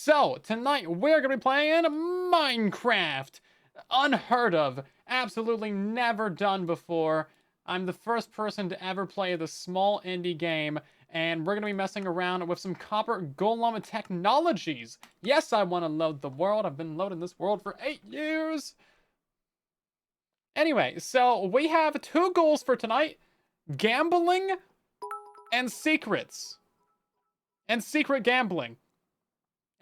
So, tonight we're going to be playing Minecraft. Unheard of. Absolutely never done before. I'm the first person to ever play this small indie game, and we're going to be messing around with some copper golem technologies. Yes, I want to load the world. I've been loading this world for 8 years. Anyway, so we have 2 goals for tonight. Gambling and secrets. And secret gambling.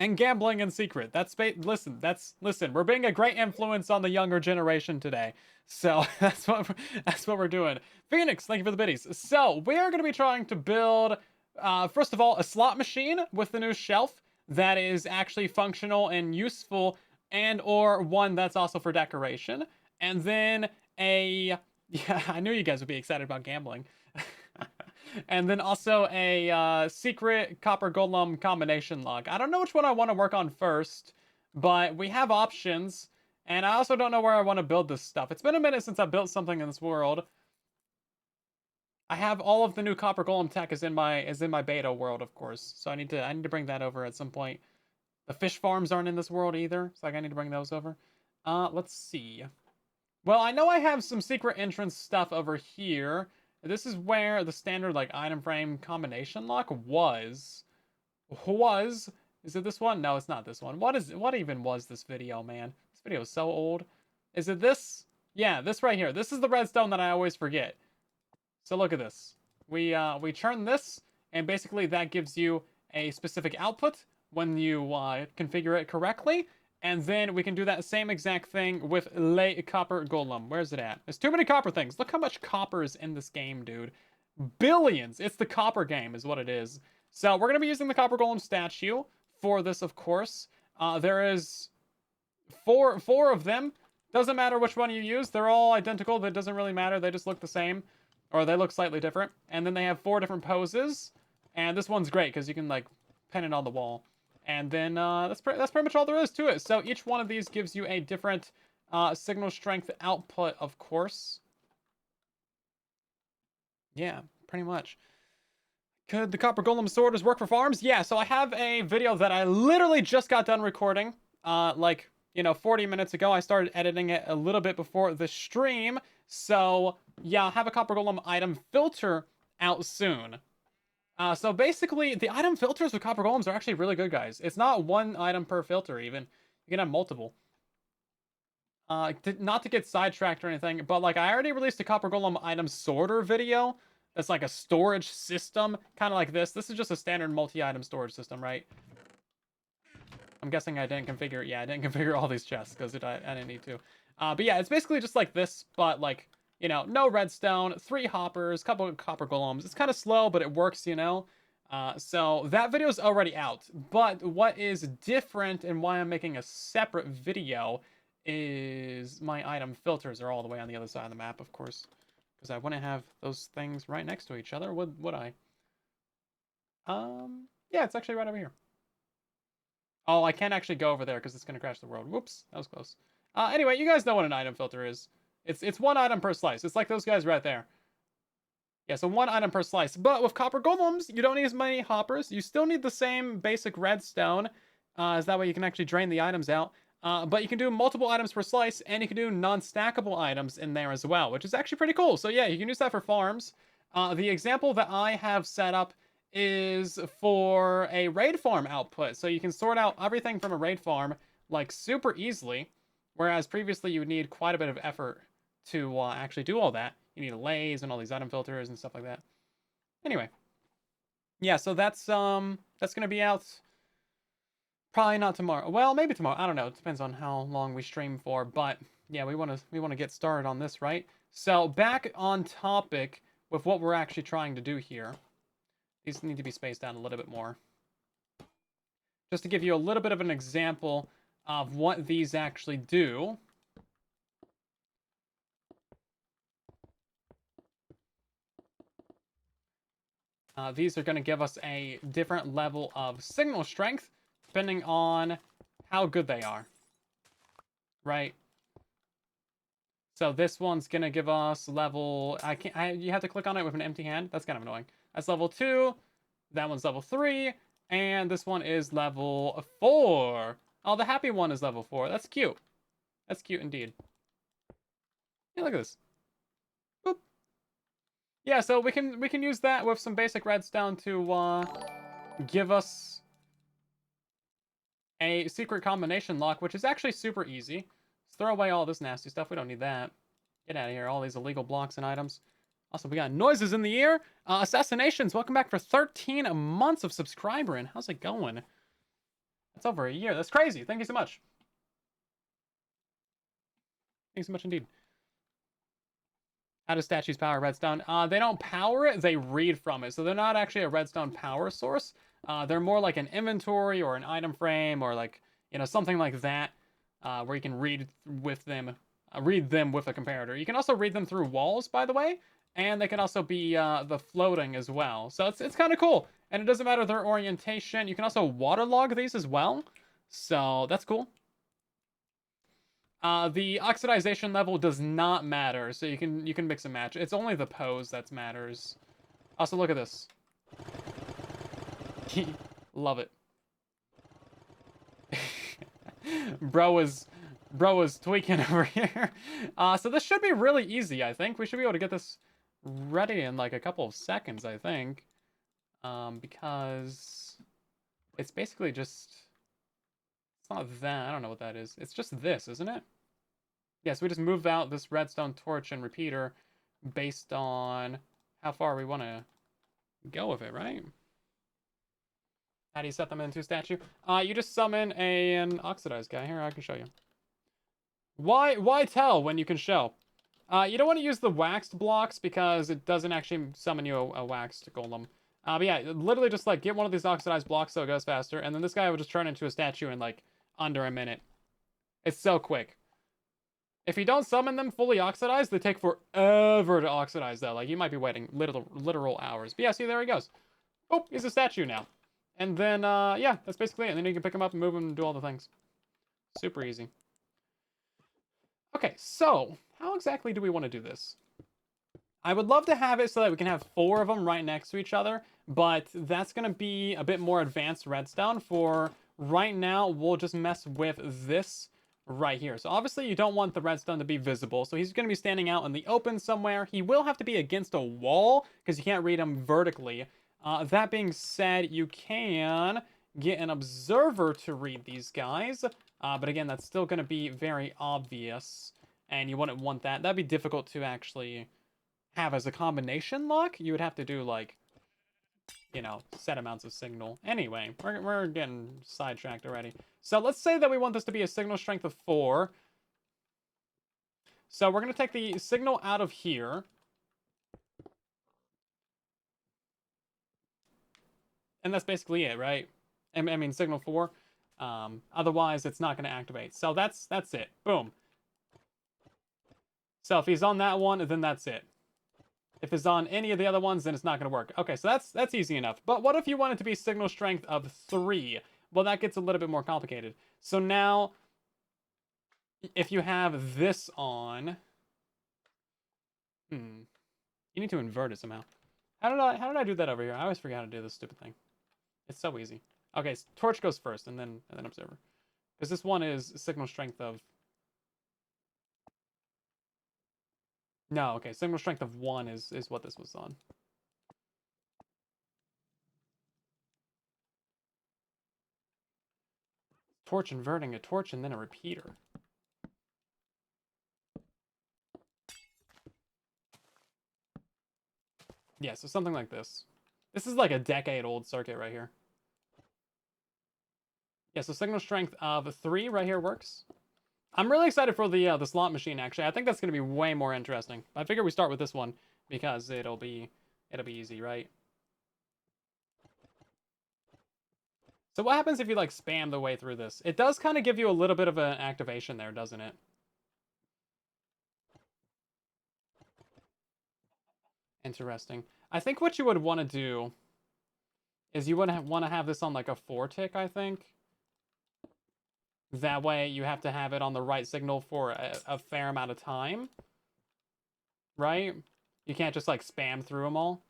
And gambling in secret. Listen, we're being a great influence on the younger generation today. So that's what we're doing. Phoenix, thank you for the biddies. So we're going to be trying to build, first of all, a slot machine with the new shelf that is actually functional and useful, and or one that's also for decoration. And then yeah, I knew you guys would be excited about gambling. And then also a secret copper golem combination log. I don't know which one I want to work on first, but we have options. And I also don't know where I want to build this stuff. It's been a minute since I built something in this world. I have all of the new copper golem tech is in my beta world, of course. So I need to bring that over at some point. The fish farms aren't in this world either, so I need to bring those over. Let's see. Well, I know I have some secret entrance stuff over here. This is where the standard like item frame combination lock was. Is it this one? No, it's not this one. What even was this video, man? This video is so old. Is it this? Yeah, this right here. This is the redstone that I always forget. So look at this. We churn this, and basically that gives you a specific output when you configure it correctly. And then we can do that same exact thing with Le Copper Golem. Where's it at? There's too many copper things. Look how much copper is in this game, dude. Billions. It's the copper game is what it is. So we're going to be using the Copper Golem statue for this, of course. There is four of them. Doesn't matter which one you use. They're all identical. That doesn't really matter. They just look the same. Or they look slightly different. And then they have 4 different poses. And this one's great because you can, like, pin it on the wall. And then that's pretty much all there is to it. So each one of these gives you a different signal strength output, of course. Yeah, pretty much. Could the copper golem sorters work for farms? Yeah, so I have a video that I literally just got done recording. 40 minutes ago. I started editing it a little bit before the stream. So yeah, I'll have a copper golem item filter out soon. So basically, the item filters with copper golems are actually really good, guys. It's not one item per filter, even. You can have multiple. Not to get sidetracked or anything, but like I already released a copper golem item sorter video. That's like a storage system, kind of like this. This is just a standard multi-item storage system, right? I'm guessing I didn't configure. Yeah, I didn't configure all these chests because I didn't need to. But yeah, it's basically just like this, but like, you know, no redstone, 3 hoppers, couple of copper golems. It's kind of slow, but it works, you know. So that video is already out. But what is different and why I'm making a separate video is my item filters are all the way on the other side of the map, of course, because I wouldn't have those things right next to each other, would I? Yeah, it's actually right over here. Oh, I can't actually go over there because it's going to crash the world. Whoops, that was close. Anyway, you guys know what an item filter is. It's 1 item per slice. It's like those guys right there. Yeah, so 1 item per slice. But with copper golems, you don't need as many hoppers. You still need the same basic redstone, as that way you can actually drain the items out. But you can do multiple items per slice, and you can do non-stackable items in there as well, which is actually pretty cool. So yeah, you can use that for farms. The example that I have set up is for a raid farm output. So you can sort out everything from a raid farm, like, super easily. Whereas previously you would need quite a bit of effort to actually do all that. You need a lathe and all these item filters and stuff like that. Anyway. Yeah, so that's gonna be out probably not tomorrow. Well, maybe tomorrow. I don't know. It depends on how long we stream for. But yeah, we wanna get started on this, right? So back on topic with what we're actually trying to do here. These need to be spaced out a little bit more. Just to give you a little bit of an example of what these actually do. These are going to give us a different level of signal strength depending on how good they are. Right? So this one's going to give us level... you have to click on it with an empty hand. That's kind of annoying. That's level 2. That one's level 3. And this one is level 4. Oh, the happy one is level 4. That's cute. That's cute indeed. Yeah, look at this. Boop. Yeah, so we can use that with some basic redstone to give us a secret combination lock, which is actually super easy. Let's throw away all this nasty stuff. We don't need that. Get out of here, all these illegal blocks and items. Also, we got noises in the ear. Assassinations, welcome back for 13 months of subscribing. How's it going? That's over a year. That's crazy. Thank you so much. Thanks so much indeed. How do statues power redstone? They don't power it, they read from it. So they're not actually a redstone power source. They're more like an inventory or an item frame or like, you know, something like that, where you can read with them, read them with a comparator. You can also read them through walls, by the way, and they can also be the floating as well. So it's kind of cool, and it doesn't matter their orientation. You can also waterlog these as well, so that's cool. The oxidization level does not matter, so you can mix and match. It's only the pose that matters. Also, look at this. Love it. bro is tweaking over here. So this should be really easy, I think. We should be able to get this ready in like a couple of seconds, I think. Because it's basically just... It's not that. I don't know what that is. It's just this, isn't it? Yes, we just move out this redstone torch and repeater based on how far we want to go with it, right? How do you set them into statue? You just summon an oxidized guy. Here, I can show you. Why tell when you can show? You don't want to use the waxed blocks because it doesn't actually summon you a waxed golem. But yeah, literally just like get one of these oxidized blocks so it goes faster, and then this guy will just turn into a statue in like under a minute. It's so quick. If you don't summon them fully oxidized, they take forever to oxidize, though. Like, you might be waiting literal hours. But yeah, see, there he goes. Oh, he's a statue now. And then, yeah, that's basically it. And then you can pick him up and move him and do all the things. Super easy. Okay, so, how exactly do we want to do this? I would love to have it so that we can have 4 of them right next to each other, but that's going to be a bit more advanced redstone. For right now, we'll just mess with this right here. So obviously you don't want the redstone to be visible, so he's going to be standing out in the open somewhere. He will have to be against a wall because you can't read him vertically. That being said, you can get an observer to read these guys, but again, that's still going to be very obvious, and you wouldn't want that. That'd be difficult to actually have as a combination lock. You would have to do like, you know, set amounts of signal. Anyway, we're getting sidetracked already. So let's say that we want this to be a signal strength of 4. So we're going to take the signal out of here. And that's basically it, right? I mean, signal 4. Otherwise, it's not going to activate. So that's it. Boom. So if he's on that one, then that's it. If it's on any of the other ones, then it's not going to work. Okay, so that's easy enough. But what if you want it to be signal strength of 3? Well, that gets a little bit more complicated. So now, if you have this on... you need to invert it somehow. How did I do that over here? I always forget how to do this stupid thing. It's so easy. Okay, so torch goes first, and then observer. Because this one is signal strength of... No, okay, signal strength of 1 is what this was on. Torch inverting a torch and then a repeater. Yeah, so something like this. This is like a decade-old circuit right here. Yeah, so signal strength of 3 right here works. I'm really excited for the slot machine, actually. I think that's going to be way more interesting. I figure we start with this one because it'll be easy, right? So what happens if you, like, spam the way through this? It does kind of give you a little bit of an activation there, doesn't it? Interesting. I think what you would want to do is you would want to have this on, like, a 4 tick, I think. That way you have to have it on the right signal for a fair amount of time. Right? You can't just, like, spam through them all.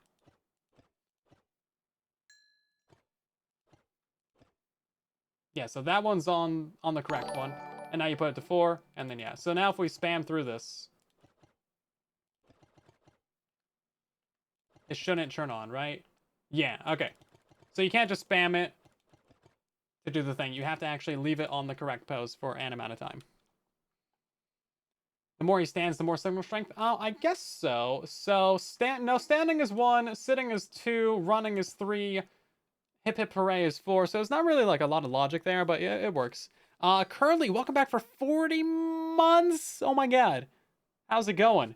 Yeah, so that one's on the correct one. And now you put it to 4, and then yeah. So now if we spam through this, it shouldn't turn on, right? Yeah, okay. So you can't just spam it to do the thing. You have to actually leave it on the correct pose for an amount of time. The more he stands, the more signal strength? Oh, I guess so. So, standing is 1, sitting is 2, running is 3, hip hip hooray is 4. So it's not really like a lot of logic there, but yeah, it works. Currently, welcome back for 40 months. Oh my god. How's it going?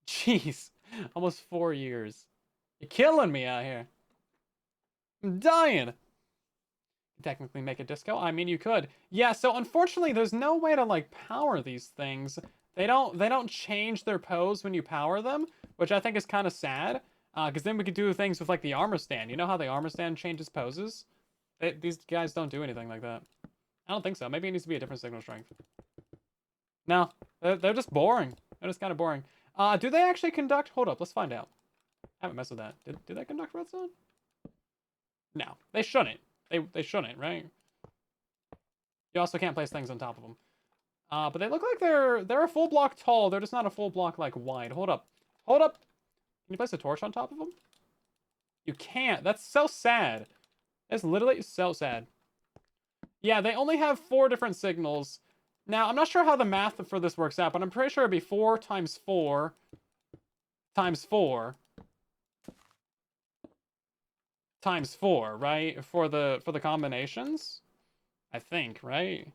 Jeez. Almost 4 years. You're killing me out here. I'm dying. Technically make a disco? I mean, you could. Yeah, so unfortunately, there's no way to, like, power these things. They don't change their pose when you power them, which I think is kind of sad. Because then we could do things with, like, the armor stand. You know how the armor stand changes poses? These guys don't do anything like that. I don't think so. Maybe it needs to be a different signal strength. No, they're just boring. They're just kind of boring. Do they actually conduct? Hold up, let's find out. I haven't messed with that. Did they conduct redstone? No, they shouldn't. They shouldn't, right? You also can't place things on top of them. But they look like they're a full block tall. They're just not a full block, like, wide. Hold up. Hold up. Can you place a torch on top of them? You can't. That's so sad. It's literally so sad. Yeah, they only have 4 different signals. Now, I'm not sure how the math for this works out, but I'm pretty sure it'd be 4 times 4 times 4 times 4, right? For the combinations? I think, right?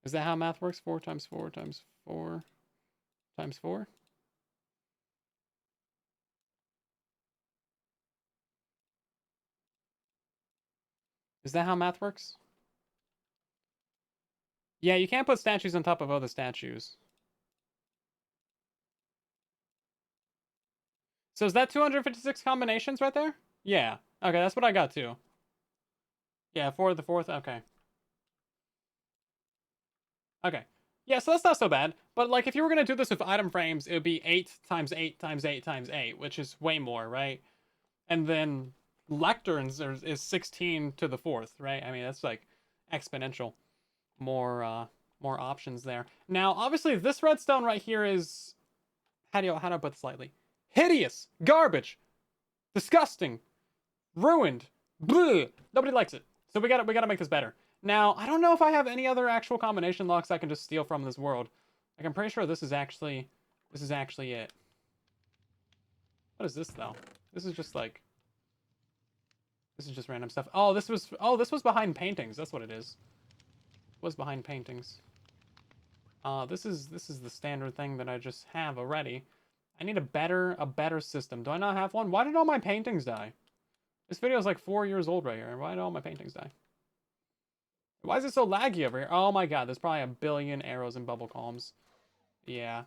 Is that how math works? 4 times 4 times 4 times 4? Is that how math works? Yeah, you can't put statues on top of other statues. So is that 256 combinations right there? Yeah. Okay, that's what I got too. Yeah, 4 to the 4th. Okay. Okay. Yeah, so that's not so bad. But, like, if you were going to do this with item frames, it would be 8 times 8 times 8 times 8, which is way more, right? And then lecterns is 16 to the 4th, right? I mean, that's, like, exponential. More options there. Now, obviously, this redstone right here is... How do I put this lightly? Hideous! Garbage! Disgusting! Ruined! Bleh! Nobody likes it. So we gotta make this better. Now, I don't know if I have any other actual combination locks I can just steal from this world. Like, I'm pretty sure this is actually it. What is this, though? This is just, like... This is just random stuff. Oh, this was behind paintings. That's what it is. It was behind paintings. This is the standard thing that I just have already. I need a better system. Do I not have one? Why did all my paintings die? This video is like 4 years old right here. Why did all my paintings die? Why is it so laggy over here? Oh my god, there's probably a billion arrows and bubble columns. Yeah.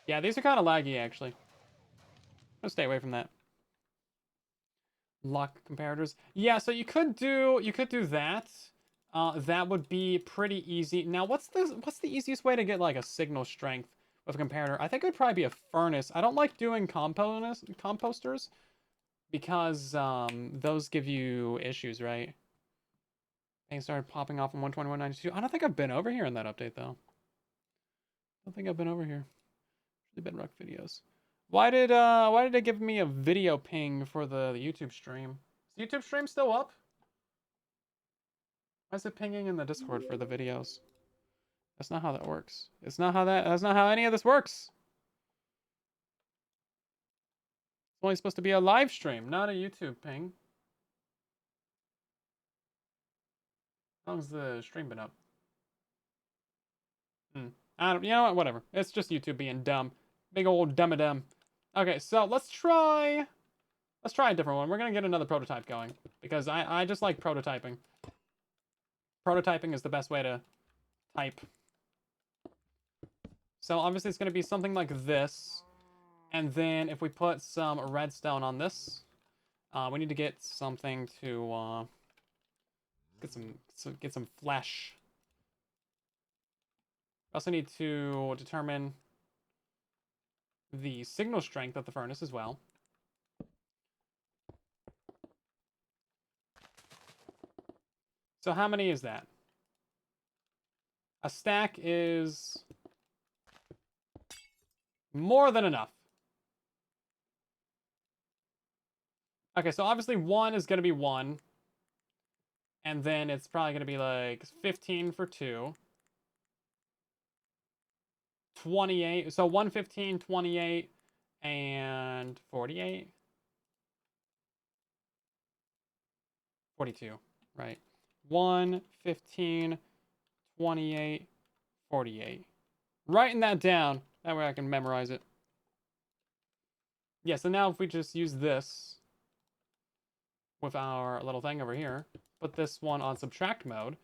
Yeah, these are kind of laggy, actually. I'm gonna stay away from that. Lock comparators. Yeah, so you could do that. That would be pretty easy. Now, what's the easiest way to get, like, a signal strength with a comparator? I think it would probably be a furnace. I don't like doing composters because those give you issues, right? Things started popping off in 121.92. I don't think I've been over here in that update, though. I don't think I've been over here. The Bedrock videos. Why did it give me a video ping for the YouTube stream? Is the YouTube stream still up? Why is it pinging in the Discord for the videos? That's not how that works. That's not how any of this works. It's only supposed to be a live stream, not a YouTube ping. How long's the stream been up? I don't, you know what, whatever. It's just YouTube being dumb. Big old dumb. Okay, so let's try a different one. We're gonna get another prototype going because I just like prototyping. Prototyping is the best way to type. So obviously it's gonna be something like this, and then if we put some redstone on this, we need to get something to get some flesh. We also need to determine the signal strength of the furnace as well. So how many is that? A stack is more than enough. Okay, so obviously 1 is going to be 1. And then it's probably going to be like 15 for 2. 28. So 115, 28, and 48. 42, right? 115, 28, 48. Writing that down. That way I can memorize it. Yeah, so now if we just use this with our little thing over here, put this one on subtract mode.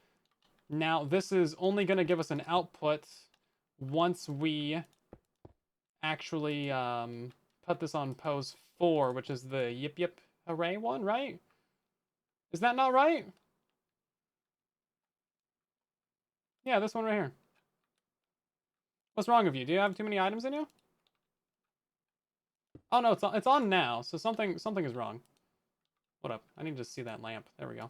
Now this is only going to give us an output once we actually put this on pose 4, which is the yip yip hooray one, right? Is that not right? Yeah, this one right here. What's wrong with you? Do you have too many items in you? Oh no, it's on now. So something is wrong. What up? I need to see that lamp. There we go.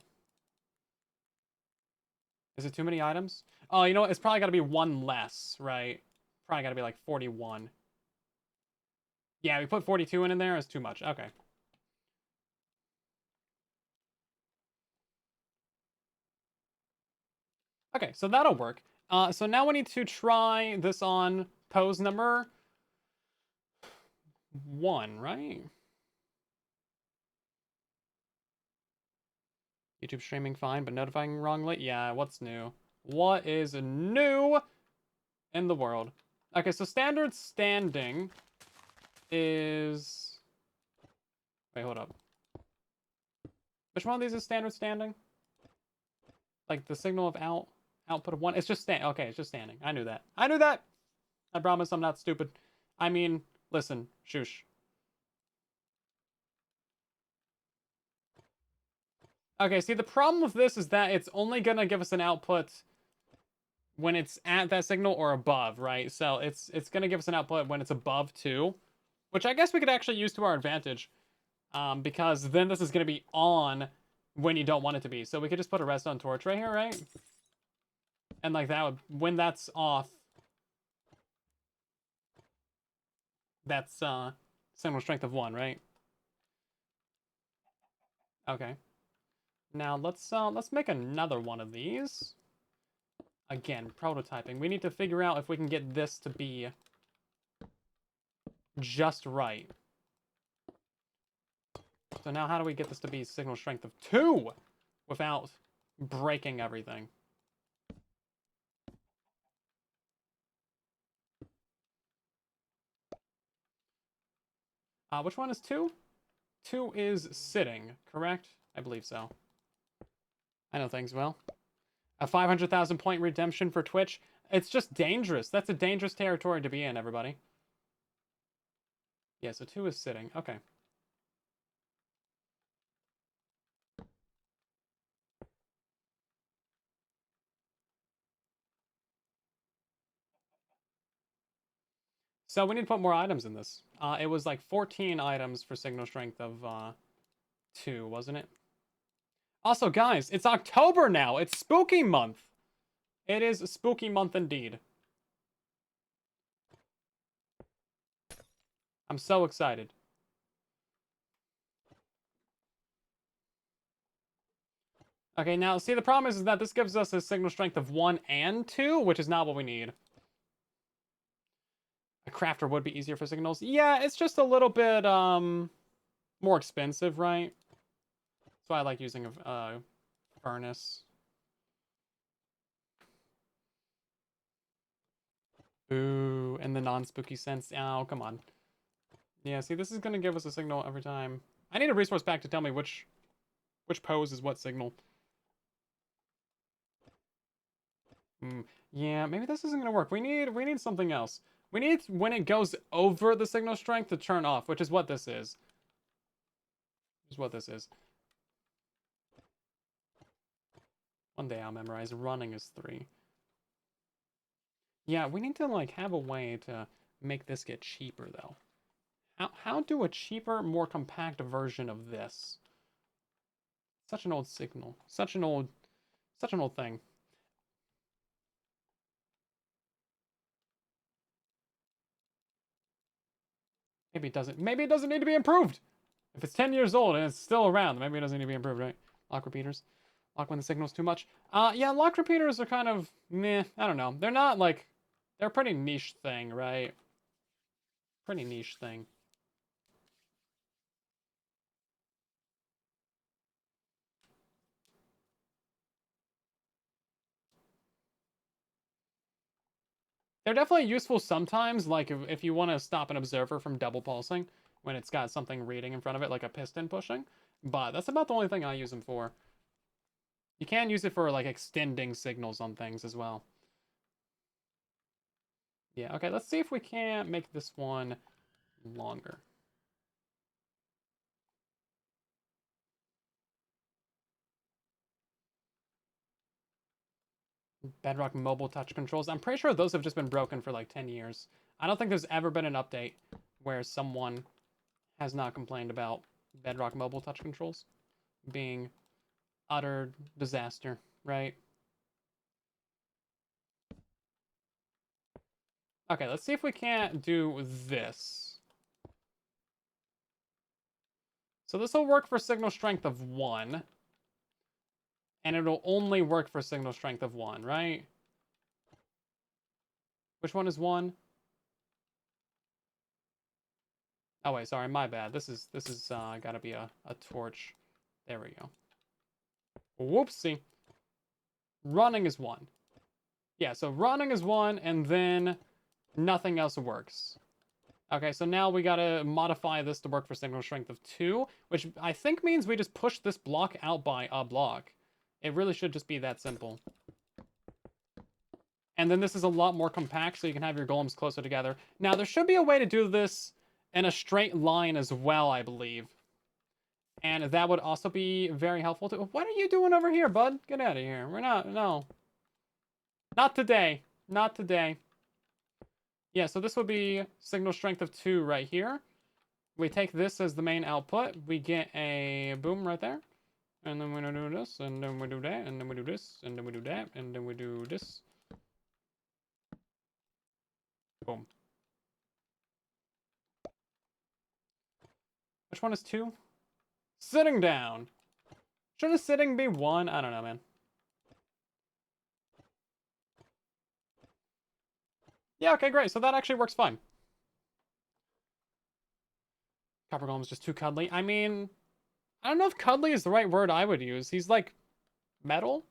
Is it too many items? Oh, you know what? It's probably got to be one less, right? Probably got to be like 41. Yeah, we put 42 in there. It's too much. Okay. Okay, so that'll work. So now we need to try this on pose number 1, right? YouTube streaming fine, but notifying wrongly? Yeah, what's new? What is new in the world? Okay, so standard standing is... Wait, hold up. Which one of these is standard standing? Like the signal of output of 1? It's just stand. Okay, it's just standing. I knew that. I knew that! I promise I'm not stupid. I mean, listen, shush. Okay, see, the problem with this is that it's only gonna give us an output when it's at that signal or above, right? So it's gonna give us an output when it's above 2, which I guess we could actually use to our advantage, because then this is gonna be on when you don't want it to be. So we could just put a redstone torch right here, right? And like that would, when that's off, that's signal strength of 1, right? Okay. Now let's make another one of these. Again, prototyping. We need to figure out if we can get this to be just right. So now how do we get this to be signal strength of 2 without breaking everything? Which one is 2? 2 is sitting, correct? I believe so. I know things well. A 500,000 point redemption for Twitch. It's just dangerous. That's a dangerous territory to be in, everybody. Yeah, so 2 is sitting. Okay. So we need to put more items in this. It was like 14 items for signal strength of 2, wasn't it? Also, guys, it's October now. It's spooky month. It is a spooky month indeed. I'm so excited. Okay, now, see, the problem is that this gives us a signal strength of 1 and 2, which is not what we need. A crafter would be easier for signals. Yeah, it's just a little bit, more expensive, right? That's why I like using a furnace. Ooh, and the non-spooky sense. Oh, come on. Yeah, see, this is going to give us a signal every time. I need a resource pack to tell me which pose is what signal. Yeah, maybe this isn't going to work. We need something else. We need when it goes over the signal strength to turn off, which is what this is. One day I'll memorize running is 3. Yeah, we need to like have a way to make this get cheaper though. How do a cheaper, more compact version of this? Such an old signal. Such an old Such an old thing. Maybe it doesn't need to be improved. If it's 10 years old and it's still around, maybe it doesn't need to be improved, right? Lock repeaters. Lock when the signal's too much. Yeah, lock repeaters are kind of meh. I don't know. They're not like, they're a pretty niche thing, right? Pretty niche thing. They're definitely useful sometimes, like if you want to stop an observer from double pulsing when it's got something reading in front of it, like a piston pushing. But that's about the only thing I use them for. You can use it for like extending signals on things as well. Yeah, okay, let's see if we can't make this one longer. Bedrock mobile touch controls. I'm pretty sure those have just been broken for like 10 years. I don't think there's ever been an update where someone has not complained about Bedrock mobile touch controls being utter disaster, right? Okay, let's see if we can't do this. So this will work for signal strength of 1. And it'll only work for signal strength of 1, right? Which one is 1? Oh wait, sorry, my bad. This is gotta be a torch. There we go. Whoopsie. Running is 1. Yeah, so running is 1, and then nothing else works. Okay, so now we gotta modify this to work for signal strength of 2, which I think means we just push this block out by a block. It really should just be that simple. And then this is a lot more compact, so you can have your golems closer together. Now, there should be a way to do this in a straight line as well, I believe. And that would also be very helpful too. What are you doing over here, bud? Get out of here. We're not, no. Not today. Not today. Yeah, so this would be signal strength of 2 right here. We take this as the main output. We get a boom right there. And then we do this, and then we do that, and then we do this, and then we do that, and then we do this. Boom. Which one is 2? Sitting down. Shouldn't sitting be 1? I don't know, man. Yeah, okay, great. So that actually works fine. Copper Golem's just too cuddly. I mean, I don't know if cuddly is the right word I would use. He's like metal.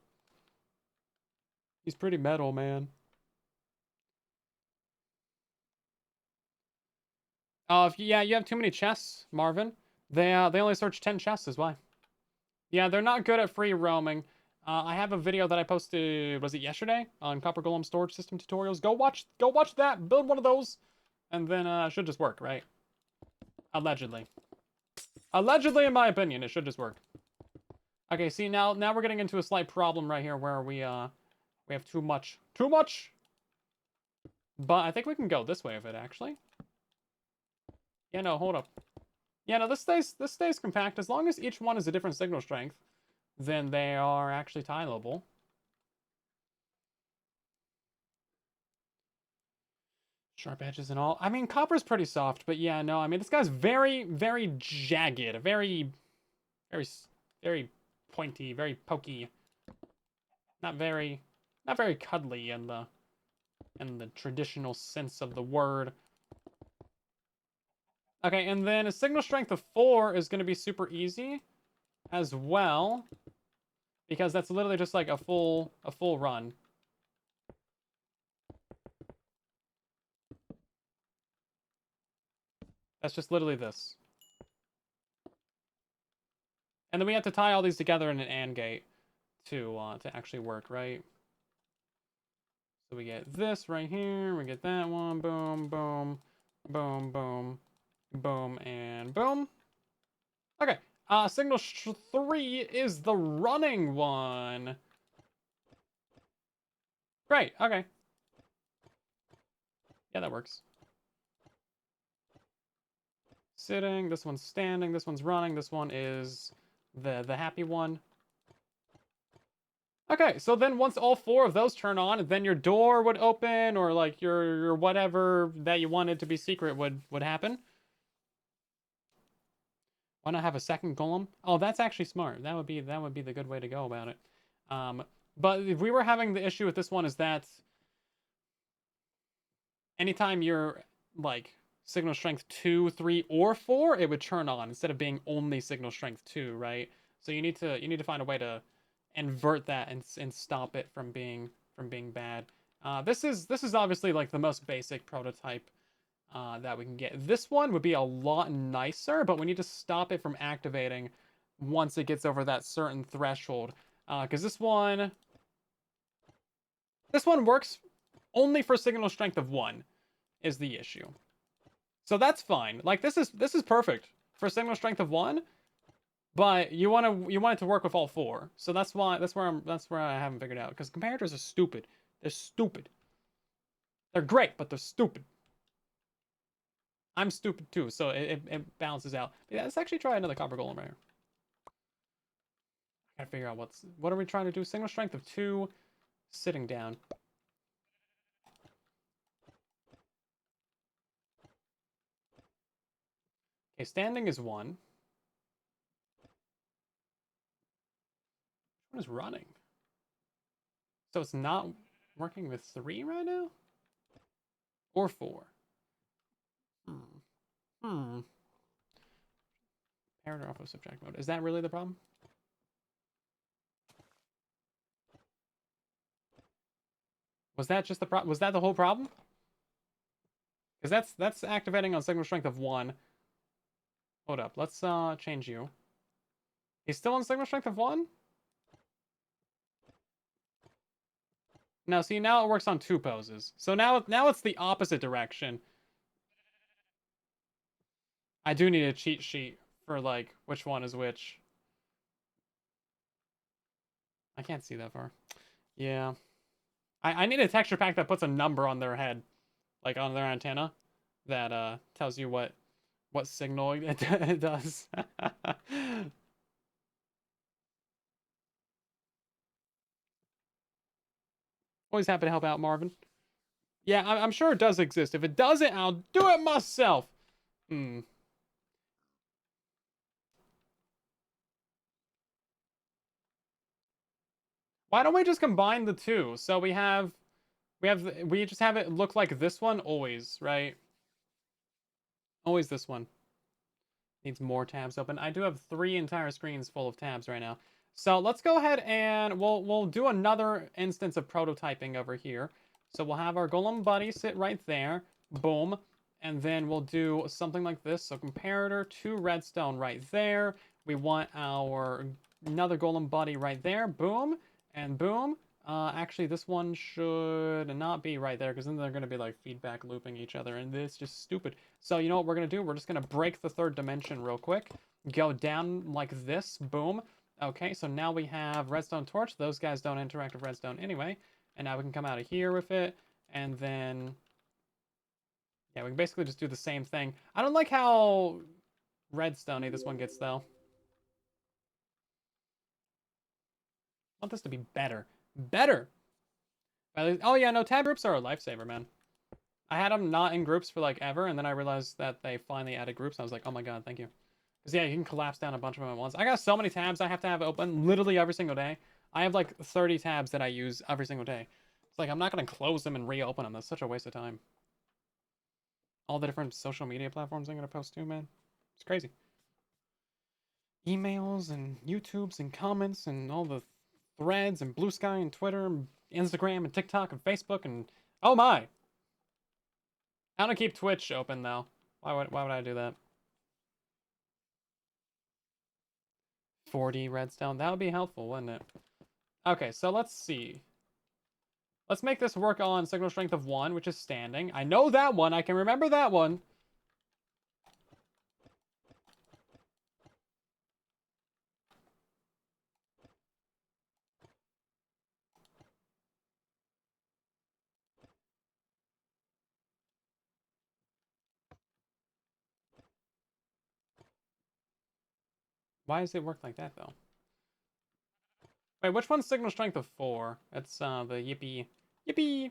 He's pretty metal, man. Oh, yeah, you have too many chests, Marvin. They only search 10 chests is why. Yeah, they're not good at free roaming. I have a video that I posted, was it yesterday, on Copper Golem storage system tutorials. Go watch that, build one of those, and then it should just work, right? Allegedly. Allegedly, in my opinion, it should just work. Okay, see, now we're getting into a slight problem right here where we have too much. Too much! But I think we can go this way with it, actually. Yeah, no, hold up. Yeah, no, this stays compact. As long as each one is a different signal strength, then they are actually tileable. Sharp edges and all. I mean, copper's pretty soft, but yeah, no, I mean, this guy's very, very jagged. Very, very, very pointy, very pokey. Not very, not very cuddly in the traditional sense of the word. Okay, and then a signal strength of 4 is going to be super easy as well, because that's literally just like a full run. That's just literally this. And then we have to tie all these together in an AND gate to actually work, right? So we get this right here, we get that one, boom, boom, boom, boom, boom, and boom. Okay, signal 3 is the running one. Great, okay. Yeah, that works. Sitting, this one's standing, this one's running, this one is the happy one. Okay, so then once all 4 of those turn on, then your door would open, or like your whatever that you wanted to be secret would happen. Why not have a second golem? Oh, that's actually smart. That would be the good way to go about it. But if we were having the issue with this one is that anytime you're like signal strength 2, 3, or 4, it would turn on instead of being only signal strength 2, right? So you need to find a way to invert that and stop it from being bad. This is obviously like the most basic prototype that we can get. This one would be a lot nicer, but we need to stop it from activating once it gets over that certain threshold. Because this one works only for signal strength of 1 is the issue. So that's fine. Like this is perfect for signal strength of 1, but you want it to work with all 4. So that's where I haven't figured out because comparators are stupid. They're stupid. They're great, but they're stupid. I'm stupid too, so it balances out. But yeah, let's actually try another copper golem right here. I gotta figure out what are we trying to do? Signal strength of 2, sitting down. Okay, standing is 1. Which one is running? So it's not working with 3 right now? Or 4? Hmm. Hmm. Parameter off of subtract mode. Is that really the problem? Was that just the problem? Was that the whole problem? Because that's activating on signal strength of 1. Hold up. Let's change you. He's still on signal strength of 1? No, see, now it works on 2 poses. So now it's the opposite direction. I do need a cheat sheet for, like, which one is which. I can't see that far. Yeah. I need a texture pack that puts a number on their head. Like, on their antenna. That, tells you what signal it does. Always happy to help out, Marvin. Yeah, I'm sure it does exist. If it doesn't, I'll do it myself. Hmm. Why don't we just combine the two? So we just have it look like this one always, right? Always this one. Needs more tabs open. I do have 3 entire screens full of tabs right now. So let's go ahead and we'll do another instance of prototyping over here. So we'll have our golem buddy sit right there. Boom. And then we'll do something like this. So comparator to redstone right there. We want our another golem buddy right there. Boom. And boom. Actually, this one should not be right there because then they're going to be like feedback looping each other. And this is just stupid. So you know what we're going to do? We're just going to break the 3rd dimension real quick. Go down like this. Boom. Okay, so now we have redstone torch. Those guys don't interact with redstone anyway. And now we can come out of here with it. And then, yeah, we can basically just do the same thing. I don't like how redstone-y this one gets, though. I want this to be better. Better! Oh, yeah, no, tab groups are a lifesaver, man. I had them not in groups for, like, ever, and then I realized that they finally added groups. I was like, oh my god, thank you. Because, yeah, you can collapse down a bunch of them at once. I got so many tabs I have to have open literally every single day. I have, like, 30 tabs that I use every single day. It's like, I'm not going to close them and reopen them. That's such a waste of time. All the different social media platforms I'm going to post to, man. It's crazy. Emails and YouTubes and comments and all the threads and Blue Sky and Twitter and Instagram and TikTok and Facebook and... Oh my! I want to keep Twitch open, though. Why would I do that? 40 redstone. That would be helpful, wouldn't it? Okay, so let's see. Let's make this work on signal strength of 1, which is standing. I know that one. I can remember that one. Why does it work like that, though? Wait, which one's signal strength of 4? It's the yippee. Yippee!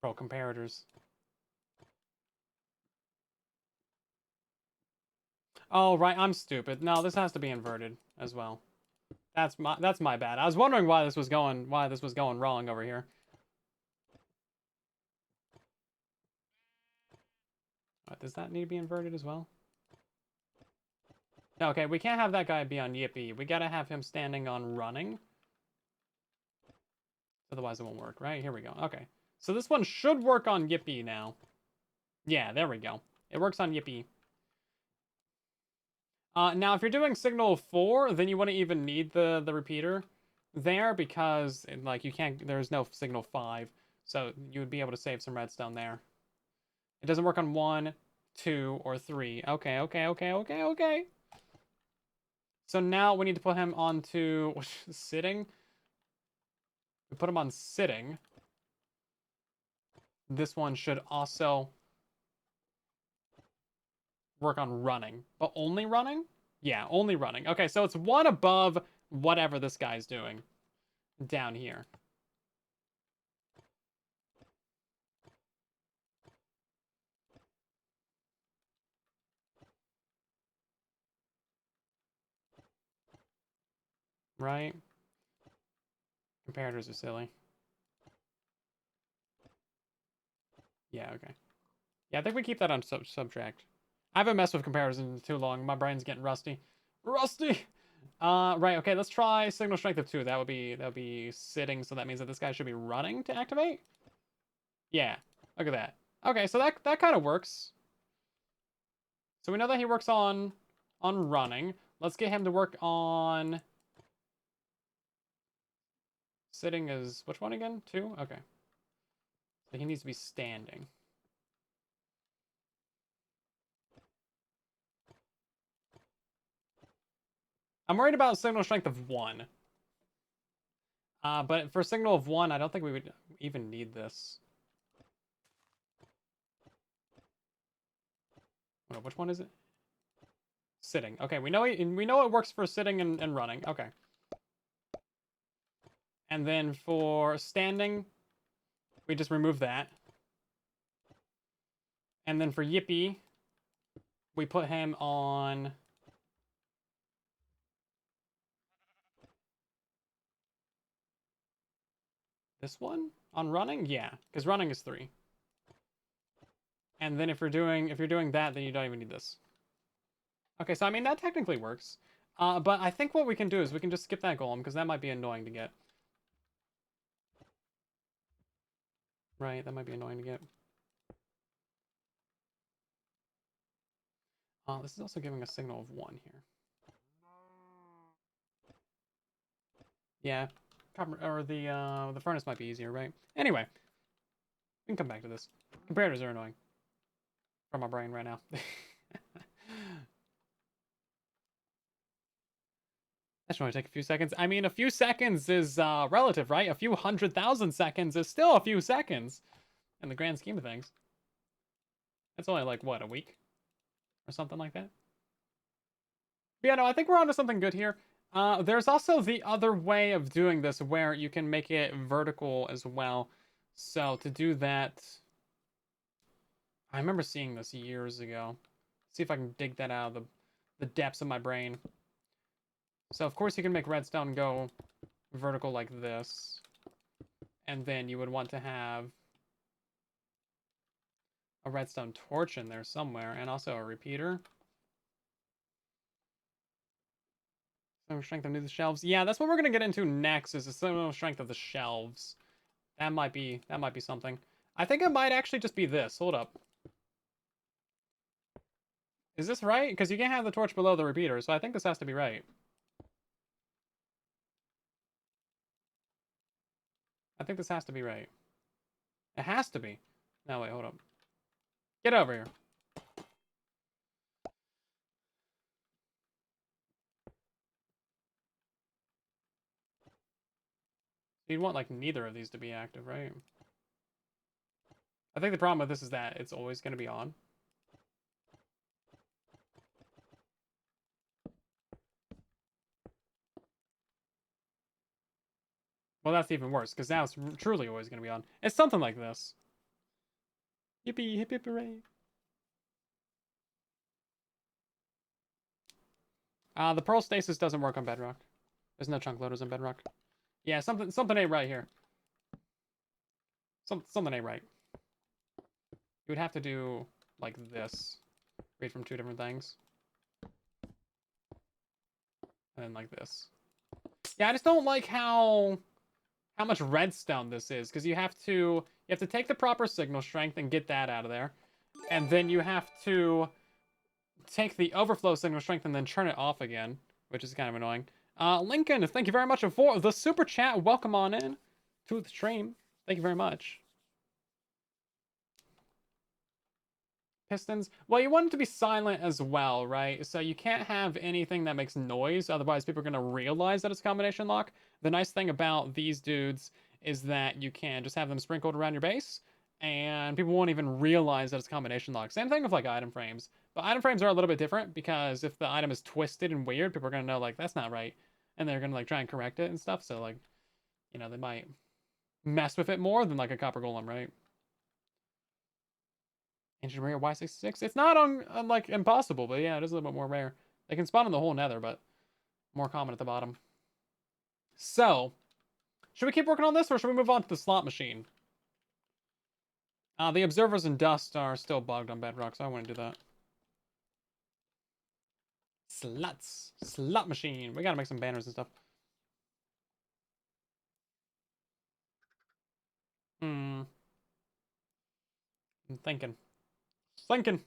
Pro comparators. Oh, right, I'm stupid. No, this has to be inverted as well. That's my bad. I was wondering why this was going wrong over here. Does that need to be inverted as well? Okay, we can't have that guy be on Yippee. We gotta have him standing on running. Otherwise it won't work, right? Here we go. Okay. So this one should work on Yippee now. Yeah, there we go. It works on Yippee. Now, if you're doing signal 4, then you wouldn't even need the repeater there because, like, you can't... There's no signal 5. So you would be able to save some redstone there. It doesn't work on 1, 2, or 3. Okay, okay, okay, okay, okay. So now we need to put him onto sitting. We put him on sitting. This one should also work on running. But only running? Yeah, only running. Okay, so it's one above whatever this guy's doing down here. Right? Comparators are silly. Yeah, okay. Yeah, I think we keep that on subtract. I haven't messed with comparisons in too long. My brain's getting rusty. Rusty! Right, okay, let's try signal strength of 2. That would be sitting, so that means that this guy should be running to activate? Yeah, look at that. Okay, so that kind of works. So we know that he works on running. Let's get him to work on sitting is which one again? 2? Okay. So he needs to be standing. I'm worried about signal strength of 1. But for signal of 1, I don't think we would even need this. Oh, which one is it? Sitting. Okay, we know it works for sitting and running. Okay. And then for standing, we just remove that. And then for Yippee, we put him on... This one? On running? Yeah, because running is 3. And then if you're doing that, then you don't even need this. Okay, so I mean, that technically works. But I think what we can do is we can just skip that golem, because that might be annoying to get. Right, that might be annoying to get. This is also giving a signal of 1 here. Yeah, or the furnace might be easier, right? Anyway, we can come back to this. Comparators are annoying from my brain right now. That should only take a few seconds. I mean, a few seconds is relative, right? A few 100,000 seconds is still a few seconds in the grand scheme of things. It's only like, what, a week? Or something like that? But yeah, no, I think we're onto something good here. There's also the other way of doing this where you can make it vertical as well. So to do that, I remember seeing this years ago. See if I can dig that out of the depths of my brain. So of course you can make redstone go vertical like this. And then you would want to have a redstone torch in there somewhere, and also a repeater. Signal strength of the shelves. Yeah, that's what we're gonna get into next. Is the signal strength of the shelves. That might be something. I think it might actually just be this. Hold up. Is this right? Because you can't have the torch below the repeater, so I think this has to be right. I think this has to be right. It has to be. No, wait, hold up. Get over here. You'd want, like, neither of these to be active, right? I think the problem with this is that it's always going to be on. Well, that's even worse, because now it's truly always going to be on. It's something like this. Yippee, hip hip hooray. The Pearl Stasis doesn't work on Bedrock. There's no chunk loaders on Bedrock. Yeah, something ain't right here. Something ain't right. You would have to do like this. Read from two different things. And then like this. Yeah, I just don't like how much redstone this is, because you have to take the proper signal strength and get that out of there. And then you have to take the overflow signal strength and then turn it off again, which is kind of annoying. Lincoln, thank you very much for the super chat. Welcome on in to the stream. Thank you very much. Pistons. Well, you want it to be silent as well, right? So you can't have anything that makes noise, otherwise people are going to realize that it's combination lock. The nice thing about these dudes is that you can just have them sprinkled around your base, and people won't even realize that it's combination lock. Same thing with like item frames. But item frames are a little bit different, because if the item is twisted and weird, people are going to know like that's not right, and they're going to like try and correct it and stuff. So like, you know, they might mess with it more than like a copper golem, right? Ancient Rare Y66. It's not like impossible, but yeah, it is a little bit more rare. They can spawn in the whole nether, but more common at the bottom. So, should we keep working on this, or should we move on to the slot machine? The observers and dust are still bugged on Bedrock, so I want to do that. Slots. Slot machine. We gotta make some banners and stuff. I'm thinking. Thinking.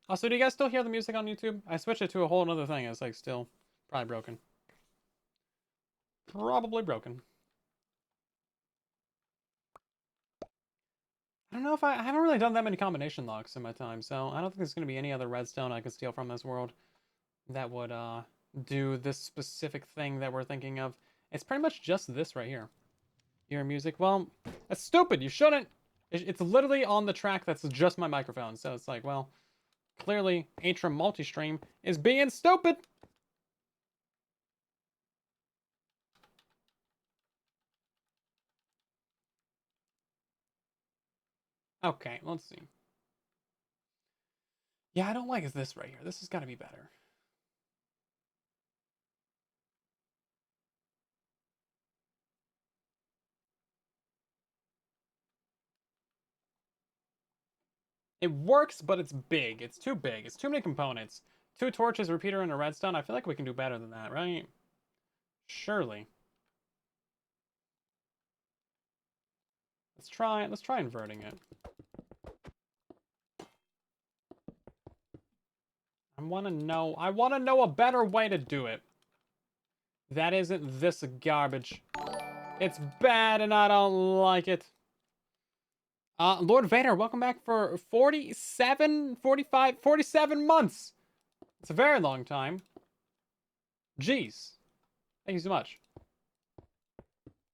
Also, do you guys still hear the music on YouTube? I switched it to a whole other thing. It's like still probably broken. Probably broken. I don't know if I haven't really done that many combination locks in my time, so I don't think there's going to be any other redstone I can steal from this world that would do this specific thing that we're thinking of. It's pretty much just this right here. Your music. Well, that's stupid. You shouldn't. It's literally on the track that's just my microphone, so it's like, well, clearly Atrium Multistream is being stupid. Okay, let's see. Yeah, I don't like this right here. This has got to be better. It works, but it's big. It's too big. It's too many components. 2 torches, repeater, and a redstone. I feel like we can do better than that, right? Surely. Let's try inverting it. I want to know a better way to do it. That isn't this garbage. It's bad and I don't like it. Lord Vader, welcome back for 47, 45, 47 months. It's a very long time. Jeez. Thank you so much.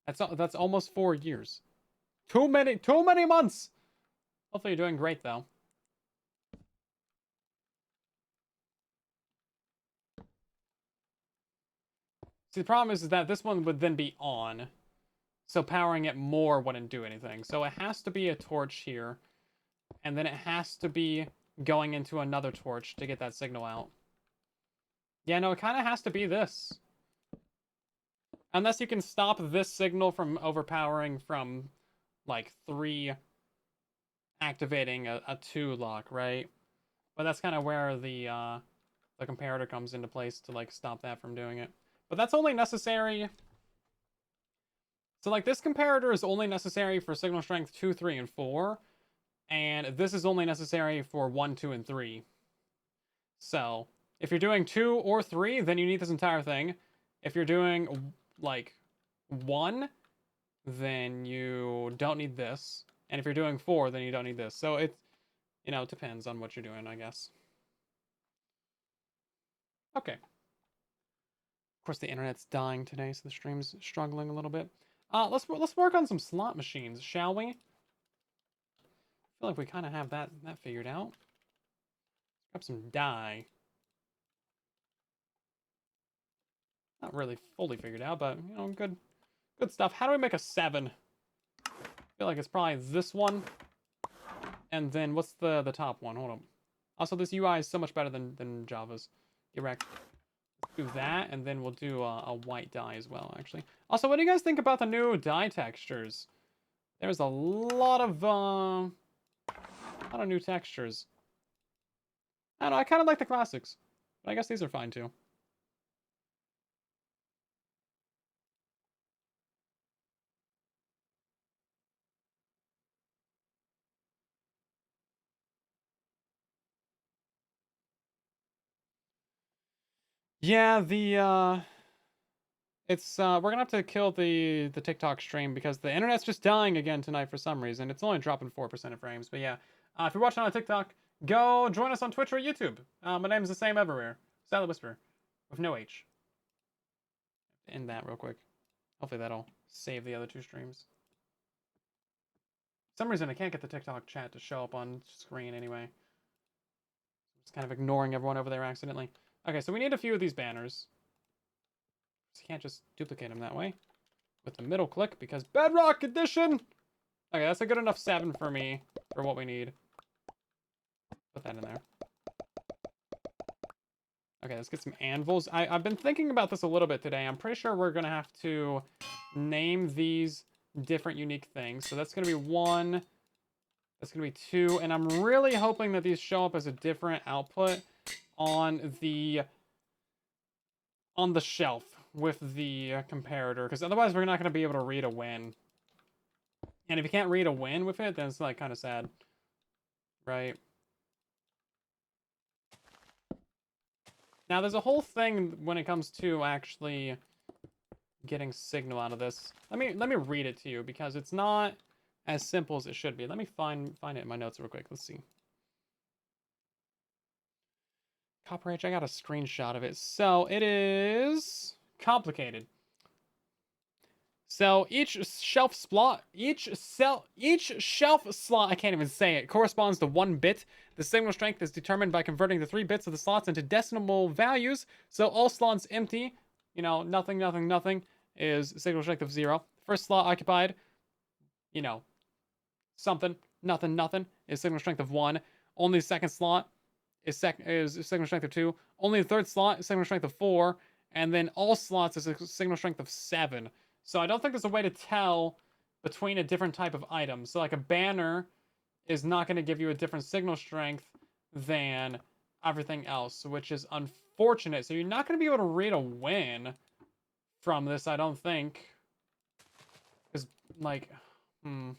That's almost 4 years. Too many months. Hopefully you're doing great though. See, the problem is that this one would then be on. So powering it more wouldn't do anything. So it has to be a torch here. And then it has to be going into another torch to get that signal out. Yeah, no, it kind of has to be this. Unless you can stop this signal from overpowering from, like, 3 activating a 2 lock, right? But that's kind of where the comparator comes into place to, like, stop that from doing it. But that's only necessary... So, like, this comparator is only necessary for signal strength 2, 3, and 4. And this is only necessary for 1, 2, and 3. So, if you're doing 2 or 3, then you need this entire thing. If you're doing, like, 1, then you don't need this. And if you're doing 4, then you don't need this. So, it depends on what you're doing, I guess. Okay. Of course, the internet's dying today, so the stream's struggling a little bit. Let's work on some slot machines, shall we? I feel like we kind of have that figured out. Grab some dye. Not really fully figured out, but you know, good stuff. How do we make a 7? I feel like it's probably this one. And then what's the top one? Hold on. Also, this UI is so much better than Java's. Get wrecked. Let's do that, and then we'll do a white dye as well, actually. Also, what do you guys think about the new dye textures? There's a lot of new textures. I don't know, I kind of like the classics, but I guess these are fine too. Yeah, it's we're gonna have to kill the TikTok stream because the internet's just dying again tonight for some reason. It's only dropping 4% of frames, but yeah. If you're watching on TikTok, go join us on Twitch or YouTube. My name's the same everywhere. Silent Whisper, with no H. End that real quick. Hopefully that'll save the other 2 streams. For some reason I can't get the TikTok chat to show up on screen anyway. Just kind of ignoring everyone over there accidentally. Okay, so we need a few of these banners. You can't just duplicate them that way with the middle click because Bedrock Edition. Okay, that's a good enough 7 for me for what we need. Put that in there. Okay, let's get some anvils. I've been thinking about this a little bit today. I'm pretty sure we're gonna have to name these different unique things. So that's gonna be 1. That's gonna be 2, and I'm really hoping that these show up as a different output on the shelf with the comparator, because otherwise we're not going to be able to read a win. And if you can't read a win with it, then it's like kind of sad, right? Now there's a whole thing when it comes to actually getting signal out of this. Let me read it to you because it's not as simple as it should be. Let me find it in my notes real quick. Let's see. Copyright, I got a screenshot of it. So it is complicated. So each shelf slot, I can't even say it, corresponds to 1 bit. The signal strength is determined by converting the 3 bits of the slots into decimal values. So all slots empty, you know, nothing, nothing, nothing, is signal strength of 0. First slot occupied, you know, something, nothing, nothing, is signal strength of 1. Only the second slot is signal strength of 2. Only the third slot is signal strength of 4. And then all slots is a signal strength of 7. So I don't think there's a way to tell between a different type of item. So like a banner is not going to give you a different signal strength than everything else, which is unfortunate. So you're not going to be able to read a win from this, I don't think. Because, like, I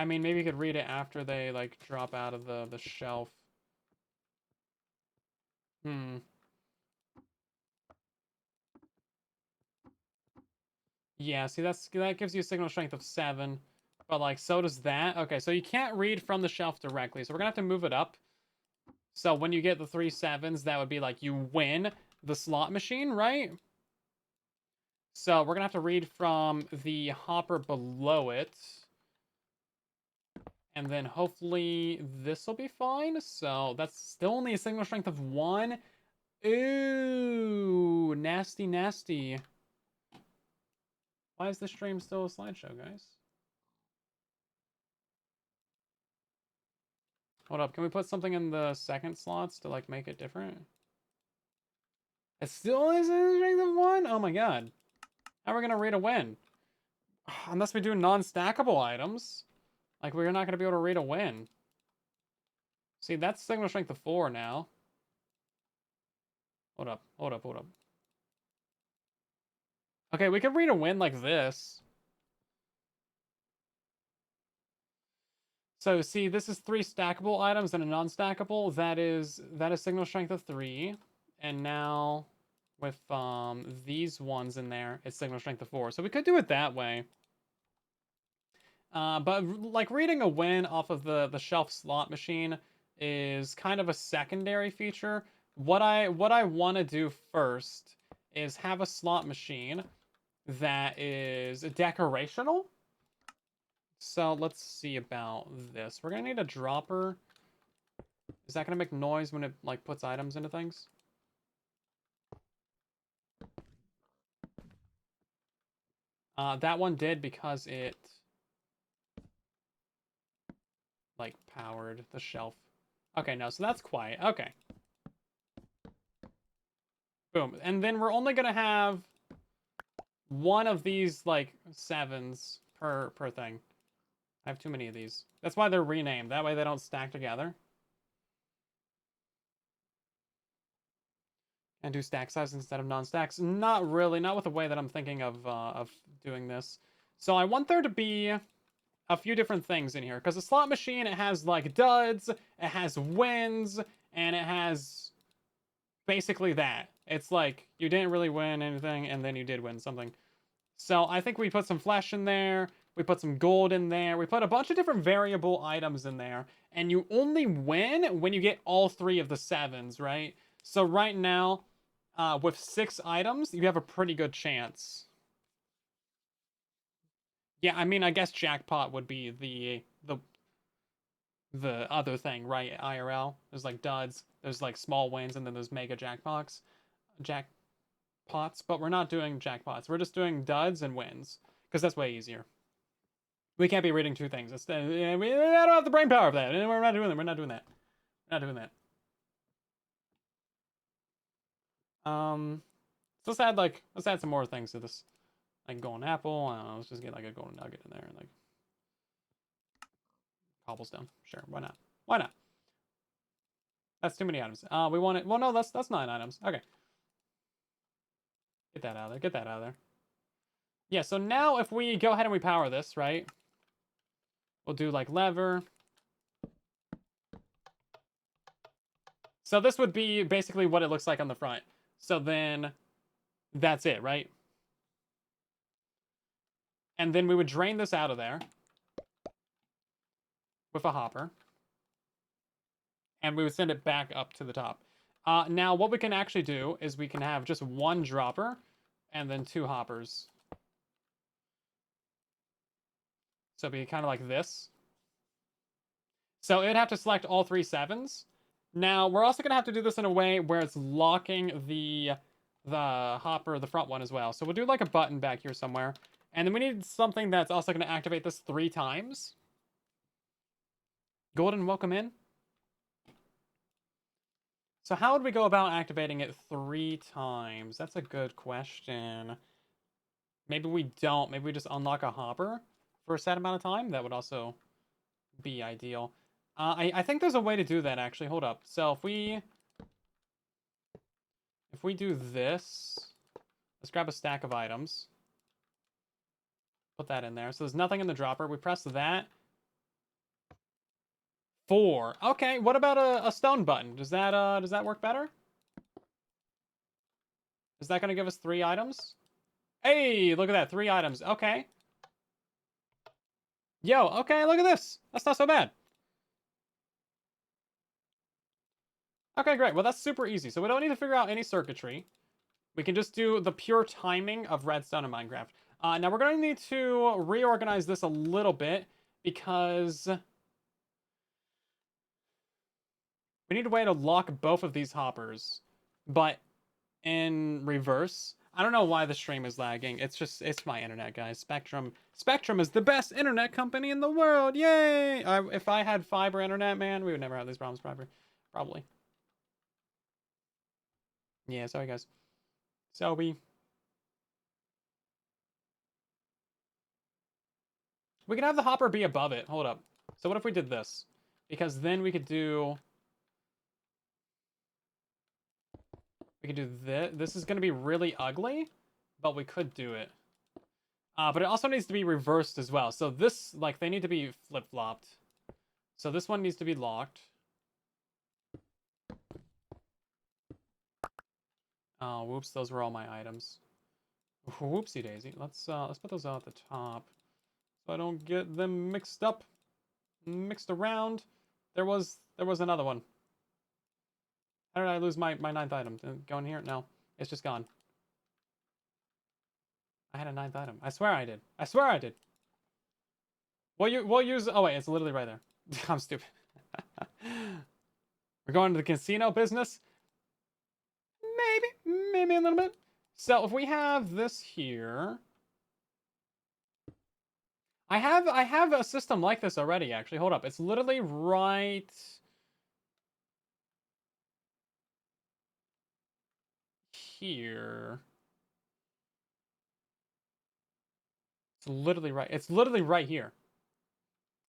mean, maybe you could read it after they, like, drop out of the shelf. Yeah, see, that gives you a signal strength of 7. But, like, so does that. Okay, so you can't read from the shelf directly. So we're going to have to move it up. So when you get the 3 7s, that would be like you win the slot machine, right? So we're going to have to read from the hopper below it. And then hopefully this will be fine. So that's still only a signal strength of 1. Ooh, nasty, nasty. Why is the stream still a slideshow, guys? Hold up, can we put something in the second slots to, like, make it different? It still is a strength of 1? Oh my god. How are we gonna read a win? Unless we do non-stackable items. Like, we're not gonna be able to read a win. See, that's signal strength of 4 now. Hold up, hold up, hold up. Okay, we can read a win like this. So, see, this is 3 stackable items and a non-stackable. That is signal strength of 3. And now, with these ones in there, it's signal strength of 4. So we could do it that way. But, like, reading a win off of the shelf slot machine is kind of a secondary feature. what I want to do first is have a slot machine that is decorational. So let's see about this. We're gonna need a dropper. Is that gonna make noise when it like puts items into things? That one did because it like powered the shelf. Okay, no, so that's quiet. Okay. Boom. And then we're only gonna have one of these like 7s per thing. I have too many of these. That's why they're renamed. That way they don't stack together. And do stack size instead of non-stacks. Not really. Not with the way that I'm thinking of doing this. So I want there to be a few different things in here. Because the slot machine, it has like duds, it has wins, and it has basically that. It's like you didn't really win anything, and then you did win something. So I think we put some flesh in there. We put some gold in there. We put a bunch of different variable items in there. And you only win when you get all 3 of the 7s, right? So right now, with 6 items, you have a pretty good chance. Yeah, I mean, I guess jackpot would be the other thing, right? IRL. There's like duds, there's like small wins, and then there's mega jackpots. Jackpots, but we're not doing jackpots. We're just doing duds and wins because that's way easier. We can't be reading 2 things. We don't have the brain power of that. We're not doing that. We're not doing that. We're not doing that. So let's add some more things to this. Like golden apple. I don't know. Let's just get like a golden nugget in there, like cobblestone. Sure, why not? Why not? That's too many items. We want it. Well, no, that's 9 items. Okay. Get that out of there. Get that out of there. Yeah. So now if we go ahead and we power this, right? We'll do like lever. So this would be basically what it looks like on the front. So then that's it, right? And then we would drain this out of there with a hopper. And we would send it back up to the top. Now, what we can actually do is we can have just 1 dropper and then 2 hoppers. So it'd be kind of like this. So it'd have to select all 3 7s. Now, we're also going to have to do this in a way where it's locking the hopper, the front one as well. So we'll do like a button back here somewhere. And then we need something that's also going to activate this 3 times. Golden, welcome in. So how would we go about activating it 3 times? That's a good question. Maybe we don't. Maybe we just unlock a hopper for a set amount of time. That would also be ideal. I think there's a way to do that, actually. Hold up. So if we do this, let's grab a stack of items. Put that in there. So there's nothing in the dropper. We press that. 4. Okay, what about a stone button? Does that work better? Is that going to give us 3 items? Hey, look at that. 3 items. Okay. Yo, okay, look at this. That's not so bad. Okay, great. Well, that's super easy. So we don't need to figure out any circuitry. We can just do the pure timing of redstone in Minecraft. Now we're going to need to reorganize this a little bit because we need a way to lock both of these hoppers, but in reverse. I don't know why the stream is lagging. It's my internet, guys. Spectrum is the best internet company in the world. Yay! If I had fiber internet, man, we would never have these problems probably. Yeah, sorry guys. We can have the hopper be above it. Hold up. So what if we did this? Because then we could do this. This is going to be really ugly, but we could do it. But it also needs to be reversed as well. So this, like, they need to be flip-flopped. So this one needs to be locked. Oh, whoops, those were all my items. Whoopsie daisy. Let's put those out at the top so I don't get them mixed around. There was another one. How did I lose my 9th item? Go in here? No. It's just gone. I had a 9th item. I swear I did. I swear I did. We'll use... Oh, wait. It's literally right there. I'm stupid. We're going to the casino business? Maybe a little bit. So if we have this here... I have a system like this already, actually. Hold up. It's literally right... here. It's literally right. It's literally right here.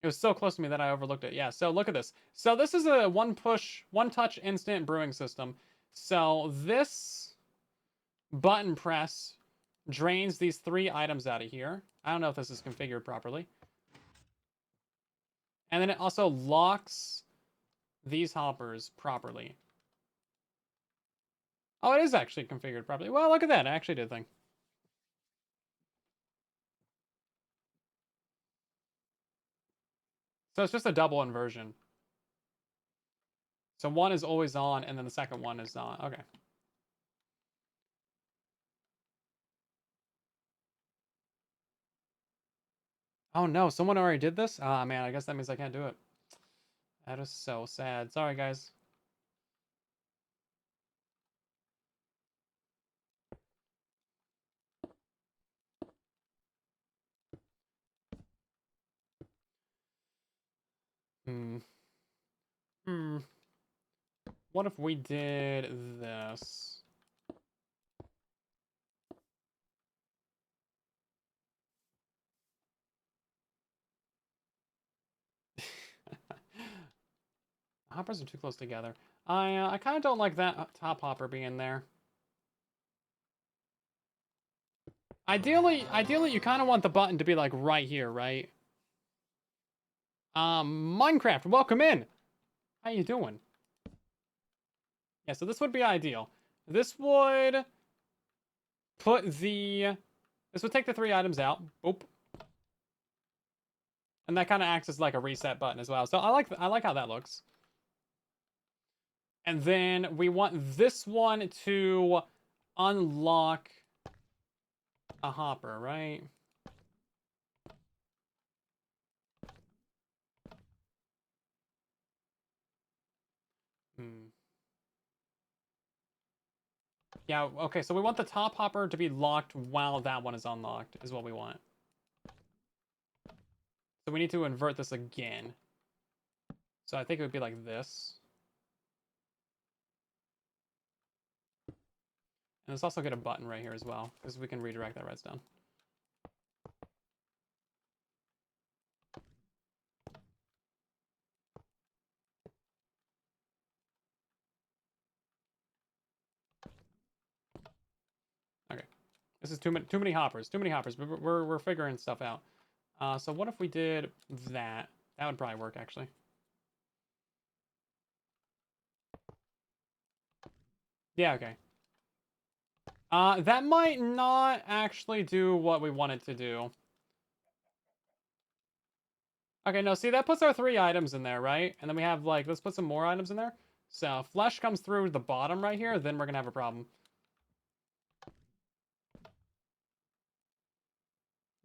It was so close to me that I overlooked it. Yeah, so look at this. So this is a one touch instant brewing system. So this button press drains these 3 items out of here. I don't know if this is configured properly. And then it also locks these hoppers properly. Oh, it is actually configured properly. Well, look at that. I actually did a thing. So it's just a double inversion. So one is always on, and then the second one is not. Okay. Oh no, someone already did this? Ah, man, I guess that means I can't do it. That is so sad. Sorry, guys. Hmm. Hmm. What if we did this? Hoppers are too close together. I kind of don't like that top hopper being there. Ideally, you kind of want the button to be like right here, right? Minecraft, welcome in. How you doing? Yeah, so this would be ideal. This would this would take the 3 items out. Boop. And that kind of acts as like a reset button as well. So I like how that looks. And then we want this one to unlock a hopper, right? Hmm. Yeah, okay, so we want the top hopper to be locked while that one is unlocked, is what we want. So we need to invert this again. So I think it would be like this. And let's also get a button right here as well, because we can redirect that redstone. Okay. This is too many hoppers. Too many hoppers. But we're figuring stuff out. So what if we did that? That would probably work, actually. Yeah, okay. That might not actually do what we want it to do. Okay, no, see, that puts our 3 items in there, right? And then we have, like, let's put some more items in there. So, if flesh comes through the bottom right here, then we're gonna have a problem.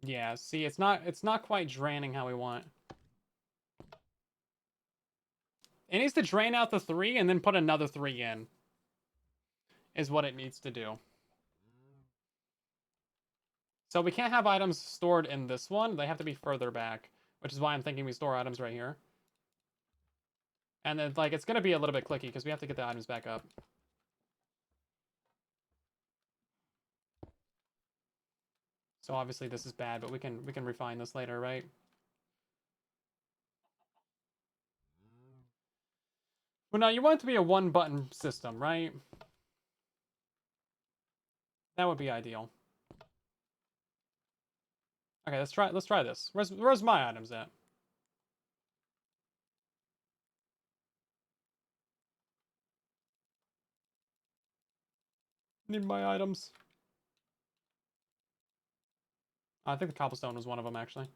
Yeah, see, it's not quite draining how we want. It needs to drain out the 3 and then put another 3 in. Is what it needs to do. So we can't have items stored in this one. They have to be further back, which is why I'm thinking we store items right here. And then, like, it's gonna be a little bit clicky because we have to get the items back up. So obviously this is bad, but we can refine this later, right? Well, now you want it to be a 1-button system, right? That would be ideal. Okay, let's try this. Where's my items at? Need my items. I think the cobblestone was one of them, actually.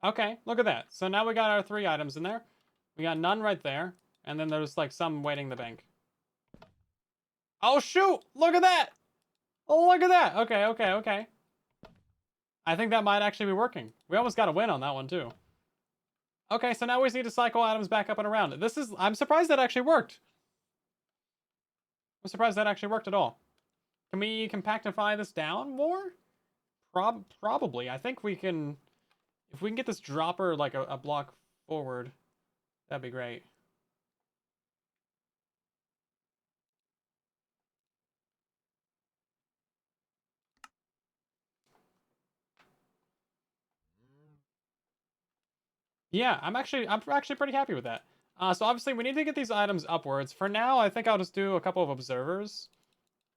Okay, look at that. So now we got our 3 items in there. We got none right there. And then there's like some waiting the bank. Oh, shoot! Look at that! Look at that! Okay, okay, okay. I think that might actually be working. We almost got a win on that one, too. Okay, so now we just need to cycle items back up and around. I'm surprised that actually worked. I'm surprised that actually worked at all. Can we compactify this down more? Probably. I think we can... If we can get this dropper like a block forward, that'd be great. Yeah, I'm actually pretty happy with that. So obviously we need to get these items upwards. For now, I think I'll just do a couple of observers.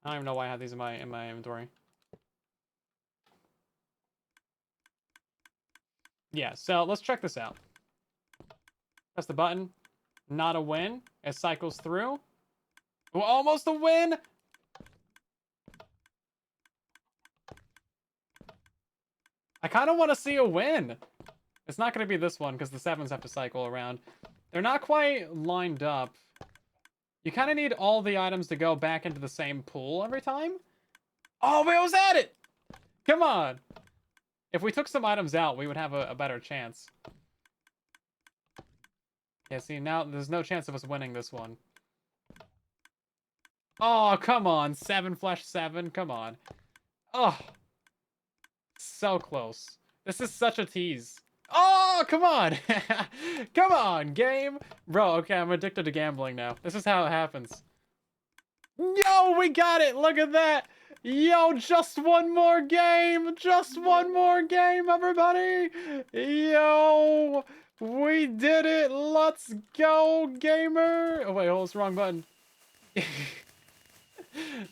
I don't even know why I have these in my inventory. Yeah, so let's check this out. Press the button. Not a win. It cycles through. Well, almost a win. I kind of want to see a win. It's not going to be this one because the 7s have to cycle around. They're not quite lined up. You kind of need all the items to go back into the same pool every time. Oh, we almost had it! Come on! If we took some items out, we would have a better chance. Yeah, see, now there's no chance of us winning this one. Oh, come on. 7 flesh 7. Come on. Oh. So close. This is such a tease. Oh, come on. Come on, game. Bro, okay, I'm addicted to gambling now. This is how it happens. Yo, we got it. Look at that. Yo, just one more game. Just one more game, everybody. Yo, we did it. Let's go, gamer. Oh, wait, hold, it's the wrong button.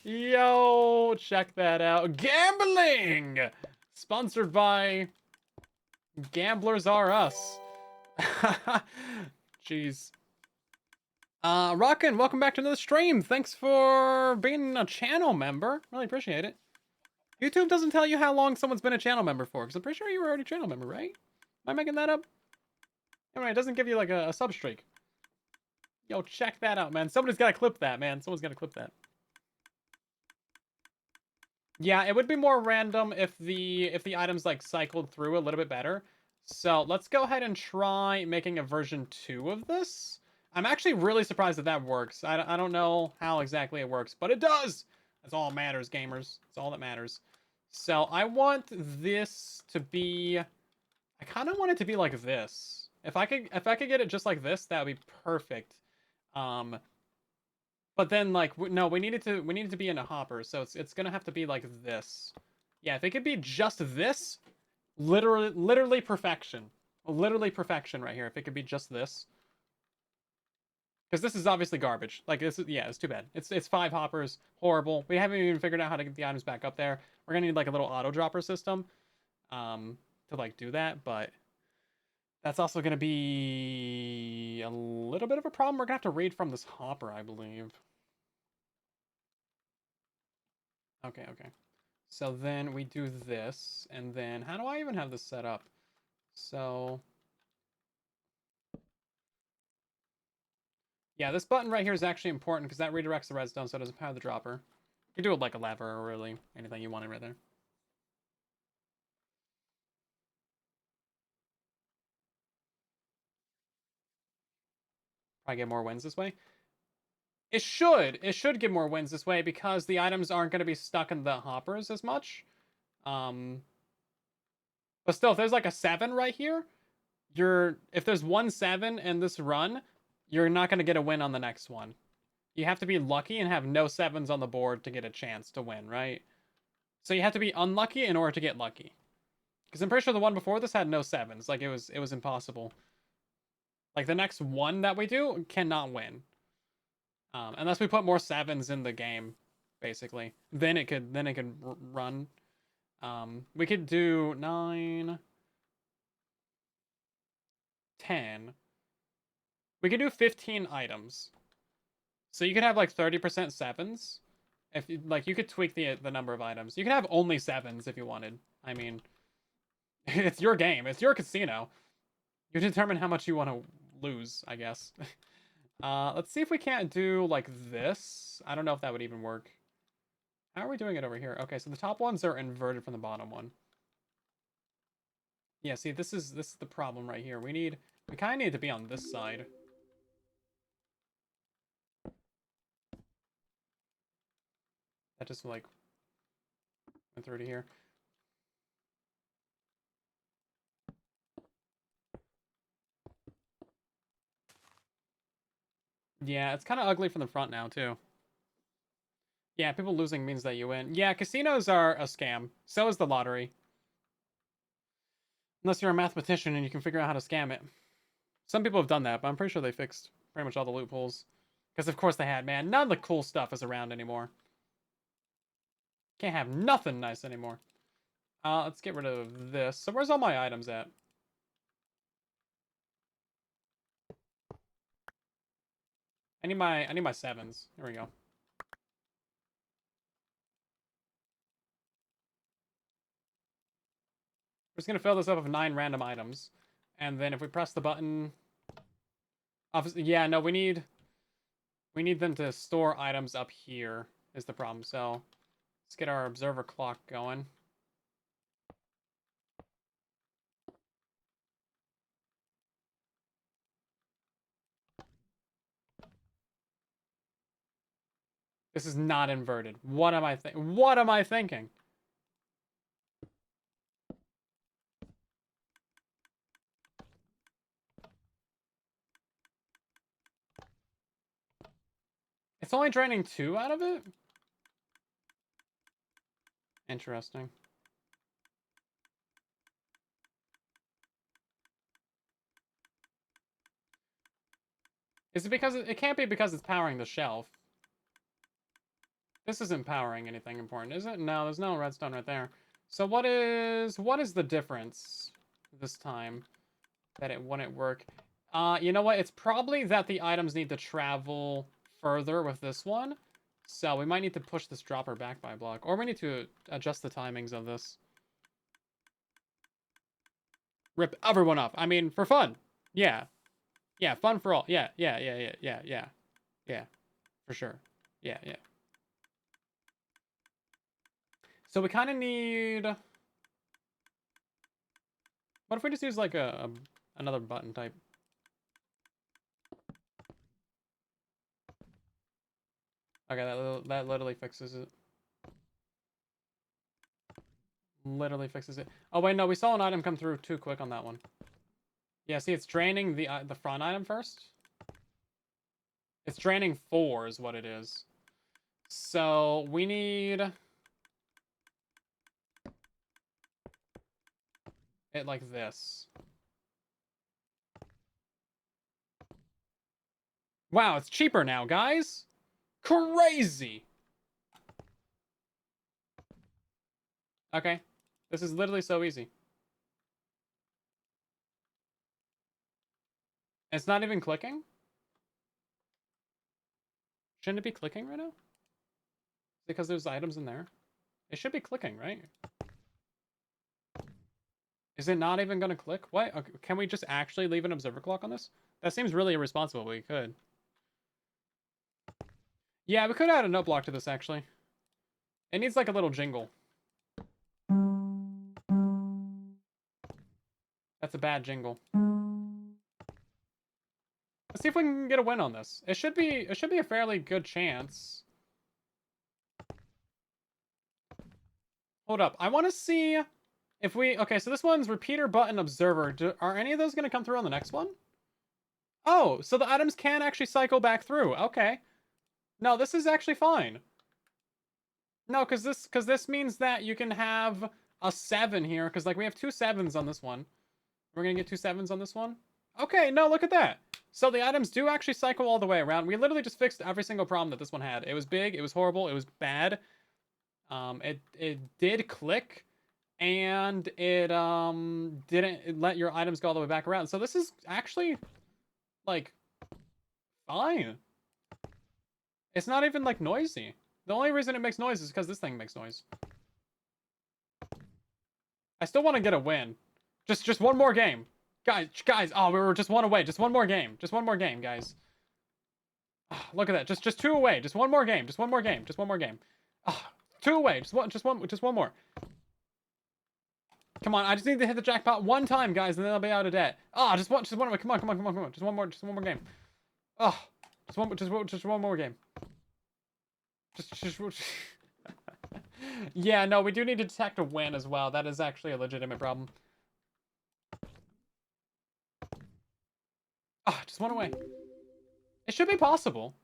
Yo, check that out. Gambling! Sponsored by Gamblers R Us. Jeez. Rockin', welcome back to another stream. Thanks for being a channel member. Really appreciate it. YouTube doesn't tell you how long someone's been a channel member for, because I'm pretty sure you were already a channel member, right? Am I making that up? Anyway, it doesn't give you like a sub streak. Yo, check that out, man. Somebody's got to clip that, man. Someone's got to clip that. Yeah, it would be more random if the items like cycled through a little bit better. So let's go ahead and try making a version 2 of this. I'm actually really surprised that that works. I don't know how exactly it works, but it does! That's all that matters, gamers. That's all that matters. So I want this to be... I kind of want it to be like this. If I could get it just like this, that would be perfect. But then, like, no, we need it to be in a hopper, so it's gonna have to be like this. Yeah, if it could be just this, literally perfection. Literally perfection right here. If it could be just this. Because this is obviously garbage. Like, this is, yeah, it's too bad. It's 5 hoppers. Horrible. We haven't even figured out how to get the items back up there. We're gonna need, like, a little auto-dropper system to, like, do that, but that's also gonna be a little bit of a problem. We're gonna have to read from this hopper, I believe. Okay, okay. So then we do this, and then how do I even have this set up? So yeah, this button right here is actually important because that redirects the redstone so it doesn't power the dropper. You do it like a lever or really anything you wanted right there. Probably get more wins this way. It should get more wins this way because the items aren't going to be stuck in the hoppers as much. But still, if there's like a 7 right here, if there's 1 7 in this run, you're not going to get a win on the next one. You have to be lucky and have no 7s on the board to get a chance to win, right? So you have to be unlucky in order to get lucky. Because I'm pretty sure the one before this had no 7s. Like, it was impossible. Like, the next one that we do cannot win. Unless we put more 7s in the game, basically. Then it could run. We could do 9... 10. We could do 15 items. So you could have like 30% 7s. If like you could tweak the number of items. You could have only 7s if you wanted. I mean, it's your game. It's your casino. You determine how much you want to lose, I guess. Let's see if we can't do like this. I don't know if that would even work. How are we doing it over here? Okay, so the top ones are inverted from the bottom one. Yeah, see, this is the problem right here. We kind of need to be on this side. That just like went through to here. Yeah, it's kind of ugly from the front now too. Yeah, people losing means that you win. Yeah, casinos are a scam. So is the lottery. Unless you're a mathematician and you can figure out how to scam it. Some people have done that, but I'm pretty sure they fixed pretty much all the loopholes. Because of course they had, man. None of the cool stuff is around anymore. Can't have nothing nice anymore. Let's get rid of this. So where's all my items at? I need my sevens. Here we go. We're just gonna fill this up with 9 random items. And then if we press the button, obviously, yeah, no, we need them to store items up here is the problem. So let's get our observer clock going. This is not inverted. What am I thinking? It's only draining 2 out of it? Interesting. Is it because it can't be because it's powering the shelf? This isn't powering anything important, is it? No, there's no redstone right there. So what is the difference this time that it wouldn't work? You know what? It's probably that the items need to travel further with this one. So we might need to push this dropper back by a block. Or we need to adjust the timings of this. Rip everyone off. I mean, for fun. Yeah. Yeah, fun for all. Yeah. Yeah. For sure. Yeah. So we kind of need... What if we just use like another button type? Okay, that literally fixes it. Literally fixes it. Oh wait, no, we saw an item come through too quick on that one. Yeah, see, it's draining the front item first. It's draining 4 is what it is. So we need it like this. Wow, it's cheaper now, guys. Crazy. Okay, this is literally so easy. It's not even clicking? Shouldn't it be clicking right now? Because there's items in there. It should be clicking, right? Is it not even going to click? What? Okay, can we just actually leave an observer clock on this? That seems really irresponsible, but we could. Yeah, we could add a note block to this, actually. It needs like a little jingle. That's a bad jingle. Let's see if we can get a win on this. It should be a fairly good chance. Hold up. I want to see if we... Okay, so this one's repeater button observer. Are any of those going to come through on the next one? Oh, so the items can actually cycle back through. Okay. No, this is actually fine. No, because this means that you can have a 7 here. Because like we have 2 7s on this one. We're going to get 2 7s on this one. Okay, no, look at that. So the items do actually cycle all the way around. We literally just fixed every single problem that this one had. It was big. It was horrible. It was bad. It did click. And it didn't let your items go all the way back around. So this is actually like fine. It's not even like noisy. The only reason it makes noise is because this thing makes noise. I still want to get a win. Just one more game. Guys. Oh, we were just one away. Just one more game. Just one more game, guys. Oh, look at that. Just two away. Just one more game. Just one more game. Just one more game. Oh, two away. Just one more. Come on, I just need to hit the jackpot one time, guys, and then I'll be out of debt. Oh, just one more. Come on. Just one more game. Oh, just one more game. Just Yeah, no, we do need to detect a win as well. That is actually a legitimate problem. Ah, just one away. It should be possible.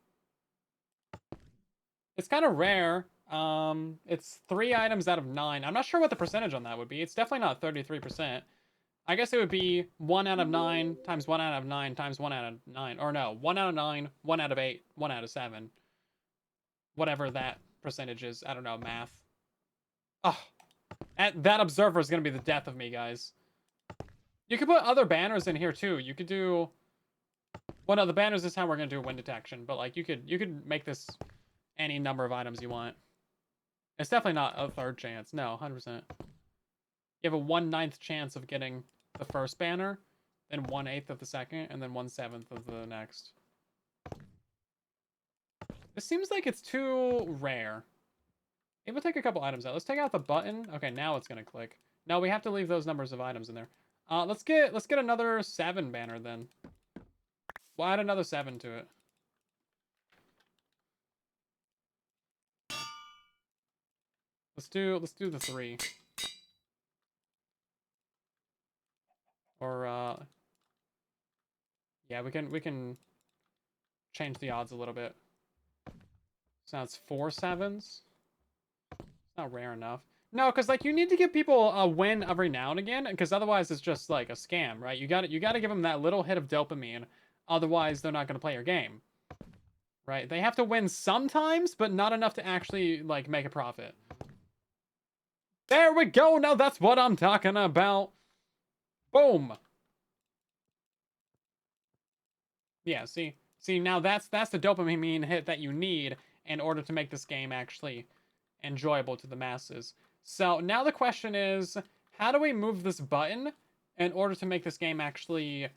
It's kind of rare. It's 3 items out of 9. I'm not sure what the percentage on that would be. It's definitely not 33%. I guess it would be 1 out of 9 times 1 out of 9 times 1 out of 9. Or no, 1 out of 9, 1 out of 8, 1 out of 7. Whatever that percentage is. I don't know, math. Oh, that observer is going to be the death of me, guys. You could put other banners in here, too. You could do... Well, no, the banners is how we're going to do wind detection. But, like, you could make this any number of items you want. It's definitely not a third chance. No, 100%. You have a 1/9 chance of getting the first banner, then 1/8 of the second, and then 1/7 of the next. This seems like it's too rare. Maybe we'll take a couple items out. Let's take out the button. Okay, now it's gonna click. No, we have to leave those numbers of items in there. Let's get another 7 banner then. We'll add another 7 to it. Let's do the 3. Or yeah, we can change the odds a little bit. So now it's 4 7s. It's not rare enough. No, because like you need to give people a win every now and again, because otherwise it's just like a scam, right? You got to give them that little hit of dopamine, otherwise they're not going to play your game, right? They have to win sometimes, but not enough to actually like make a profit. There we go. Now that's what I'm talking about. Boom. Yeah. See now that's the dopamine hit that you need in order to make this game actually enjoyable to the masses. So now the question is, how do we move this button in order to make this game actually,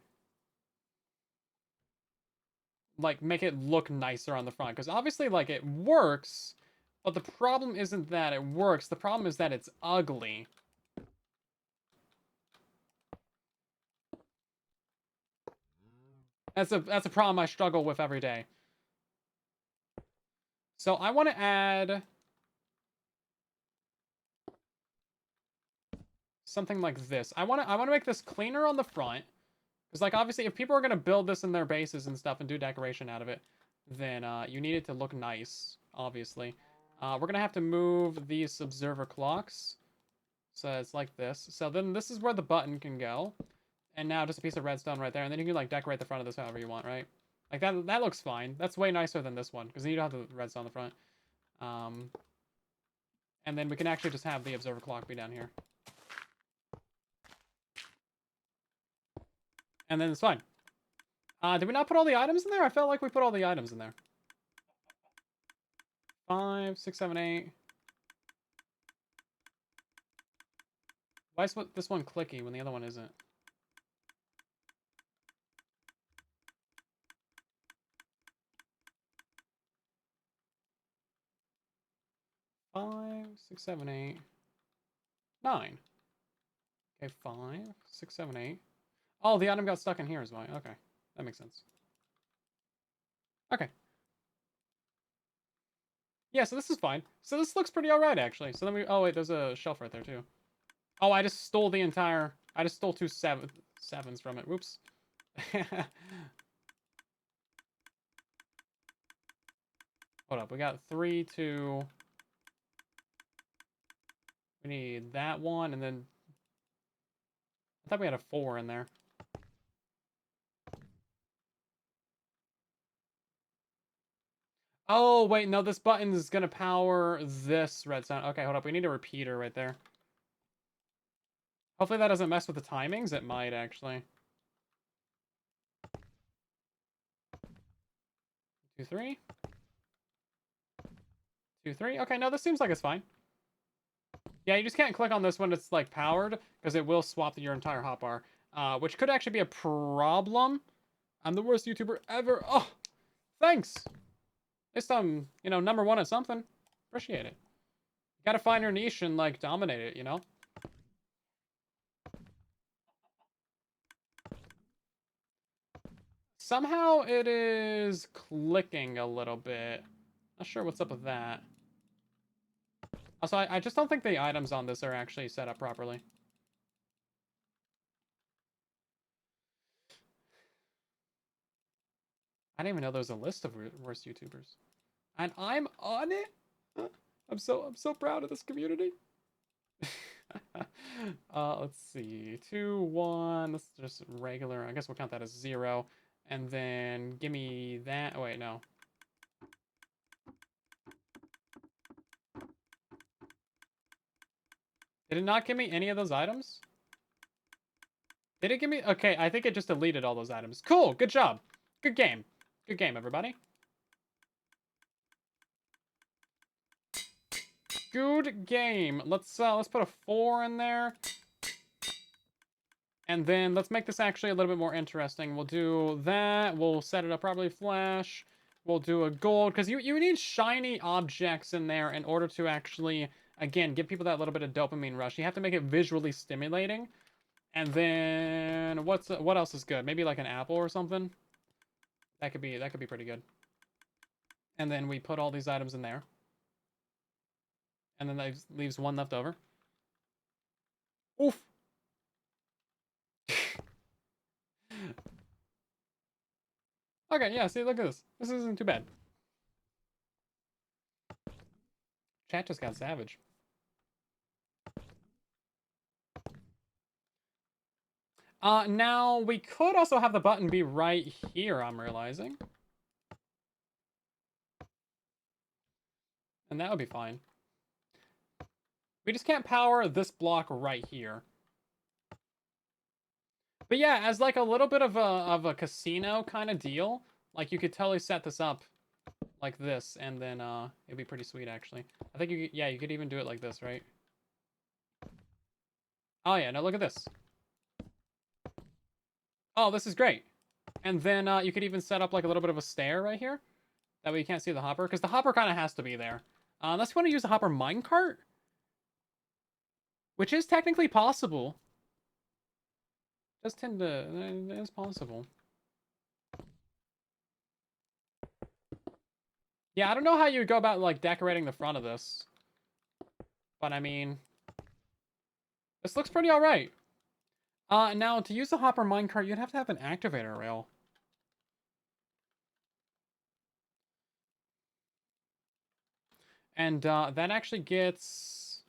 like, make it look nicer on the front? Because obviously, like, it works, but the problem isn't that it works. The problem is that it's ugly. That's a problem I struggle with every day. So I want to add something like this. I want to make this cleaner on the front. Because, like, obviously, if people are going to build this in their bases and stuff and do decoration out of it, then you need it to look nice, obviously. We're going to have to move these observer clocks. So it's like this. So then this is where the button can go. And now just a piece of redstone right there. And then you can, like, decorate the front of this however you want, right? Like, that looks fine. That's way nicer than this one. Because then you don't have the redstone on the front. And then we can actually just have the observer clock be down here. And then it's fine. Did we not put all the items in there? I felt like we put all the items in there. 5, 6, 7, 8. Why is this one clicky when the other one isn't? Five, 6, 7, 8, 9. Okay, 5, 6, 7, 8. Oh, the item got stuck in here as well. Okay, that makes sense. Okay. Yeah, so this is fine. So this looks pretty alright, actually. So then we... Oh, wait, there's a shelf right there, too. Oh, I just stole the entire... I just stole 2 sevens from it. Whoops. Hold up, we got 3, 2... We need that one, and then... I thought we had a 4 in there. Oh, wait, no, this button is gonna power this redstone. Okay, hold up, we need a repeater right there. Hopefully that doesn't mess with the timings. It might, actually. 2, 3. 2, 3. Okay, no, this seems like it's fine. Yeah, you just can't click on this when it's, like, powered, because it will swap your entire hotbar. which could actually be a problem. I'm the worst YouTuber ever. Oh, thanks. At least I'm, you know, #1 at something. Appreciate it. You gotta find your niche and, like, dominate it, you know? Somehow it is clicking a little bit. Not sure what's up with that. Also, I just don't think the items on this are actually set up properly. I didn't even know there was a list of worst YouTubers. And I'm on it? I'm so proud of this community. Let's see. 2, 1. That's just regular. I guess we'll count that as 0. And then give me that. Oh, wait, no. Did it not give me any of those items? Did it give me... Okay, I think it just deleted all those items. Cool, good job. Good game. Good game, everybody. Good game. Let's put a 4 in there. And then let's make this actually a little bit more interesting. We'll do that. We'll set it up properly. Flash. We'll do a gold. Because you need shiny objects in there in order to actually, again, give people that little bit of dopamine rush. You have to make it visually stimulating. And then what else is good? Maybe like an apple or something. That could be pretty good. And then we put all these items in there. And then that leaves one left over. Oof. Okay, yeah, see, look at this. This isn't too bad. Chat just got savage. Now, we could also have the button be right here, I'm realizing. And that would be fine. We just can't power this block right here. But yeah, as like a little bit of a casino kind of deal, like you could totally set this up like this, and then it'd be pretty sweet actually. I think you could even do it like this, right? Oh yeah, now look at this. Oh, this is great. And then you could even set up like a little bit of a stair right here. That way you can't see the hopper, because the hopper kind of has to be there. Unless you want to use the hopper minecart, which is technically possible. Does tend to, it's possible. Yeah, I don't know how you would go about like decorating the front of this, but I mean, this looks pretty all right. Now to use the hopper minecart, you'd have to have an activator rail. And that actually gets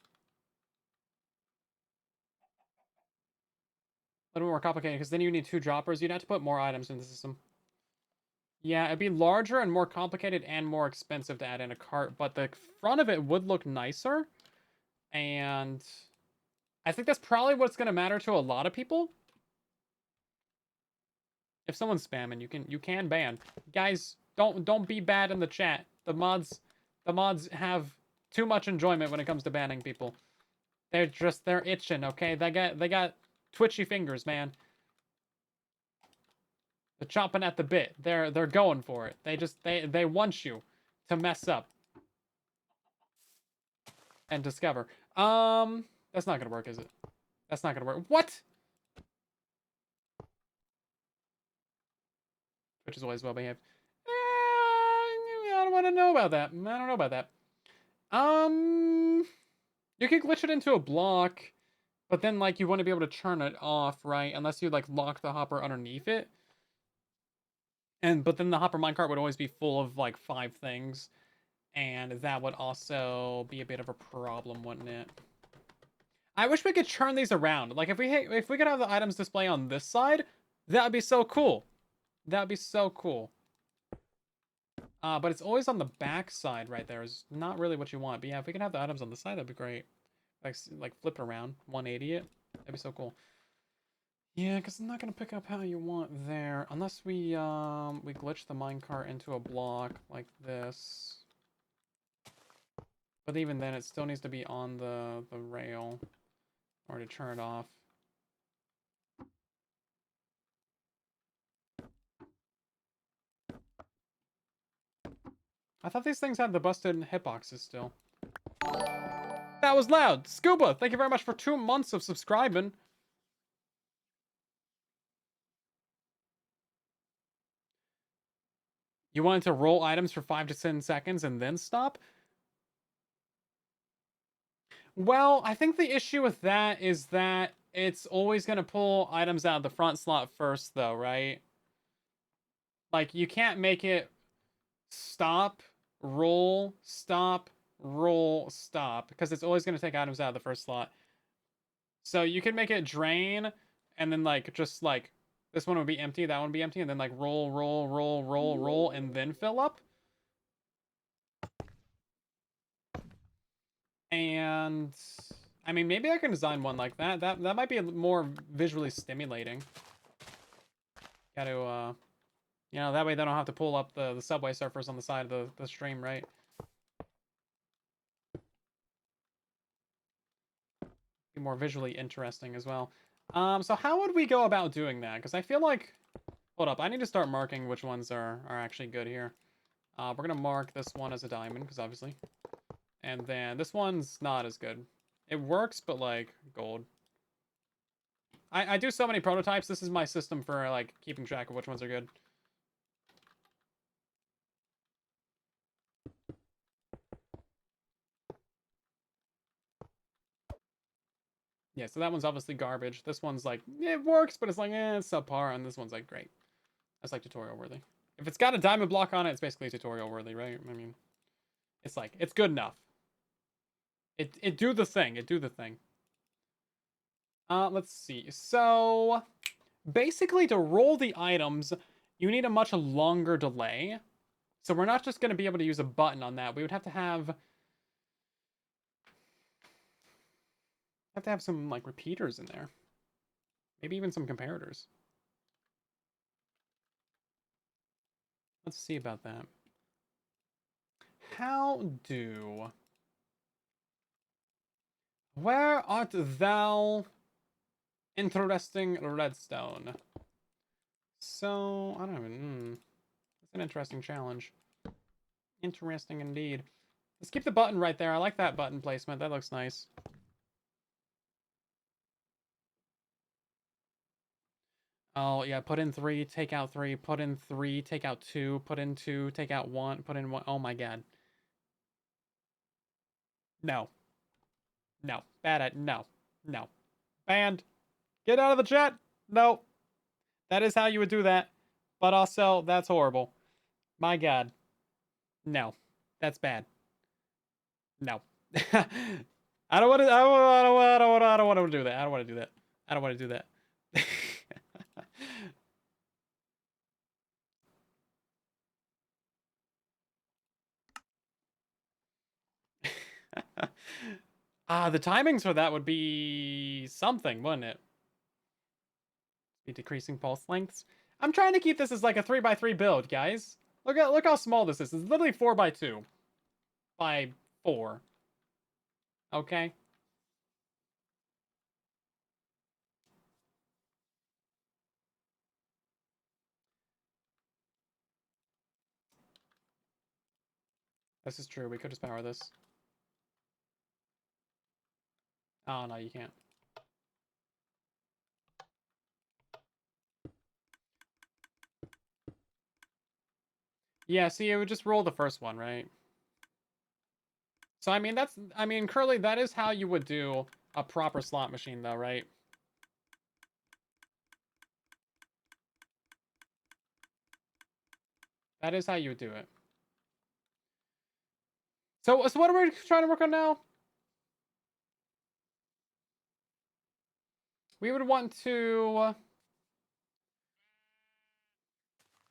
a little more complicated because then you need 2 droppers. You'd have to put more items in the system. Yeah, it'd be larger and more complicated and more expensive to add in a cart, but the front of it would look nicer. And I think that's probably what's going to matter to a lot of people. If someone's spamming, you can ban. Guys, don't be bad in the chat. The mods have too much enjoyment when it comes to banning people. They're itching, okay? They got twitchy fingers, man. They're chomping at the bit. They're going for it. They want you to mess up and discover. That's not gonna work, is it? That's not gonna work. What? Which is always well behaved. I don't want to know about that. I don't know about that. You could glitch it into a block, but then like you want to be able to turn it off, right? Unless you like lock the hopper underneath it. But then the hopper minecart would always be full of like 5 things, and that would also be a bit of a problem, wouldn't it? I wish we could turn these around. Like if we could have the items display on this side, that would be so cool. That would be so cool. But it's always on the back side right there. Is not really what you want. But yeah, if we can have the items on the side, that'd be great. Like flip it around, 180 it. That'd be so cool. Yeah, because it's not gonna pick up how you want there, unless we glitch the minecart into a block like this. But even then, it still needs to be on the rail or to turn it off. I thought these things had the busted hitboxes still. That was loud. Scuba, thank you very much for 2 months of subscribing. You wanted to roll items for 5 to 10 seconds and then stop? Well, I think the issue with that is that it's always going to pull items out of the front slot first, though, right? Like, you can't make it stop, roll, stop, roll, stop, because it's always going to take items out of the first slot. So you can make it drain, and then, like, just, like, this one would be empty, that one would be empty, and then, like, roll, roll, roll, roll, roll, and then fill up. And I mean, maybe I can design one like that. That might be more visually stimulating. Got to, you know, that way they don't have to pull up the Subway Surfers on the side of the stream, right? Be more visually interesting as well. So how would we go about doing that? Because I feel like, hold up, I need to start marking which ones are actually good here. We're gonna mark this one as a diamond, because obviously. And then this one's not as good. It works, but like gold. I do so many prototypes. This is my system for like keeping track of which ones are good. Yeah, so that one's obviously garbage. This one's like, it works, but it's like, it's subpar. And this one's like, great. That's like tutorial worthy. If it's got a diamond block on it, it's basically tutorial worthy, right? I mean, it's like, it's good enough. It do the thing. It do the thing. Let's see. So, basically, to roll the items, you need a much longer delay. So we're not just going to be able to use a button on that. We would have to have some like repeaters in there. Maybe even some comparators. Let's see about that. Where art thou, interesting redstone? So, I don't even, it's an interesting challenge. Interesting indeed. Let's keep the button right there. I like that button placement. That looks nice. Oh, yeah, put in 3, take out 3, put in 3, take out 2, put in 2, take out 1, put in 1. Oh my god. No. No. Bad at, no. No. Banned. Get out of the chat. No. That is how you would do that. But also, that's horrible. My god. No. That's bad. No. I don't want to, I don't want to do that. I don't want to do that. I don't want to do that. The timings for that would be something, wouldn't it? Be decreasing pulse lengths. I'm trying to keep this as like a 3x3 build, guys. Look how small this is. It's literally 4x2 by 4. Okay. This is true. We could just power this. Oh no, you can't. Yeah, see, it would just roll the first one, right? So, I mean, Curly, that is how you would do a proper slot machine, though, right? That is how you would do it. So what are we trying to work on now? We would want to...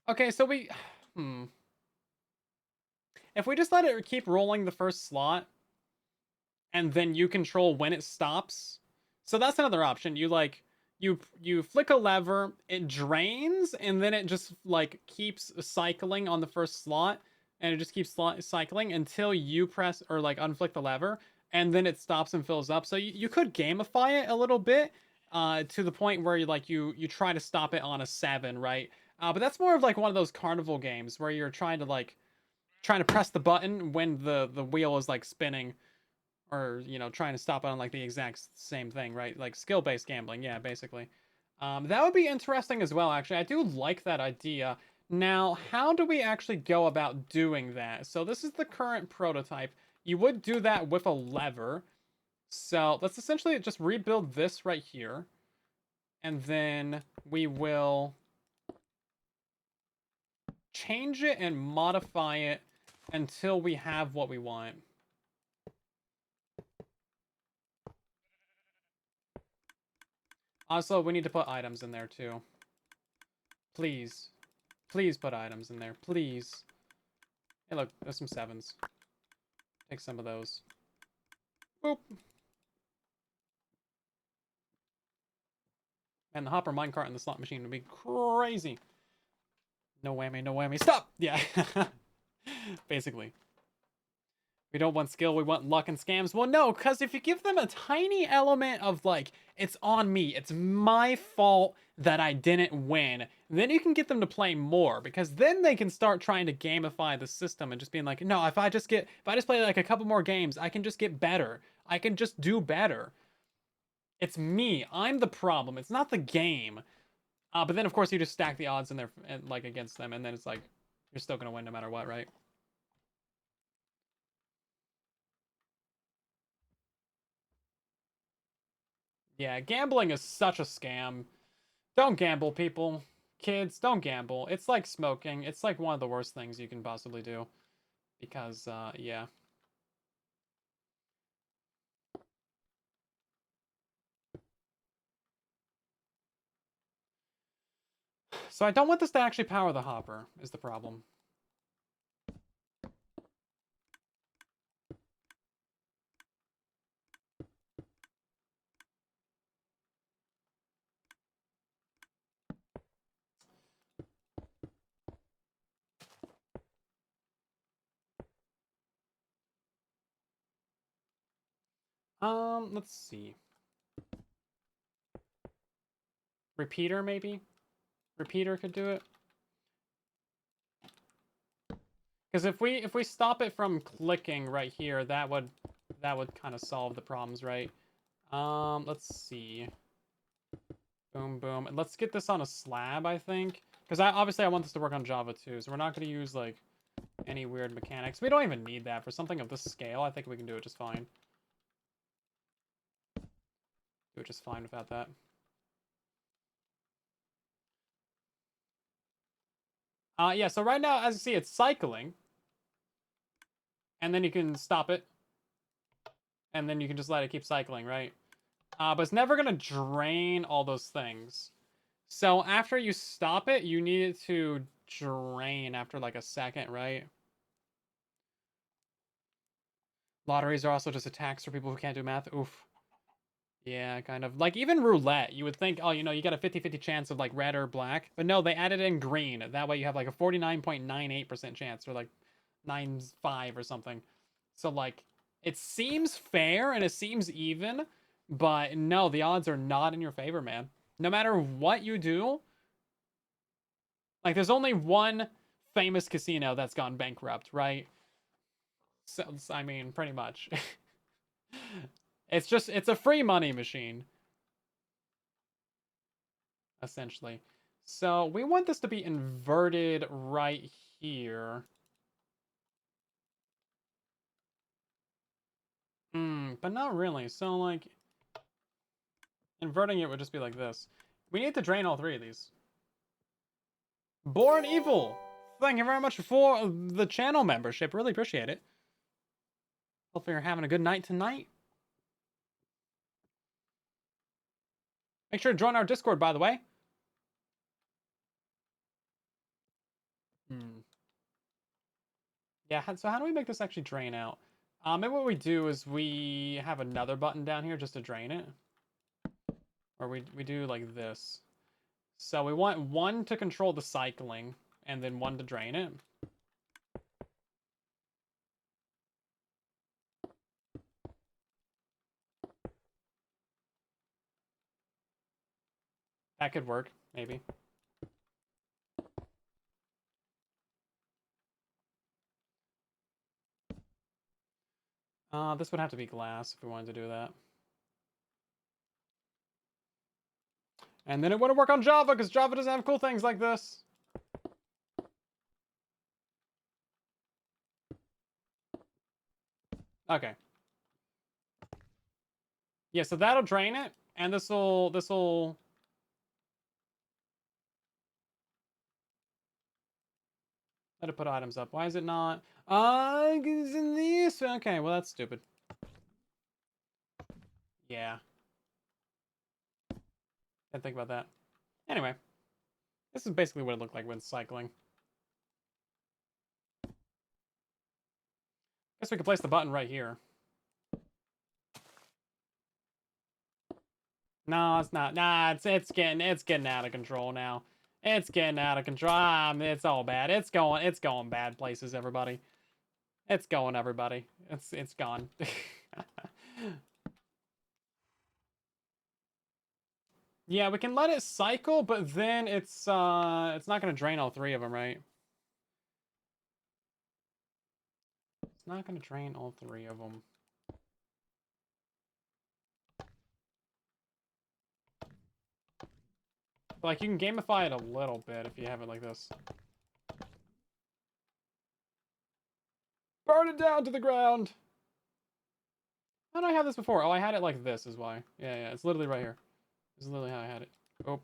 Okay, so we... If we just let it keep rolling the first slot, and then you control when it stops. So that's another option. You flick a lever, it drains, and then it just like keeps cycling on the first slot, and it just keeps cycling until you press or like unflick the lever, and then it stops and fills up. So you could gamify it a little bit, to the point where you try to stop it on a 7, right? But that's more of like one of those carnival games where you're trying to like trying to press the button when the wheel is like spinning, or you know, trying to stop it on like the exact same thing, right? Like skill-based gambling, yeah, basically. That would be interesting as well, actually. I do like that idea. Now, how do we actually go about doing that? So this is the current prototype. You would do that with a lever. So let's essentially just rebuild this right here. And then we will change it and modify it until we have what we want. Also, we need to put items in there too. Please. Please put items in there. Please. Hey, look, there's some 7s. Take some of those. Boop. And the hopper minecart and the slot machine would be crazy. No whammy, no whammy. Stop! Yeah. Basically. We don't want skill, we want luck and scams. Well, no, because if you give them a tiny element of, like, it's on me, it's my fault that I didn't win, then you can get them to play more, because then they can start trying to gamify the system and just being like, no, if I just play, like, a couple more games, I can just get better. I can just do better. It's me. I'm the problem. It's not the game. But then, of course, you just stack the odds in there, like, against them, and then it's like, you're still gonna win no matter what, right? Yeah, gambling is such a scam. Don't gamble, people. Kids, don't gamble. It's like smoking. It's like one of the worst things you can possibly do. Because, yeah. So I don't want this to actually power the hopper, is the problem. Let's see. Repeater, maybe? Repeater could do it. Because if we stop it from clicking right here, that would kind of solve the problems, right? Let's see. Boom, boom. And let's get this on a slab, I think. Because obviously I want this to work on Java too, so we're not going to use, like, any weird mechanics. We don't even need that. For something of this scale, I think we can do it just fine. Do it just fine without that. Yeah, so right now, as you see, it's cycling. And then you can stop it. And then you can just let it keep cycling, right? But it's never going to drain all those things. So after you stop it, you need it to drain after like a second, right? Lotteries are also just a tax for people who can't do math. Oof. Yeah, kind of. Like, even roulette, you would think, oh, you know, you got a 50-50 chance of, like, red or black. But no, they added in green. That way you have, like, a 49.98% chance, or, like, 9.5 or something. So, like, it seems fair and it seems even, but no, the odds are not in your favor, man. No matter what you do, like, there's only one famous casino that's gone bankrupt, right? So, I mean, pretty much. It's a free money machine, essentially. So we want this to be inverted right here. But not really. So, like, inverting it would just be like this. We need to drain all three of these. Born Evil! Thank you very much for the channel membership. Really appreciate it. Hopefully you're having a good night tonight. Make sure to join our Discord, by the way. Yeah, so how do we make this actually drain out? Maybe what we do is we have another button down here just to drain it. Or we do like this. So we want one to control the cycling, and then one to drain it. That could work, maybe. This would have to be glass if we wanted to do that. And then it wouldn't work on Java because Java doesn't have cool things like this. Okay. Yeah, so that'll drain it, and this'll let it put items up. Why is it not? In this. Okay, well that's stupid. Yeah. Didn't think about that. Anyway, this is basically what it looked like when cycling. Guess we could place the button right here. No, it's not. Nah, it's getting out of control now. It's getting out of control. It's all bad. It's going bad places, everybody. It's going, everybody. It's gone. Yeah, we can let it cycle, but then it's not gonna drain all three of them, right? It's not gonna drain all three of them. But, like, you can gamify it a little bit if you have it like this. Burn it down to the ground! How did I have this before? Oh, I had it like this is why. Yeah, it's literally right here. This is literally how I had it. Oh.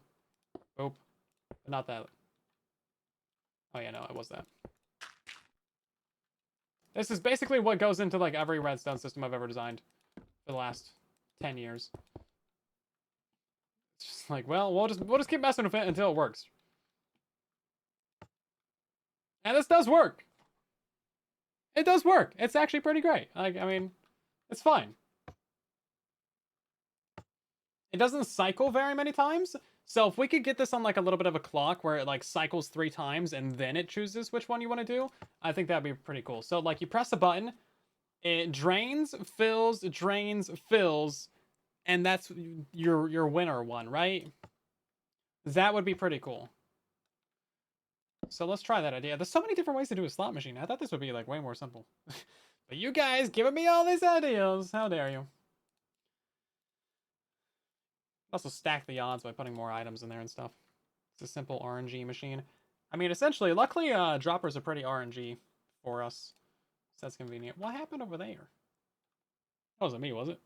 But not that. Oh yeah, no, it was that. This is basically what goes into, like, every redstone system I've ever designed for the last 10 years. It's just like, well, we'll just keep messing with it until it works. And this does work. It does work. It's actually pretty great. Like, I mean, it's fine. It doesn't cycle very many times. So if we could get this on, like, a little bit of a clock where it, like, cycles 3 times and then it chooses which one you want to do, I think that'd be pretty cool. So, like, you press a button, it drains, fills, and that's your winner one, right? That would be pretty cool. So let's try that idea. There's so many different ways to do a slot machine. I thought this would be, like, way more simple. But you guys giving me all these ideas. How dare you? Also stack the odds by putting more items in there and stuff. It's a simple RNG machine. I mean, essentially, luckily, droppers are pretty RNG for us. So that's convenient. What happened over there? That wasn't me, was it?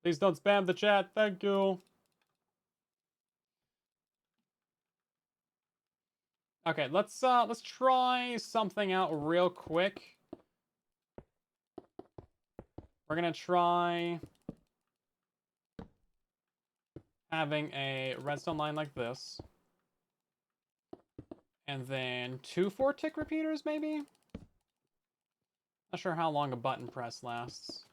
Please don't spam the chat. Thank you. Okay, let's try something out real quick. We're gonna try having a redstone line like this. And then 2 4-tick repeaters, maybe? Not sure how long a button press lasts.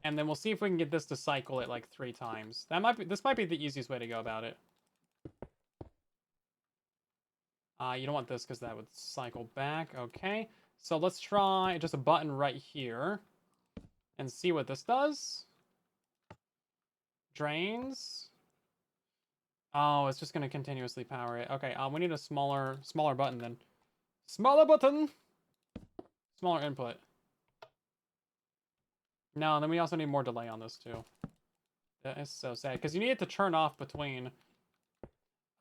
And then we'll see if we can get this to cycle it like 3 times. This might be the easiest way to go about it. You don't want this because that would cycle back. Okay. So let's try just a button right here and see what this does. Drains. Oh, it's just going to continuously power it. Okay, we need a smaller button then. Smaller button! Smaller input. No, and then we also need more delay on this too. That is so sad, because you need it to turn off between...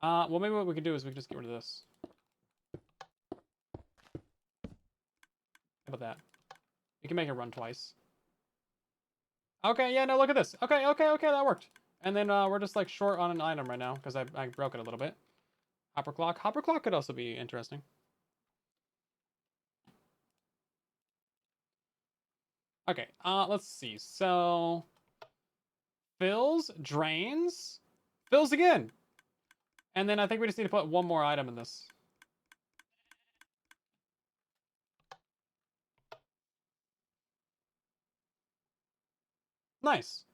well, maybe what we could do is we could just get rid of this. How about that? We can make it run twice. Okay, yeah, no, look at this. Okay, that worked. And then we're just, like, short on an item right now, because I broke it a little bit. Hopper clock. Hopper clock could also be interesting. Okay, let's see. So, fills, drains, fills again. And then I think we just need to put one more item in this. Nice.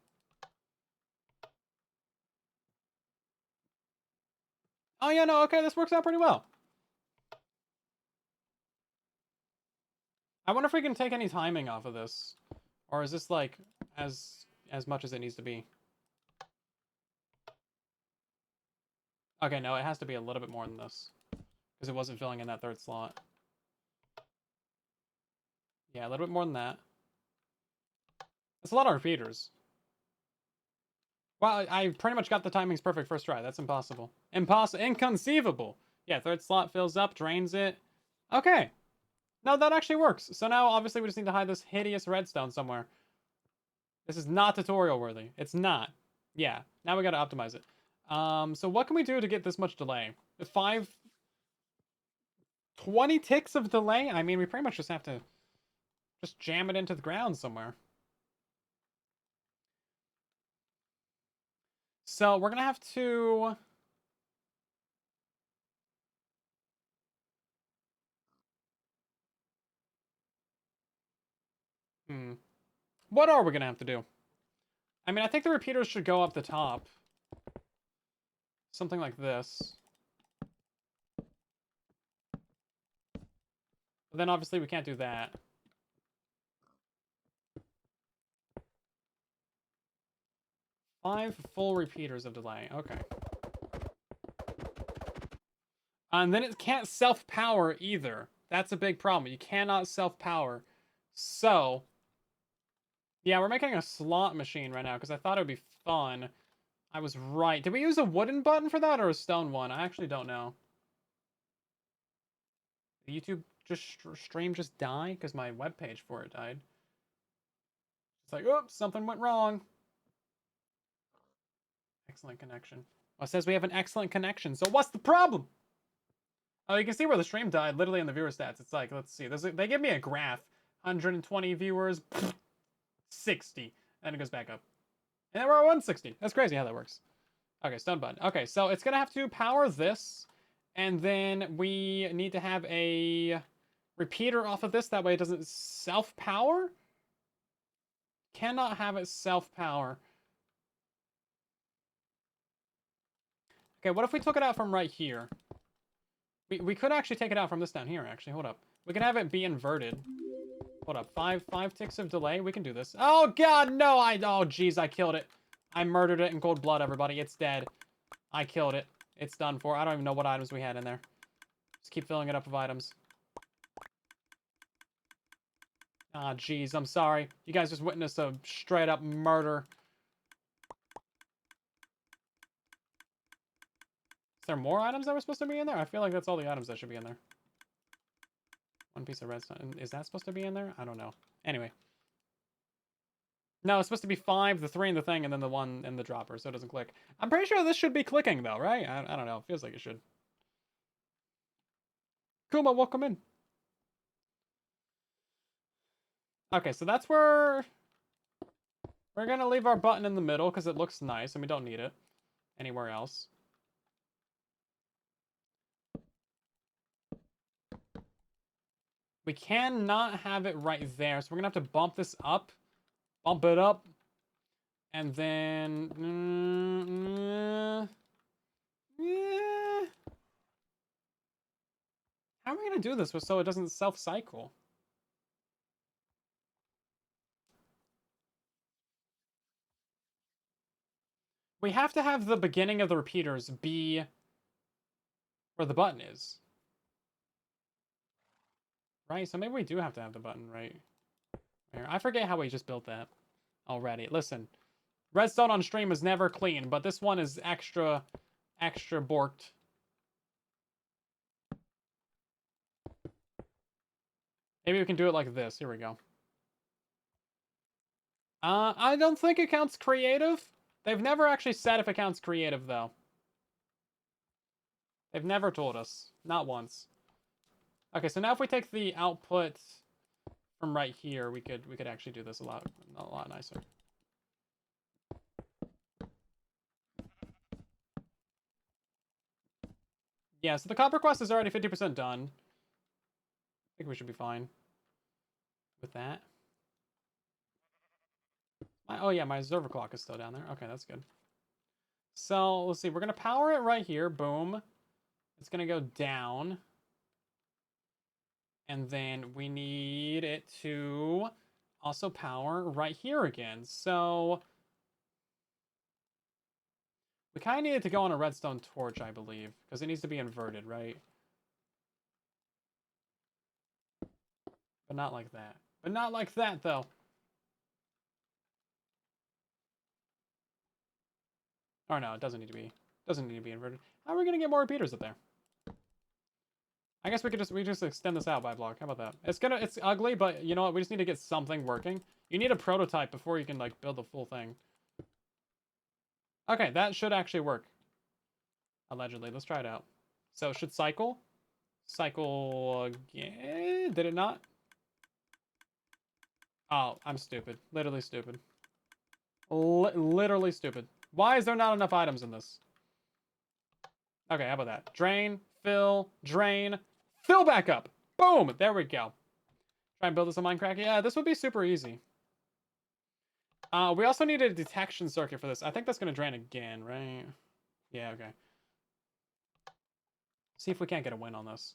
Oh, yeah, no, okay, this works out pretty well. I wonder if we can take any timing off of this. Or is this, like, as much as it needs to be. Okay, no, it has to be a little bit more than this because it wasn't filling in that third slot. Yeah, a little bit more than that. That's a lot of repeaters. Well, I pretty much got the timings perfect first try. That's impossible. Inconceivable. Yeah, third slot fills up, drains it. Okay. No, that actually works. So now, obviously, we just need to hide this hideous redstone somewhere. This is not tutorial worthy. It's not. Yeah, now we gotta optimize it. So what can we do to get this much delay? 20 ticks of delay? I mean, we pretty much just have to just jam it into the ground somewhere. So we're gonna have to... What are we gonna have to do? I mean, I think the repeaters should go up the top. Something like this. But then obviously we can't do that. Five full repeaters of delay. Okay. And then it can't self-power either. That's a big problem. You cannot self-power. So, yeah, we're making a slot machine right now because I thought it would be fun. I was right. Did we use a wooden button for that or a stone one? I actually don't know. Did YouTube stream just die? Because my webpage for it died. It's like, oops, something went wrong. Excellent connection. Oh, it says we have an excellent connection. So what's the problem? Oh, you can see where the stream died, literally in the viewer stats. It's like, let's see. They give me a graph. 120 viewers, 60. And it goes back up. And then we're at 160. That's crazy how that works. Okay, stun button. Okay, so it's going to have to power this. And then we need to have a repeater off of this. That way it doesn't self-power. Cannot have it self-power. Okay, what if we took it out from right here? We could actually take it out from this down here, actually. Hold up. We can have it be inverted. Hold up. Five ticks of delay. We can do this. Oh, God, no. Oh, jeez, I killed it. I murdered it in cold blood, everybody. It's dead. I killed it. It's done for. I don't even know what items we had in there. Just keep filling it up with items. Ah, jeez, I'm sorry. You guys just witnessed a straight-up murder. Is there more items that were supposed to be in there? I feel like that's all the items that should be in there. One piece of redstone. Is that supposed to be in there? I don't know. Anyway. No, it's supposed to be 5, the 3 in the thing, and then the 1 in the dropper, so it doesn't click. I'm pretty sure this should be clicking, though, right? I don't know. It feels like it should. Kuma, welcome in. Okay, so that's where... We're going to leave our button in the middle, because it looks nice, and we don't need it anywhere else. We cannot have it right there, so we're going to have to bump this up. Bump it up. And then... How are we going to do this so it doesn't self-cycle? We have to have the beginning of the repeaters be where the button is. Right? So maybe we do have to have the button right here. I forget how we just built that already. Listen, redstone on stream is never clean, but this one is extra borked. Maybe we can do it like this. Here we go. I don't think it counts creative. They've never actually said if it counts creative, though. They've never told us. Not once. Okay, so now if we take the output from right here, we could actually do this a lot nicer. Yeah, so the copper quest is already 50% done. I think we should be fine with that. Oh yeah, my observer clock is still down there. Okay, that's good. So let's see. We're gonna power it right here. Boom. It's gonna go down. And then we need it to also power right here again. So we kind of needed to go on a redstone torch, I believe, because it needs to be inverted, right? But not like that. But not like that, though. Or no, it doesn't need to be. Doesn't need to be inverted. How are we gonna get more repeaters up there? I guess we just extend this out by a block. How about that? It's ugly, but you know what? We just need to get something working. You need a prototype before you can like build the full thing. Okay, that should actually work. Allegedly. Let's try it out. So it should cycle. Cycle again. Did it not? Oh, I'm stupid. Literally stupid. Literally stupid. Why is there not enough items in this? Okay, how about that? Drain, fill, drain, fill back up. Boom! There we go. Try and build this on Minecraft. Yeah, this would be super easy. We also need a detection circuit for this. I think that's going to drain again, right? Yeah, okay. See if we can't get a win on this.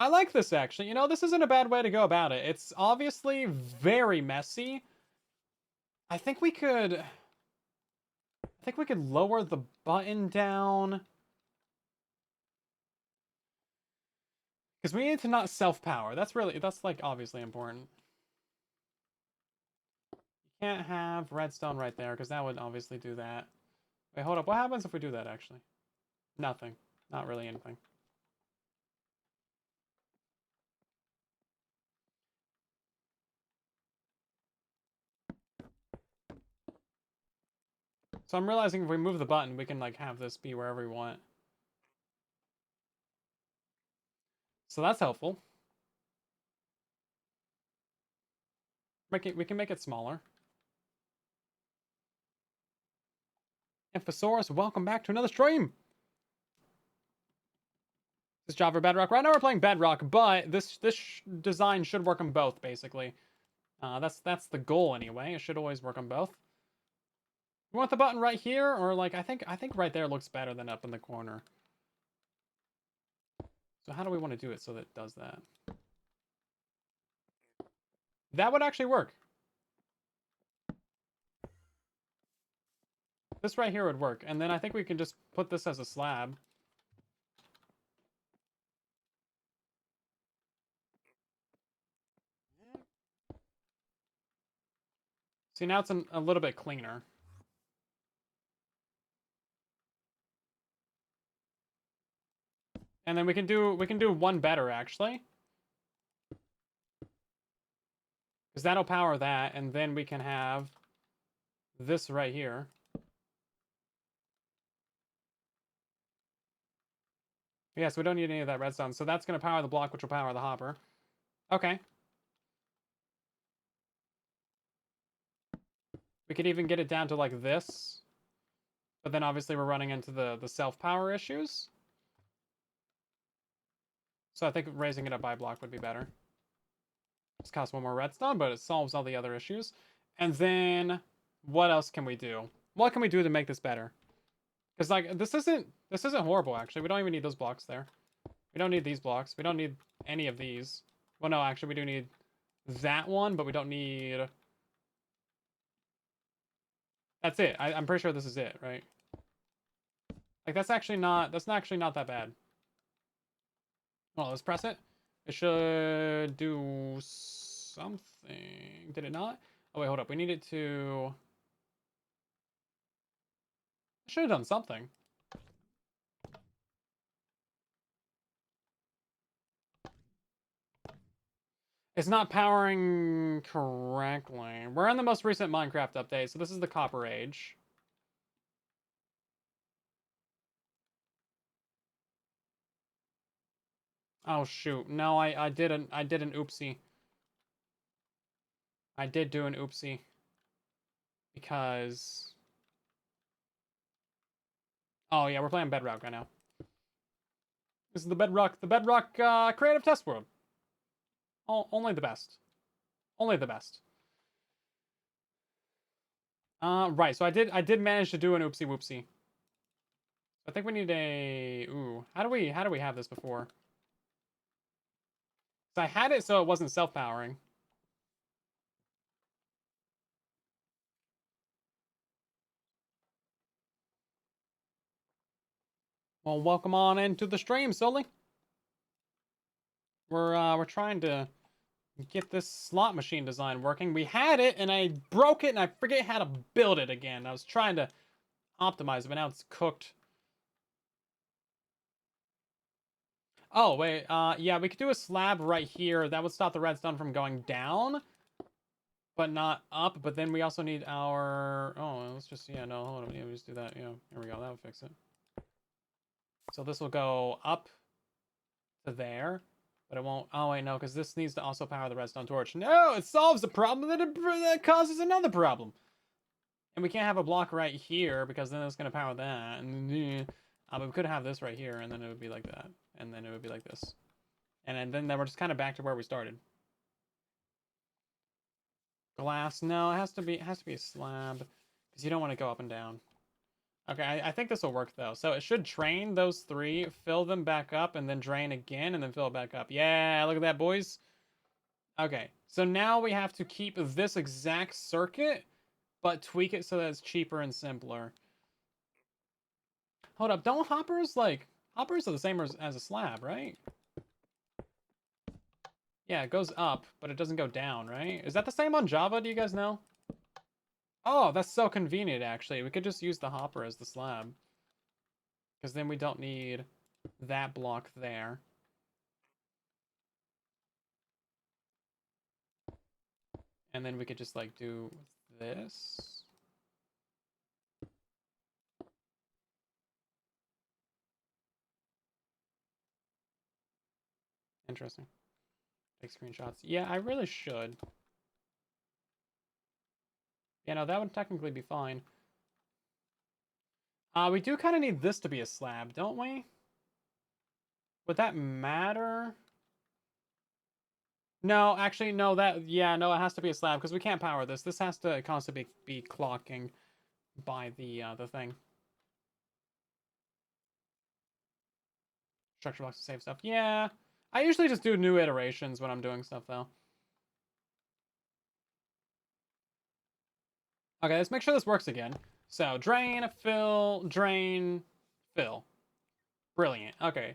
I like this, actually. You know, this isn't a bad way to go about it. It's obviously very messy. I think we could lower the button down. Because we need to not self-power. That's like obviously important. You can't have redstone right there because that would obviously do that. Wait, hold up. What happens if we do that, actually? Nothing. Not really anything. So I'm realizing if we move the button, we can like have this be wherever we want. So that's helpful. We can make it smaller. Emphosaurus, welcome back to another stream. This is Java Bedrock. Right now we're playing Bedrock, but this design should work on both, basically. That's the goal anyway. It should always work on both. We want the button right here, or like I think right there looks better than up in the corner. So how do we want to do it so that it does that? That would actually work. This right here would work, and then I think we can just put this as a slab. See, now it's a little bit cleaner. And then we can do one better, actually. Because that'll power that, and then we can have this right here. Yes, we don't need any of that redstone. So that's going to power the block, which will power the hopper. Okay. We could even get it down to like this. But then obviously we're running into the self-power issues. So I think raising it up by a block would be better. Just costs one more redstone, but it solves all the other issues. And then what else can we do? What can we do to make this better? Because like this isn't horrible, actually. We don't even need those blocks there. We don't need these blocks. We don't need any of these. Well, no, actually we do need that one, but we don't need... That's it. I'm pretty sure this is it, right? Like that's actually not that bad. Well, let's press it. It should do something. Did it not? Oh wait, hold up. We need it to... It should have done something. It's not powering correctly. We're on the most recent Minecraft update, so this is the Copper Age. Oh shoot. No, I did an oopsie. I did do an oopsie. Because... Oh yeah, we're playing Bedrock right now. This is the Bedrock creative test world. Only the best. Only the best. Right. So I did manage to do an oopsie whoopsie. I think we need a... Ooh. How do we have this before? So I had it so it wasn't self-powering. Well, welcome on into the stream, Sully. We're trying to get this slot machine design working. We had it, and I broke it, and I forget how to build it again. I was trying to optimize it, but now it's cooked. Oh, wait, yeah, we could do a slab right here. That would stop the redstone from going down, but not up. But then we also need our... Oh, let's just... Yeah, no, hold on. Yeah, we just do that. Yeah, here we go. That would fix it. So this will go up to there, but it won't... Oh, wait, no, because this needs to also power the redstone torch. No, it solves the problem that causes another problem. And we can't have a block right here, because then it's going to power that. And, but we could have this right here, and then it would be like that. And then it would be like this. And then we're just kind of back to where we started. Glass, no, it has to be a slab, because you don't want to go up and down. Okay, I think this will work though. So it should drain those three, fill them back up, and then drain again, and then fill it back up. Yeah, look at that, boys. Okay, so now we have to keep this exact circuit, but tweak it so that it's cheaper and simpler. Hold up, don't hoppers, like, hoppers are the same as a slab, right? Yeah, it goes up, but it doesn't go down, right? Is that the same on Java? Do you guys know? Oh, that's so convenient, actually. We could just use the hopper as the slab. Because then we don't need that block there. And then we could just, like, do this. Interesting. Take screenshots. Yeah, I really should. Yeah, no, that would technically be fine. We do kind of need this to be a slab, don't we? Would that matter? No, actually, no, yeah, no, it has to be a slab, because we can't power this. This has to constantly be clocking by the thing. Structure blocks to save stuff. Yeah, I usually just do new iterations when I'm doing stuff, though. Okay, let's make sure this works again. So, drain, fill, drain, fill. Brilliant. Okay.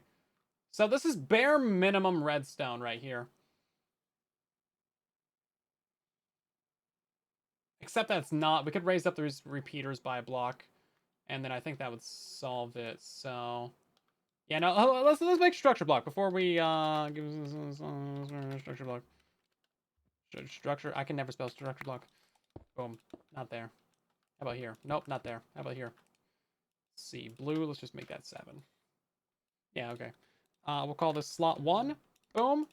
So this is bare minimum redstone right here. Except that's not. We could raise up these repeaters by a block. And then I think that would solve it. So... Yeah, no, let's make structure block before we give structure block. Structure. I can never spell structure block. Boom. Not there. How about here? Nope, not there. How about here? Let's see. Blue. Let's just make that 7. Yeah, okay. We'll call this slot 1. Boom.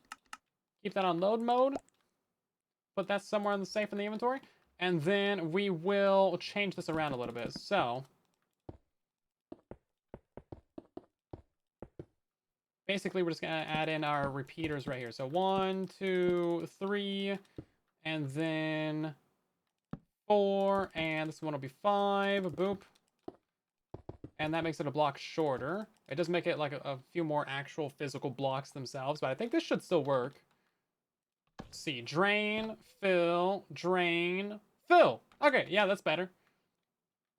Keep that on load mode. Put that somewhere in the safe in the inventory. And then we will change this around a little bit. So basically, we're just going to add in our repeaters right here. So 1, 2, 3, and then 4, and this one will be 5. Boop. And that makes it a block shorter. It does make it like a few more actual physical blocks themselves, but I think this should still work. Let's see. Drain, fill, drain, fill. Okay, yeah, that's better.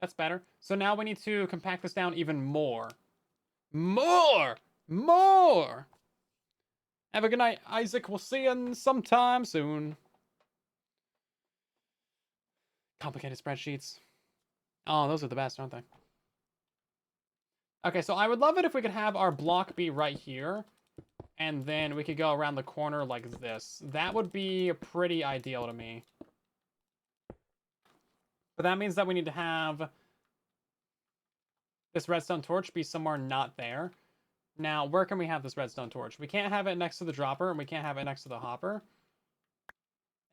That's better. So now we need to compact this down even more. More! More! Have a good night, Isaac. We'll see you sometime soon. Complicated spreadsheets. Oh, those are the best, aren't they? Okay, so I would love it if we could have our block be right here. And then we could go around the corner like this. That would be pretty ideal to me. But that means that we need to have this redstone torch be somewhere not there. Now, where can we have this redstone torch? We can't have it next to the dropper, and we can't have it next to the hopper.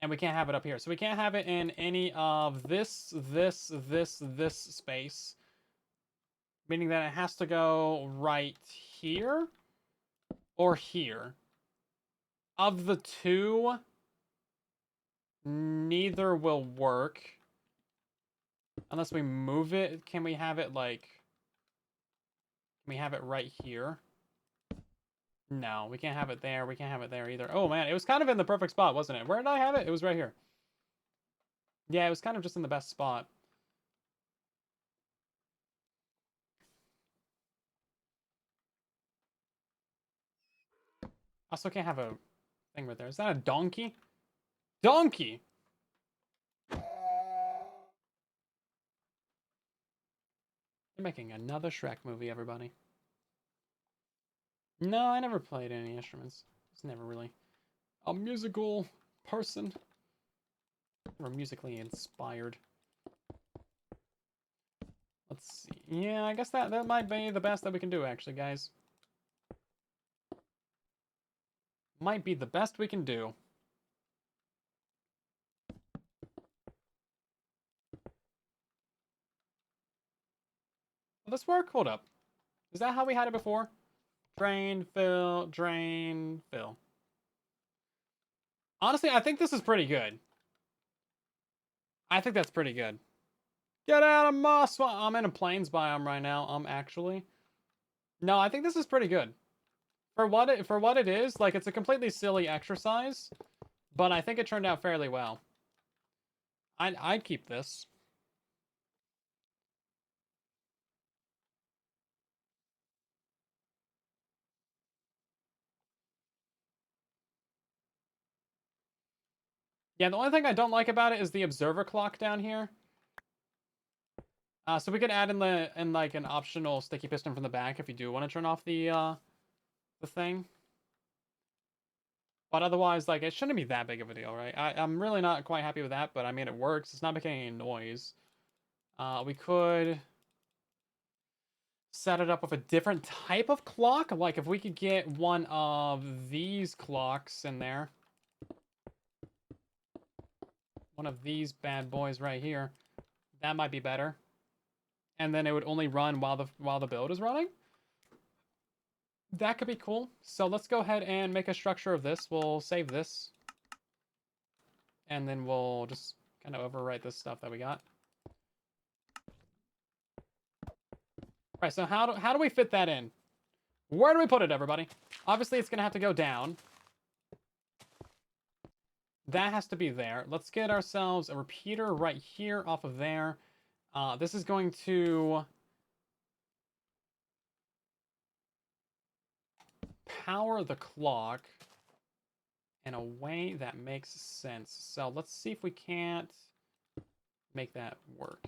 And we can't have it up here. So we can't have it in any of this space. Meaning that it has to go right here or here. Of the two, neither will work. Unless we move it. Can we have it like... Can we have it right here? No, we can't have it there. We can't have it there either. Oh, man. It was kind of in the perfect spot, wasn't it? Where did I have it? It was right here. Yeah, it was kind of just in the best spot. Also can't have a thing right there. Is that a donkey? Donkey! They're making another Shrek movie, everybody. No, I never played any instruments. It's never really a musical person. Or musically inspired. Let's see. Yeah, I guess that might be the best that we can do, actually, guys. Might be the best we can do. Will this work? Hold up. Is that how we had it before? Drain, fill, drain, fill. Honestly, I think this is pretty good. I think that's pretty good. Get out of my swamp. I'm in a plains biome right now. Actually. No, I think this is pretty good. For what it is, like, it's a completely silly exercise, but I think it turned out fairly well. I'd keep this. Yeah, the only thing I don't like about it is the observer clock down here. So we could add in like an optional sticky piston from the back if you do want to turn off the thing. But otherwise, like, it shouldn't be that big of a deal, right? I'm really not quite happy with that, but I mean, it works. It's not making any noise. We could set it up with a different type of clock. Like, if we could get one of these clocks in there. One of these bad boys right here. That might be better. And then it would only run while the build is running. That could be cool. So let's go ahead and make a structure of this. We'll save this. And then we'll just kind of overwrite this stuff that we got. All right, so how do we fit that in? Where do we put it, everybody? Obviously, it's going to have to go down. That has to be there. Let's get ourselves a repeater right here off of there. This is going to power the clock in a way that makes sense. So let's see if we can't make that work.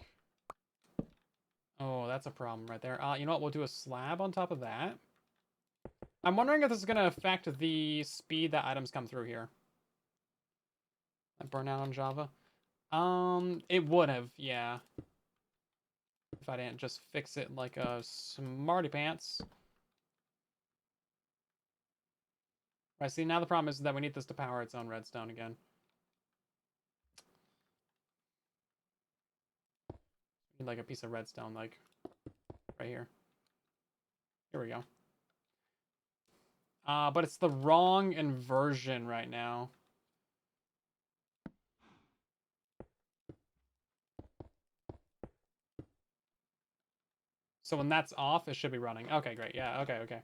Oh, that's a problem right there. You know what? We'll do a slab on top of that. I'm wondering if this is going to affect the speed that items come through here. That burnout on Java. It would have, yeah. If I didn't just fix it like a smarty pants. Right, see, now the problem is that we need this to power its own redstone again. We need like a piece of redstone, like right here. Here we go. But it's the wrong inversion right now. So when that's off, it should be running. Okay, great. Yeah, okay.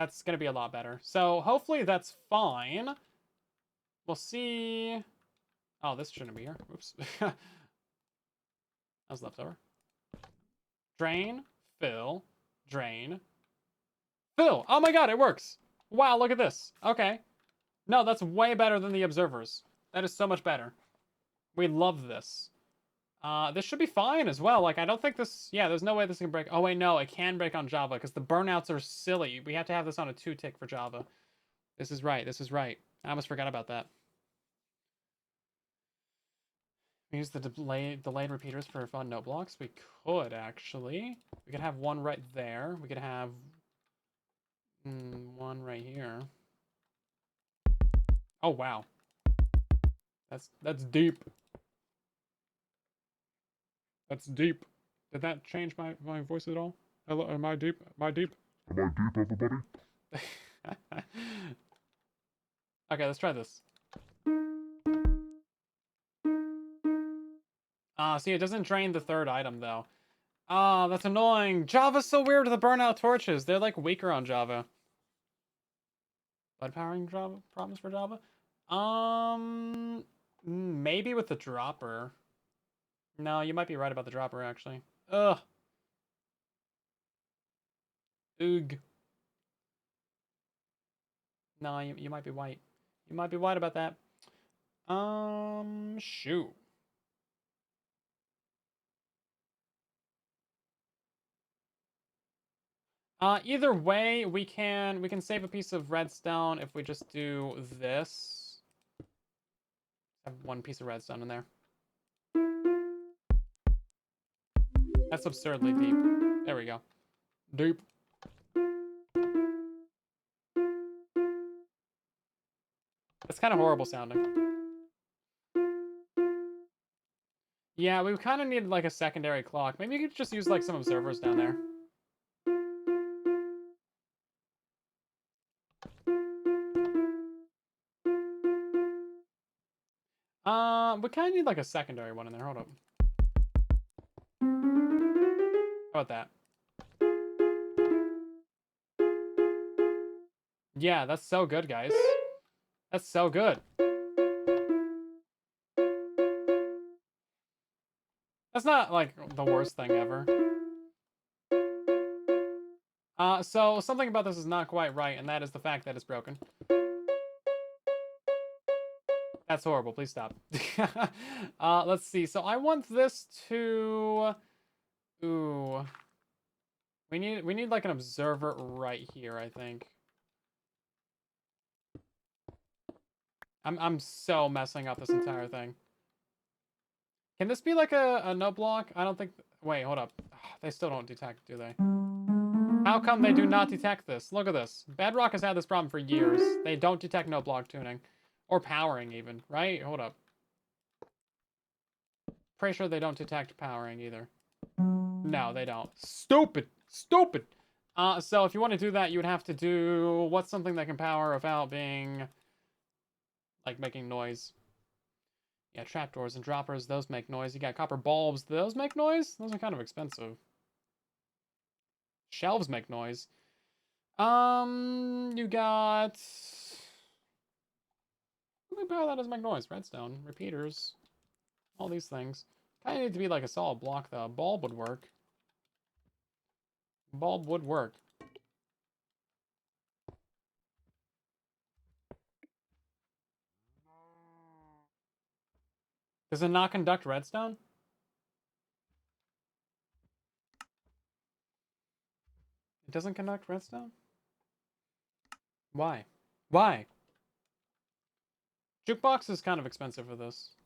That's going to be a lot better. So hopefully that's fine. We'll see. Oh, this shouldn't be here. Oops. That was leftover. Drain, fill, drain, fill. Oh my god, it works. Wow, look at this. Okay. No, that's way better than the observers. That is so much better. We love this. This should be fine as well. Like, I don't think this... Yeah, there's no way this can break... Oh, wait, no. It can break on Java because the burnouts are silly. We have to have this on a 2-tick for Java. This is right. This is right. I almost forgot about that. We use the delayed repeaters for fun note blocks. We could, actually. We could have one right there. We could have... one right here. Oh, wow. That's deep. That's deep. Did that change my voice at all? Hello, am I deep? Am I deep? Am I deep, everybody? Okay, let's try this. See, it doesn't drain the third item, though. That's annoying. Java's so weird with the burnout torches. They're, like, weaker on Java. Bud powering Java problems for Java? Maybe with the dropper. No, you might be right about the dropper, actually. Ugh. Oog. No, you might be white. You might be white about that. Shoot. Either way, we can save a piece of redstone if we just do this. I have one piece of redstone in there. That's absurdly deep. There we go. Deep. That's kind of horrible sounding. Yeah, we kind of need like a secondary clock. Maybe you could just use like some observers down there. We kind of need like a secondary one in there. Hold up. How about that? Yeah, that's so good, guys. That's so good. That's not like the worst thing ever. So something about this is not quite right, and that is the fact that it's broken. That's horrible. Please stop. Let's see. So I want this to... Ooh. We need like an observer right here, I think. I'm so messing up this entire thing. Can this be like a no block? I don't think... Wait, hold up. They still don't detect, do they? How come they do not detect this? Look at this. Bedrock has had this problem for years. They don't detect no block tuning. Or powering even, right? Hold up. Pretty sure they don't detect powering either. No, they don't. Stupid! Stupid! So if you want to do that, you would have to do... What's something that can power without being... Like, making noise? Yeah, trapdoors and droppers, those make noise. You got copper bulbs, those make noise? Those are kind of expensive. Shelves make noise. You got... Something power that doesn't make noise. Redstone, repeaters, all these things. Kind of need to be like a solid block, though. Bulb would work. Bulb would work. Does it not conduct redstone? It doesn't conduct redstone? Why? Why? Jukebox is kind of expensive for this.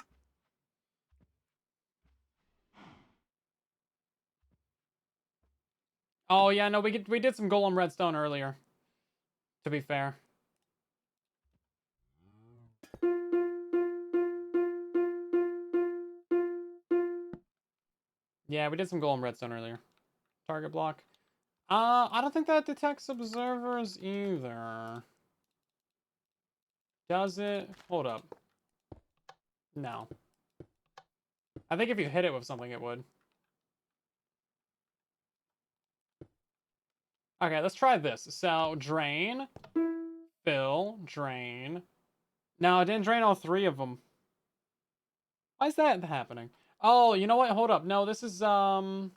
Oh yeah, no, we did some golem redstone earlier. To be fair. Yeah, we did some golem redstone earlier. Target block. I don't think that detects observers either. Does it? Hold up. No. I think if you hit it with something, it would. Okay, let's try this. So, drain, fill, drain. No, it didn't drain all three of them. Why is that happening? Oh, you know what? Hold up. No, this is powering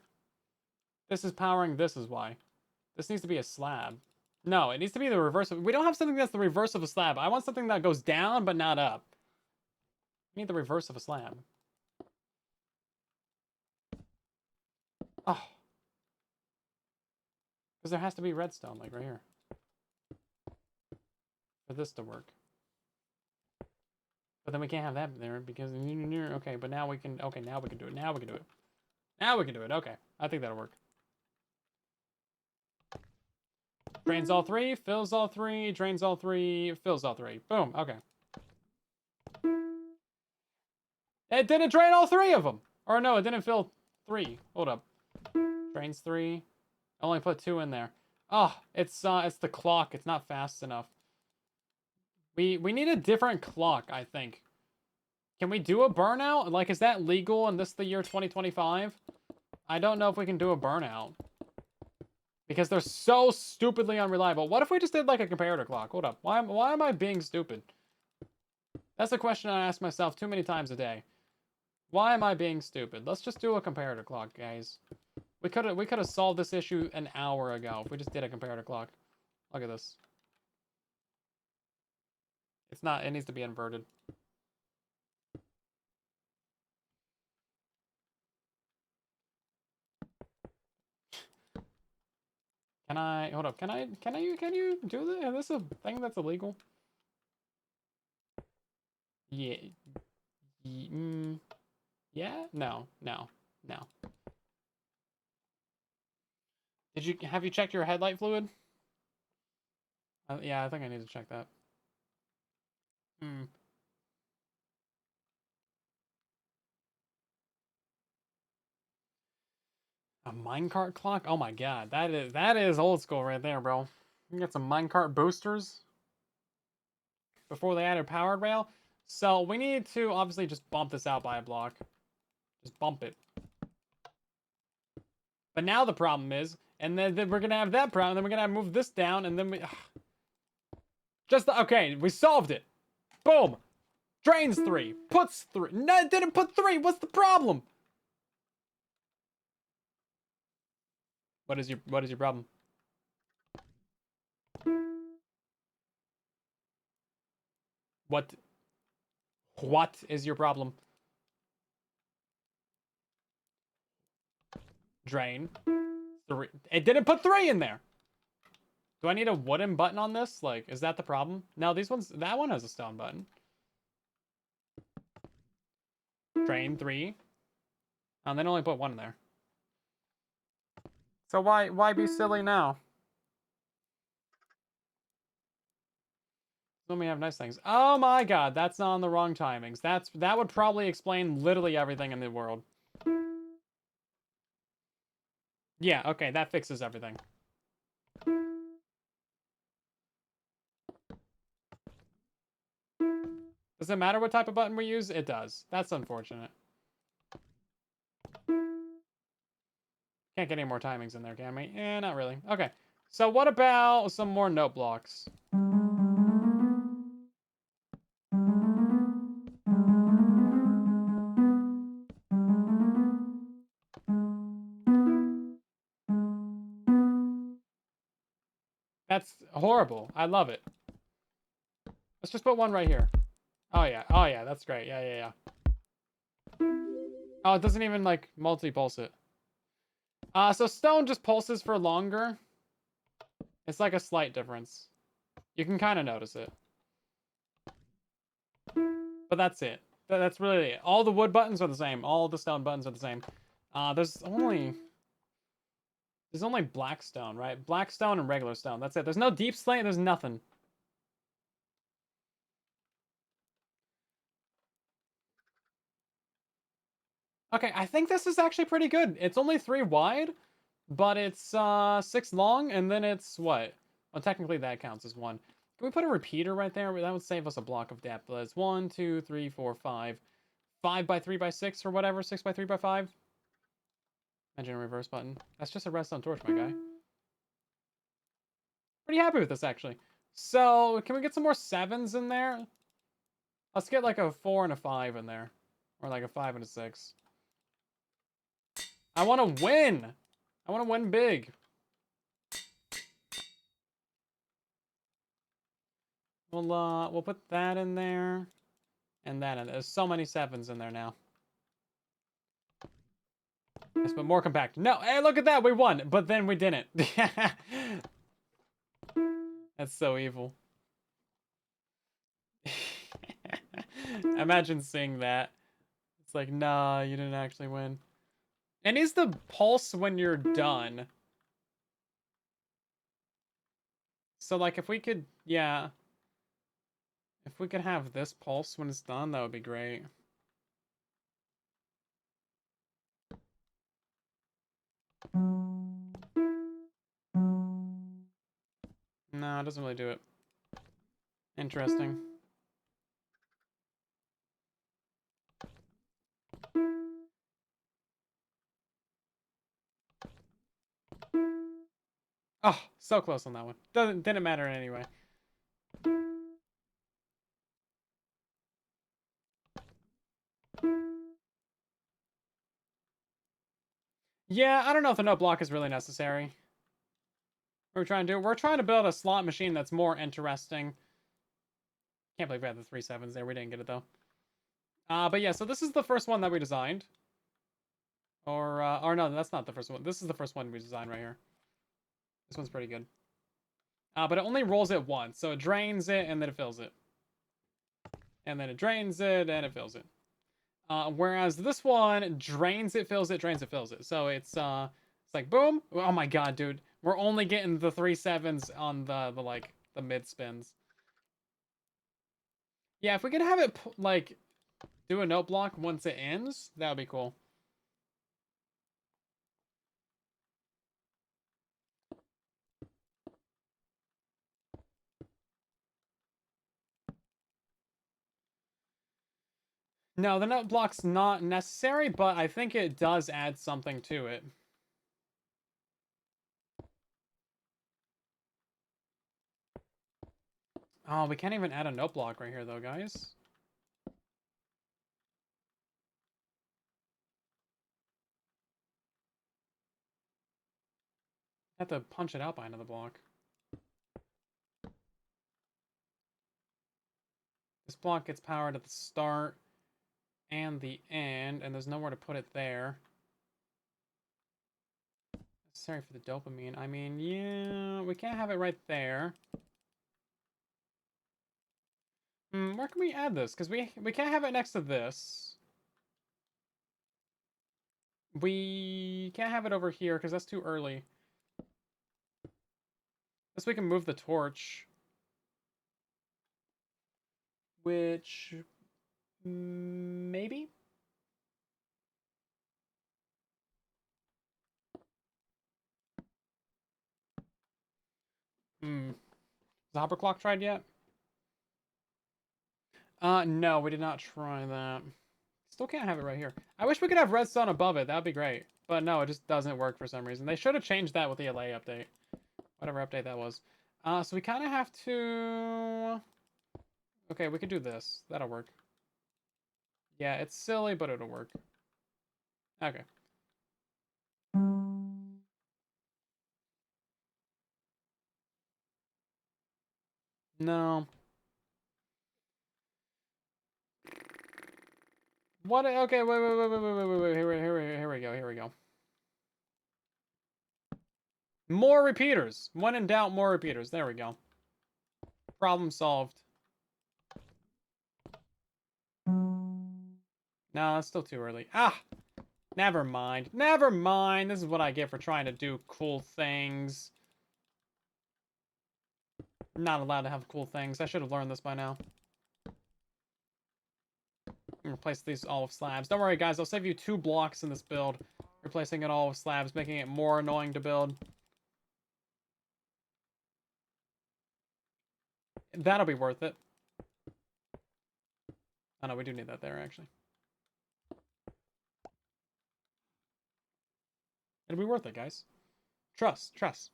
this is why. This needs to be a slab. No, it needs to be the reverse of... We don't have something that's the reverse of a slab. I want something that goes down, but not up. We need the reverse of a slab. Oh. Because there has to be redstone, like right here. For this to work. But then we can't have that there because... Okay, but now we can... Okay, now we can do it. Now we can do it. Now we can do it. Okay. I think that'll work. Drains all three, fills all three, drains all three, fills all three. Boom. Okay. It didn't drain all three of them. Or no, it didn't fill three. Hold up. Drains three. I only put two in there. Oh, it's the clock. It's not fast enough. We need a different clock, I think. Can we do a burnout? Like, is that legal in the year 2025? I don't know if we can do a burnout. Because they're so stupidly unreliable. What if we just did like a comparator clock? Hold up. Why am I being stupid? That's a question I ask myself too many times a day. Why am I being stupid? Let's just do a comparator clock, guys. We could have solved this issue an hour ago if we just did a comparator clock. Look at this. It's not, it needs to be inverted. Can I, hold up, can you do this? Is this a thing that's illegal? Yeah. Yeah? No. Have you checked your headlight fluid? Yeah, I think I need to check that. A minecart clock? Oh my god, that is old school right there, bro. You can get some minecart boosters before they added powered rail. So we need to obviously just bump this out by a block. Just bump it. But now the problem is, and then we're gonna have that problem, and then we're gonna have to move this down, and then we okay, we solved it. Boom. Drains 3, puts 3. No, it didn't put 3. What's the problem? What is your problem? What is your problem? Drain 3. It didn't put 3 in there. Do I need a wooden button on this? Like, is that the problem? No, these ones, that one has a stone button. Drain 3. And then only put 1 in there. So why be silly now? Let me have nice things. Oh my god, that's on the wrong timings. That would probably explain literally everything in the world. Yeah, okay, that fixes everything. Does it matter what type of button we use? It does. That's unfortunate. Can't get any more timings in there, can we? Eh, not really. Okay. So what about some more note blocks? That's horrible. I love it. Let's just put 1 right here. Oh yeah, that's great. Yeah. Oh, it doesn't even like multi-pulse it. So stone just pulses for longer. It's like a slight difference. You can kind of notice it. But that's it. That's really it. All the wood buttons are the same. All the stone buttons are the same. There's only black stone, right? Black stone and regular stone. That's it. There's no deep slate. There's nothing. Okay, I think this is actually pretty good. It's only 3 wide, but it's 6 long, and then it's what? Well, technically that counts as 1. Can we put a repeater right there? That would save us a block of depth. That's 1, 2, 3, 4, 5. 5 by 3 by 6 or whatever. 6 by 3 by 5. Imagine a reverse button. That's just a redstone torch, my guy. Pretty happy with this, actually. So, can we get some more 7s in there? Let's get like a 4 and a 5 in there. Or like a 5 and a 6. I want to win! I want to win big. We'll put that in there. And that in there. There's so many 7s in there now. Let's put more compact. No, hey, look at that! We won! But then we didn't. That's so evil. Imagine seeing that. It's like, nah, you didn't actually win. And is the pulse when you're done? So, like, if we could, yeah. If we could have this pulse when it's done, that would be great. No, it doesn't really do it. Interesting. Oh, so close on that one. Didn't matter anyway. Yeah, I don't know if the note block is really necessary. What we're trying to do, we're trying to build a slot machine that's more interesting. Can't believe we had the 3 sevens there. We didn't get it though. But yeah, so this is the first one that we designed. Or no, that's not the first one. This is the first one we designed right here. This one's pretty good. But it only rolls it once, so it drains it and then it fills it. And then it drains it and it fills it. Whereas this one drains it, fills it, drains it, fills it. So it's like boom. Oh my god, dude. We're only getting the 3 sevens on the mid spins. Yeah, if we could have it like do a note block once it ends, that would be cool. No, the note block's not necessary, but I think it does add something to it. Oh, we can't even add a note block right here, though, guys. I have to punch it out by another block. This block gets powered at the start and the end, and there's nowhere to put it there. Necessary for the dopamine. I mean, yeah, we can't have it right there. Where can we add this? Because we can't have it next to this. We can't have it over here because that's too early. Unless we can move the torch. Which... maybe? Is the hopper clock tried yet? No, we did not try that. Still can't have it right here. I wish we could have redstone above it. That'd be great. But no, it just doesn't work for some reason. They should have changed that with the LA update. Whatever update that was. So we kind of have to... Okay, we could do this. That'll work. Yeah, it's silly, but it'll work. Okay. No. What? Okay, wait. Here we go. Here we go. More repeaters. When in doubt, more repeaters. There we go. Problem solved. No, it's still too early. Ah! Never mind. Never mind. This is what I get for trying to do cool things. I'm not allowed to have cool things. I should have learned this by now. Replace these all with slabs. Don't worry, guys. I'll save you 2 blocks in this build. Replacing it all with slabs, making it more annoying to build. That'll be worth it. Oh, no, we do need that there, actually. It'll be worth it, guys. Trust. Trust.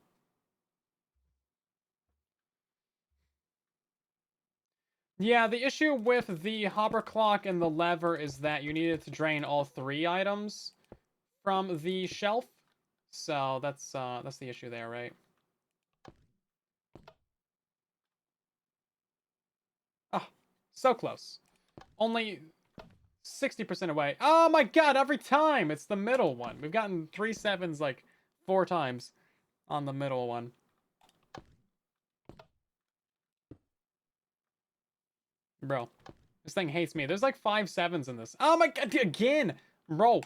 Yeah, the issue with the hopper clock and the lever is that you needed to drain all 3 items from the shelf. So that's the issue there, right? Oh, so close. Only 60% away. Oh my god, every time! It's the middle one. We've gotten 3 sevens like 4 times on the middle one. Bro, this thing hates me. There's like 5 sevens in this. Oh my god, again! Bro,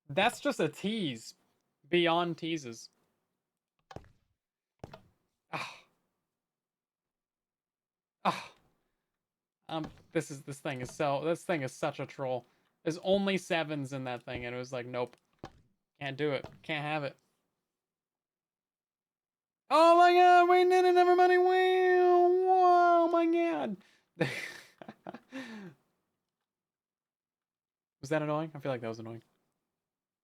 that's just a tease. Beyond teases. Ah. Ah. This thing is such a troll. There's only 7s in that thing, and it was like, nope. Can't do it. Can't have it. Oh my god, we did it, everybody! Wow, oh my god! Was that annoying? I feel like that was annoying.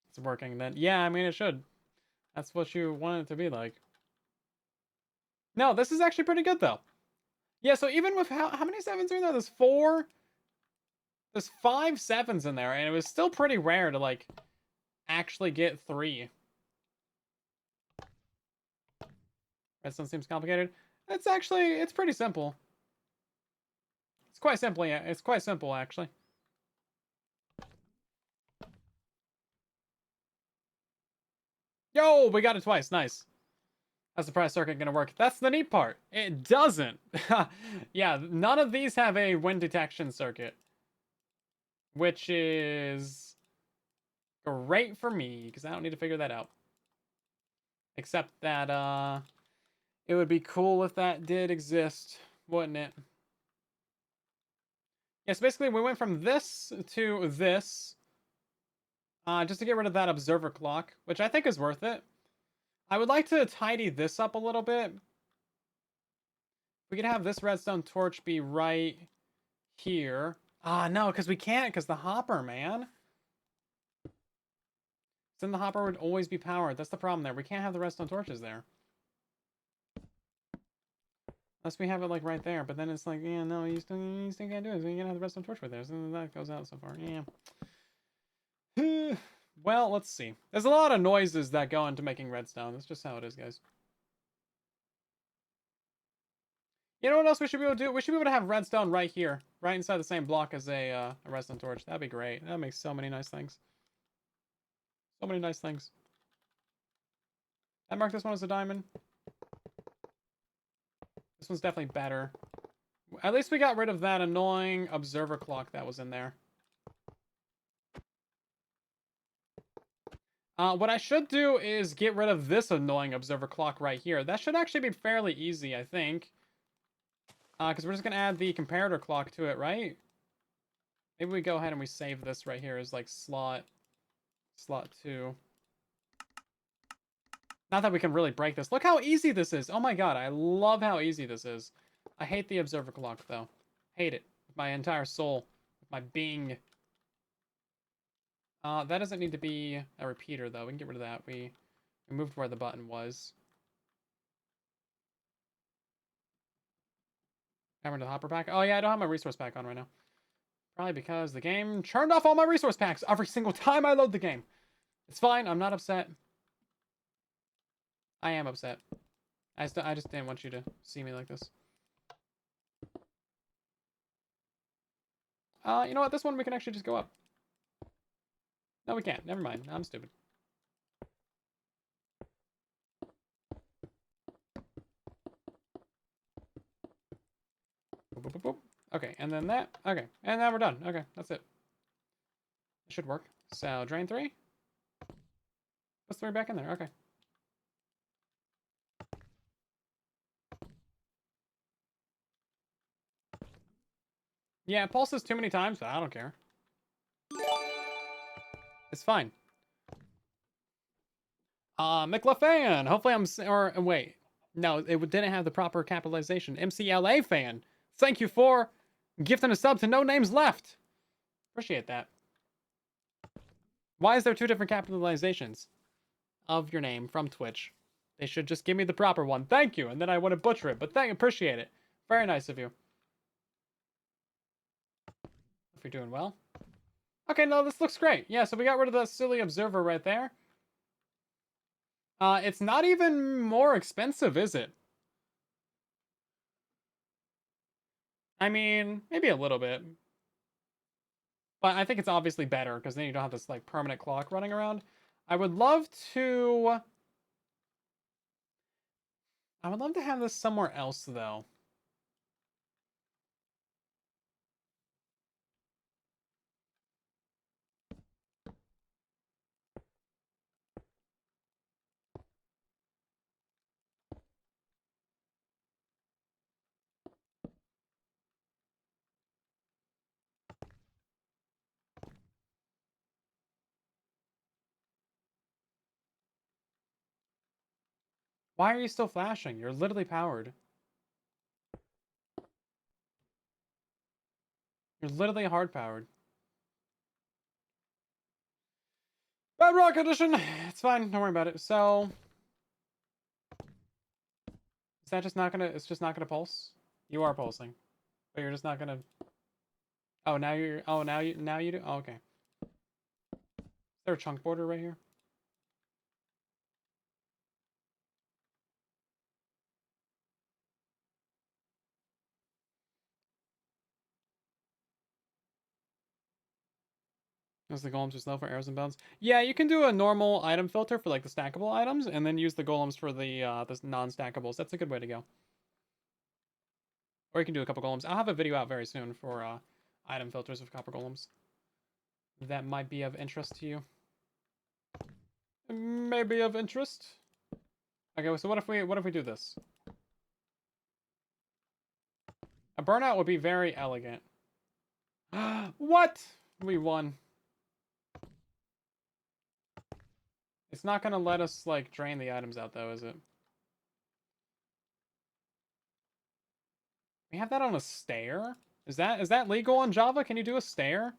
It's working then. Yeah, I mean, it should. That's what you want it to be like. No, this is actually pretty good, though. Yeah, so even with how many 7s are in there? There's 4. There's 5 7s in there, and it was still pretty rare to, like, actually get 3. Redstone seems complicated. It's pretty simple. It's quite simple, yeah. It's quite simple, actually. Yo, we got it twice. Nice. How's the price circuit gonna work? That's the neat part. It doesn't. Yeah, none of these have a wind detection circuit. Which is great for me, because I don't need to figure that out. Except that, it would be cool if that did exist, wouldn't it? Yes, basically we went from this to this. Just to get rid of that observer clock, which I think is worth it. I would like to tidy this up a little bit. We could have this redstone torch be right here. No, because we can't, because the hopper, man. Then the hopper would always be powered. That's the problem there. We can't have the redstone torches there. Unless we have it, like, right there. But then it's like, yeah, no, you still can't do it. So you gotta have the redstone torch right there. So that goes out so far. Yeah. Well, let's see. There's a lot of noises that go into making redstone. That's just how it is, guys. You know what else we should be able to do? We should be able to have redstone right here. Right inside the same block as a redstone torch. That'd be great. That makes so many nice things. So many nice things. I mark this one as a diamond. This one's definitely better. At least we got rid of that annoying observer clock that was in there. What I should do is get rid of this annoying observer clock right here. That should actually be fairly easy, I think. Because we're just going to add the comparator clock to it, right? Maybe we go ahead and we save this right here as, like, slot 2. Not that we can really break this. Look how easy this is. Oh my god, I love how easy this is. I hate the observer clock, though. Hate it. With my entire soul. With my being. That doesn't need to be a repeater, though. We can get rid of that. We moved where the button was. Hammer to the hopper pack. Oh, yeah, I don't have my resource pack on right now. Probably because the game turned off all my resource packs every single time I load the game. It's fine. I'm not upset. I am upset. I just didn't want you to see me like this. You know what? This one we can actually just go up. No, we can't. Never mind. I'm stupid. Boop, boop, boop, boop. Okay, and then that. Okay, and now we're done. Okay, that's it. It should work. So, drain 3. Let's 3 back in there. Okay. Yeah, it pulses too many times, but I don't care. It's fine. McLafan. Hopefully or wait. No, it didn't have the proper capitalization. MCLA fan. Thank you for gifting a sub to No Names Left. Appreciate that. Why is there 2 different capitalizations of your name from Twitch? They should just give me the proper one. Thank you. And then I wouldn't butcher it, but appreciate it. Very nice of you. If you're doing well. Okay, no, this looks great. Yeah, so we got rid of the silly observer right there. It's not even more expensive, is it? I mean, maybe a little bit. But I think it's obviously better, because then you don't have this, like, permanent clock running around. I would love to have this somewhere else, though. Why are you still flashing? You're literally powered. You're literally hard powered. Bedrock edition! It's fine, don't worry about it. So, Is that just not gonna, it's just not gonna pulse? You are pulsing. But you're just not gonna... Oh, now you're... Oh, now you do? Oh, okay. Is there a chunk border right here? Is the golems too slow for arrows and bones? Yeah, you can do a normal item filter for like the stackable items, and then use the golems for the non-stackables. That's a good way to go. Or you can do a couple golems. I'll have a video out very soon for item filters of copper golems. That might be of interest to you. Maybe of interest. Okay, so what if we do this? A burnout would be very elegant. What? We won. It's not gonna let us like drain the items out though, is it? We have that on a stair? Is that legal on Java? Can you do a stair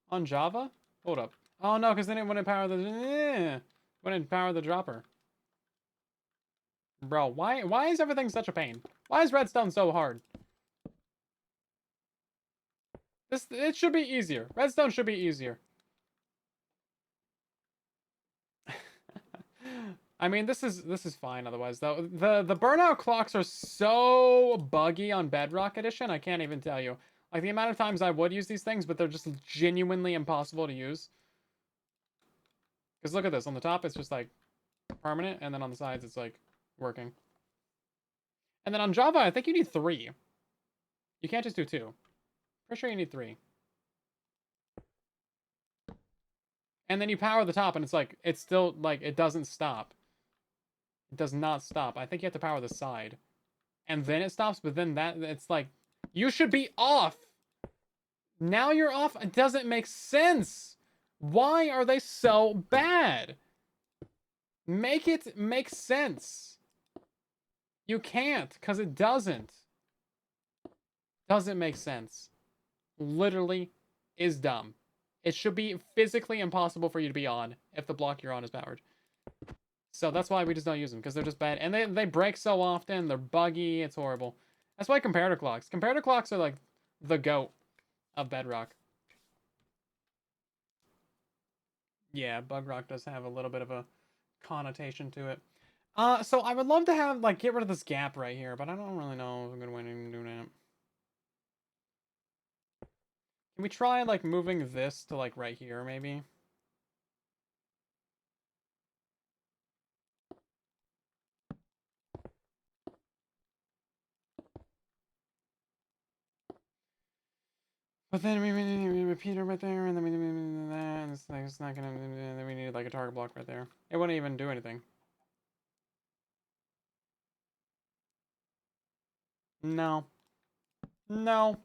on Java? Hold up. Oh no, because then it wouldn't power the wouldn't power the dropper. Bro, why is everything such a pain? Why is redstone so hard? It should be easier. Redstone should be easier. I mean, this is fine otherwise though. The burnout clocks are so buggy on Bedrock Edition, I can't even tell you. Like the amount of times I would use these things, but they're just genuinely impossible to use. Because look at this, on the top it's just like permanent, and then on the sides it's like working. And then on Java, I think you need 3. You can't just do 2. Pretty sure you need 3. And then you power the top, and it's like, it's still, like, it doesn't stop. It does not stop. I think you have to power the side. And then it stops, but then that, it's like, you should be off! Now you're off? It doesn't make sense! Why are they so bad? Make it make sense. You can't, because it doesn't. Doesn't make sense. Literally is dumb. It should be physically impossible for you to be on if the block you're on is powered. So that's why we just don't use them, because they're just bad. And they break so often, they're buggy, it's horrible. That's why comparator clocks. Comparator clocks are like the GOAT of Bedrock. Yeah, Bug Rock does have a little bit of a connotation to it. So I would love to have, like, get rid of this gap right here, but I don't really know a good way to do that. Can we try, like, moving this to, like, right here, maybe? But then we need a repeater right there, and then we need that, and it's not gonna, and then we need, like, a target block right there. It wouldn't even do anything. No. No.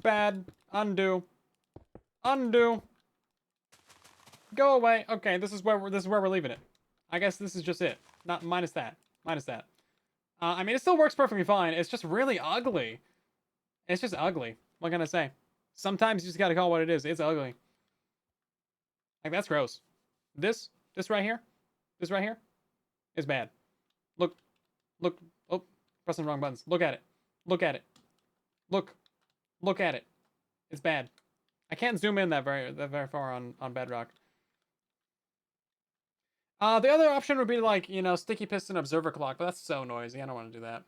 Bad. Undo. Undo. Go away. Okay, this is where we're leaving it. I guess this is just it. Not minus that. Minus that. I mean, it still works perfectly fine. It's just really ugly. It's just ugly. What can I say? Sometimes you just gotta call it what it is. It's ugly. Like, that's gross. This right here, this right here, is bad. Look. Oh, pressing the wrong buttons. Look at it. Look at it. Look at it. It's bad. I can't zoom in that very far on Bedrock. The other option would be like, you know, sticky piston observer clock, but that's so noisy. I don't want to do that.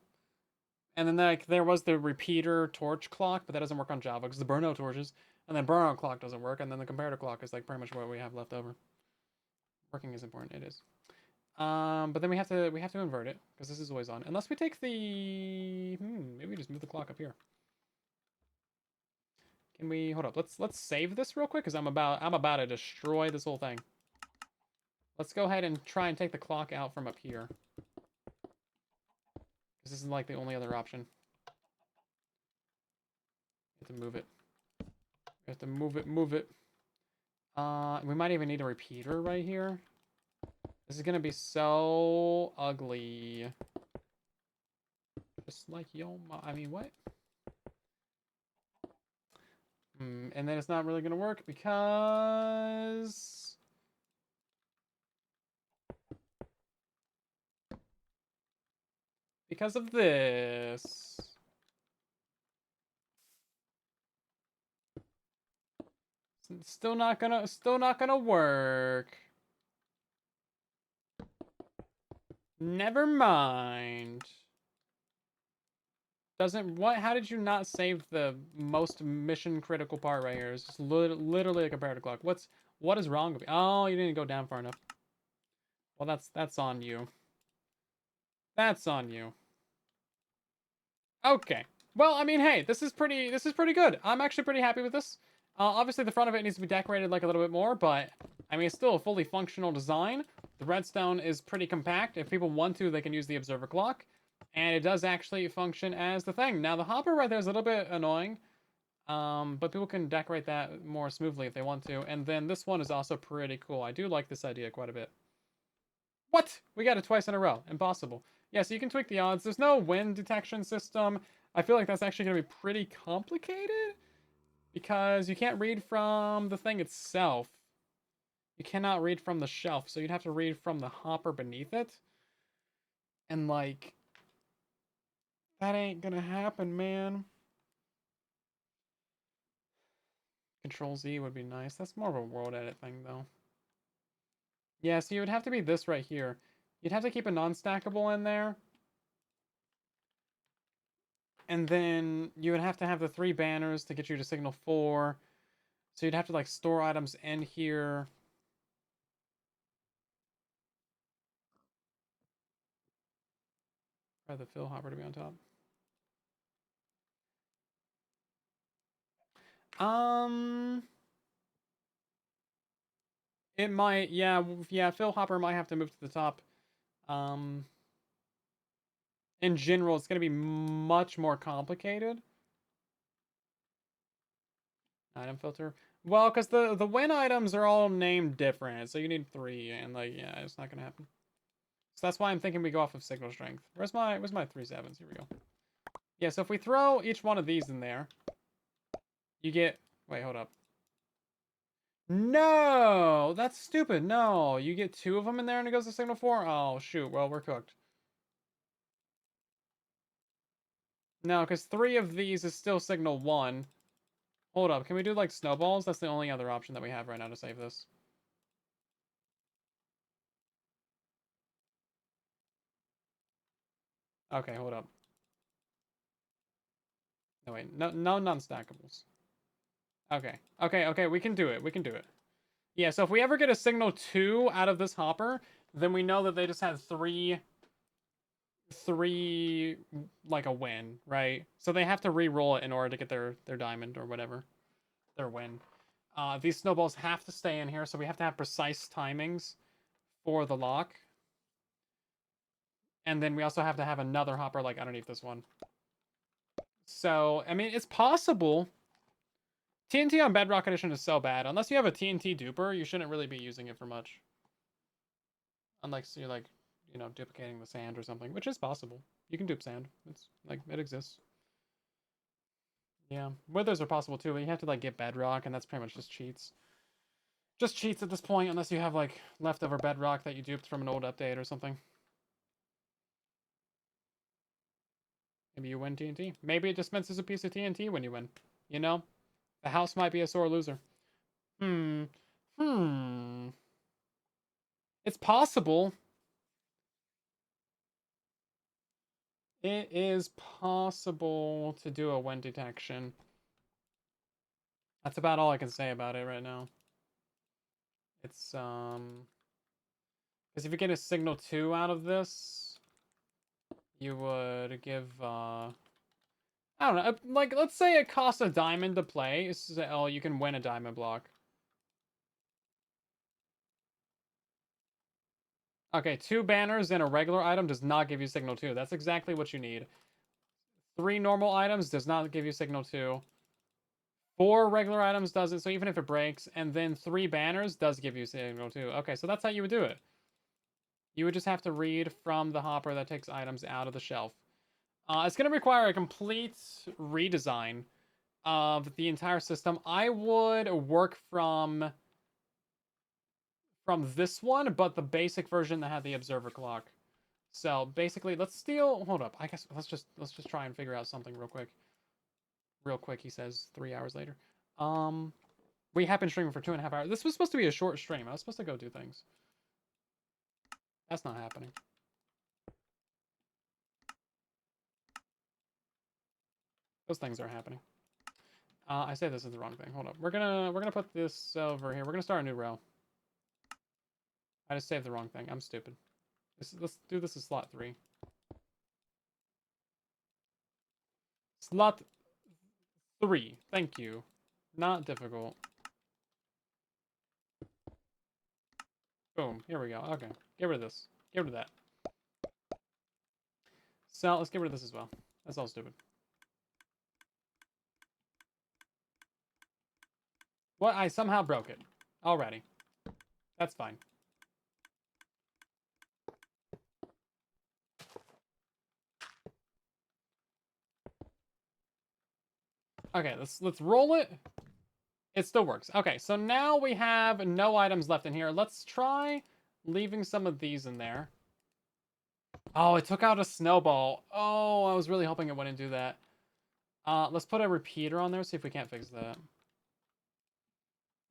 And then like there was the repeater torch clock, but that doesn't work on Java because the burnout torches, and then burnout clock doesn't work, and then the comparator clock is like pretty much what we have left over. Working is important. It is. But then we have to invert it because this is always on. Unless we take the maybe we just move the clock up here. Can we hold up? Let's save this real quick because I'm about to destroy this whole thing. Let's go ahead and try and take the clock out from up here. This is like the only other option. We have to move it. We have to move it. We might even need a repeater right here. This is gonna be so ugly. Just like I mean, what? And then it's not really gonna work because because of this. Still not gonna work. Never mind. How did you not save the most mission critical part right here? It's just literally a comparative clock. What is wrong with me? Oh, you didn't go down far enough. Well, that's on you. That's on you. Okay. Well, I mean, hey, this is pretty good. I'm actually pretty happy with this. Obviously, the front of it needs to be decorated like a little bit more, but I mean, it's still a fully functional design. The redstone is pretty compact. If people want to, they can use the observer clock, and it does actually function as the thing. Now, the hopper right there is a little bit annoying, but people can decorate that more smoothly if they want to. And then this one is also pretty cool. I do like this idea quite a bit. What? We got it twice in a row. Impossible. Yeah, so you can tweak the odds. There's no wind detection system. I feel like that's actually going to be pretty complicated because you can't read from the thing itself. You cannot read from the shelf, so you'd have to read from the hopper beneath it. And, like, that ain't going to happen, man. Control Z would be nice. That's more of a world edit thing, though. Yeah, so you would have to be this right here. You'd have to keep a non-stackable in there. And then you would have to have the 3 banners to get you to signal 4. So you'd have to, like, store items in here. Or the fill hopper to be on top. It might, yeah, fill hopper might have to move to the top. In general, it's going to be much more complicated. Item filter. Well, because the win items are all named different, so you need 3, and, like, yeah, it's not going to happen. So that's why I'm thinking we go off of signal strength. Where's my 3/7s? Here we go. Yeah, so if we throw each one of these in there, you get... Wait, hold up. No! That's stupid. No, you get 2 of them in there and it goes to signal 4? Oh, shoot. Well, we're cooked. No, because 3 of these is still signal 1. Hold up. Can we do, like, snowballs? That's the only other option that we have right now to save this. Okay, hold up. No, wait. No non-stackables. Okay, we can do it. We can do it. Yeah, so if we ever get a signal 2 out of this hopper, then we know that they just had 3, like, a win, right? So they have to re-roll it in order to get their diamond or whatever. Their win. These snowballs have to stay in here, so we have to have precise timings for the lock. And then we also have to have another hopper, like, underneath this one. So, I mean, it's possible. TNT on Bedrock Edition is so bad. Unless you have a TNT duper, you shouldn't really be using it for much. Unless you're, like, you know, duplicating the sand or something, which is possible. You can dupe sand. It's, like, it exists. Yeah. Withers are possible, too, but you have to, like, get Bedrock, and that's pretty much just cheats. Just cheats at this point, unless you have, like, leftover Bedrock that you duped from an old update or something. Maybe you win TNT. Maybe it dispenses a piece of TNT when you win. You know? The house might be a sore loser. It's possible. It is possible to do a wind detection. That's about all I can say about it right now. It's, because if you get a signal 2 out of this, you would give, I don't know, like, let's say it costs a diamond to play. Oh, you can win a diamond block. Okay, 2 banners and a regular item does not give you signal 2. That's exactly what you need. 3 normal items does not give you signal 2. 4 regular items doesn't, so even if it breaks, and then 3 banners does give you signal 2. Okay, so that's how you would do it. You would just have to read from the hopper that takes items out of the shelf. It's going to require a complete redesign of the entire system. I would work from this one, but the basic version that had the observer clock. So basically, let's steal. Hold up. I guess let's just try and figure out something real quick. Real quick, he says 3 hours later. We have been streaming for 2.5 hours. This was supposed to be a short stream. I was supposed to go do things. That's not happening. Those things are happening. I say this is the wrong thing. Hold up. We're gonna put this over here. We're gonna start a new row. I just saved the wrong thing. I'm stupid. Let's do this as slot 3. Slot 3. Thank you. Not difficult. Boom. Here we go. Okay. Get rid of this. Get rid of that. So let's get rid of this as well. That's all stupid. What? I somehow broke it. Already. That's fine. Okay, let's roll it. It still works. Okay, so now we have no items left in here. Let's try leaving some of these in there. Oh, it took out a snowball. Oh, I was really hoping it wouldn't do that. Let's put a repeater on there, see if we can't fix that.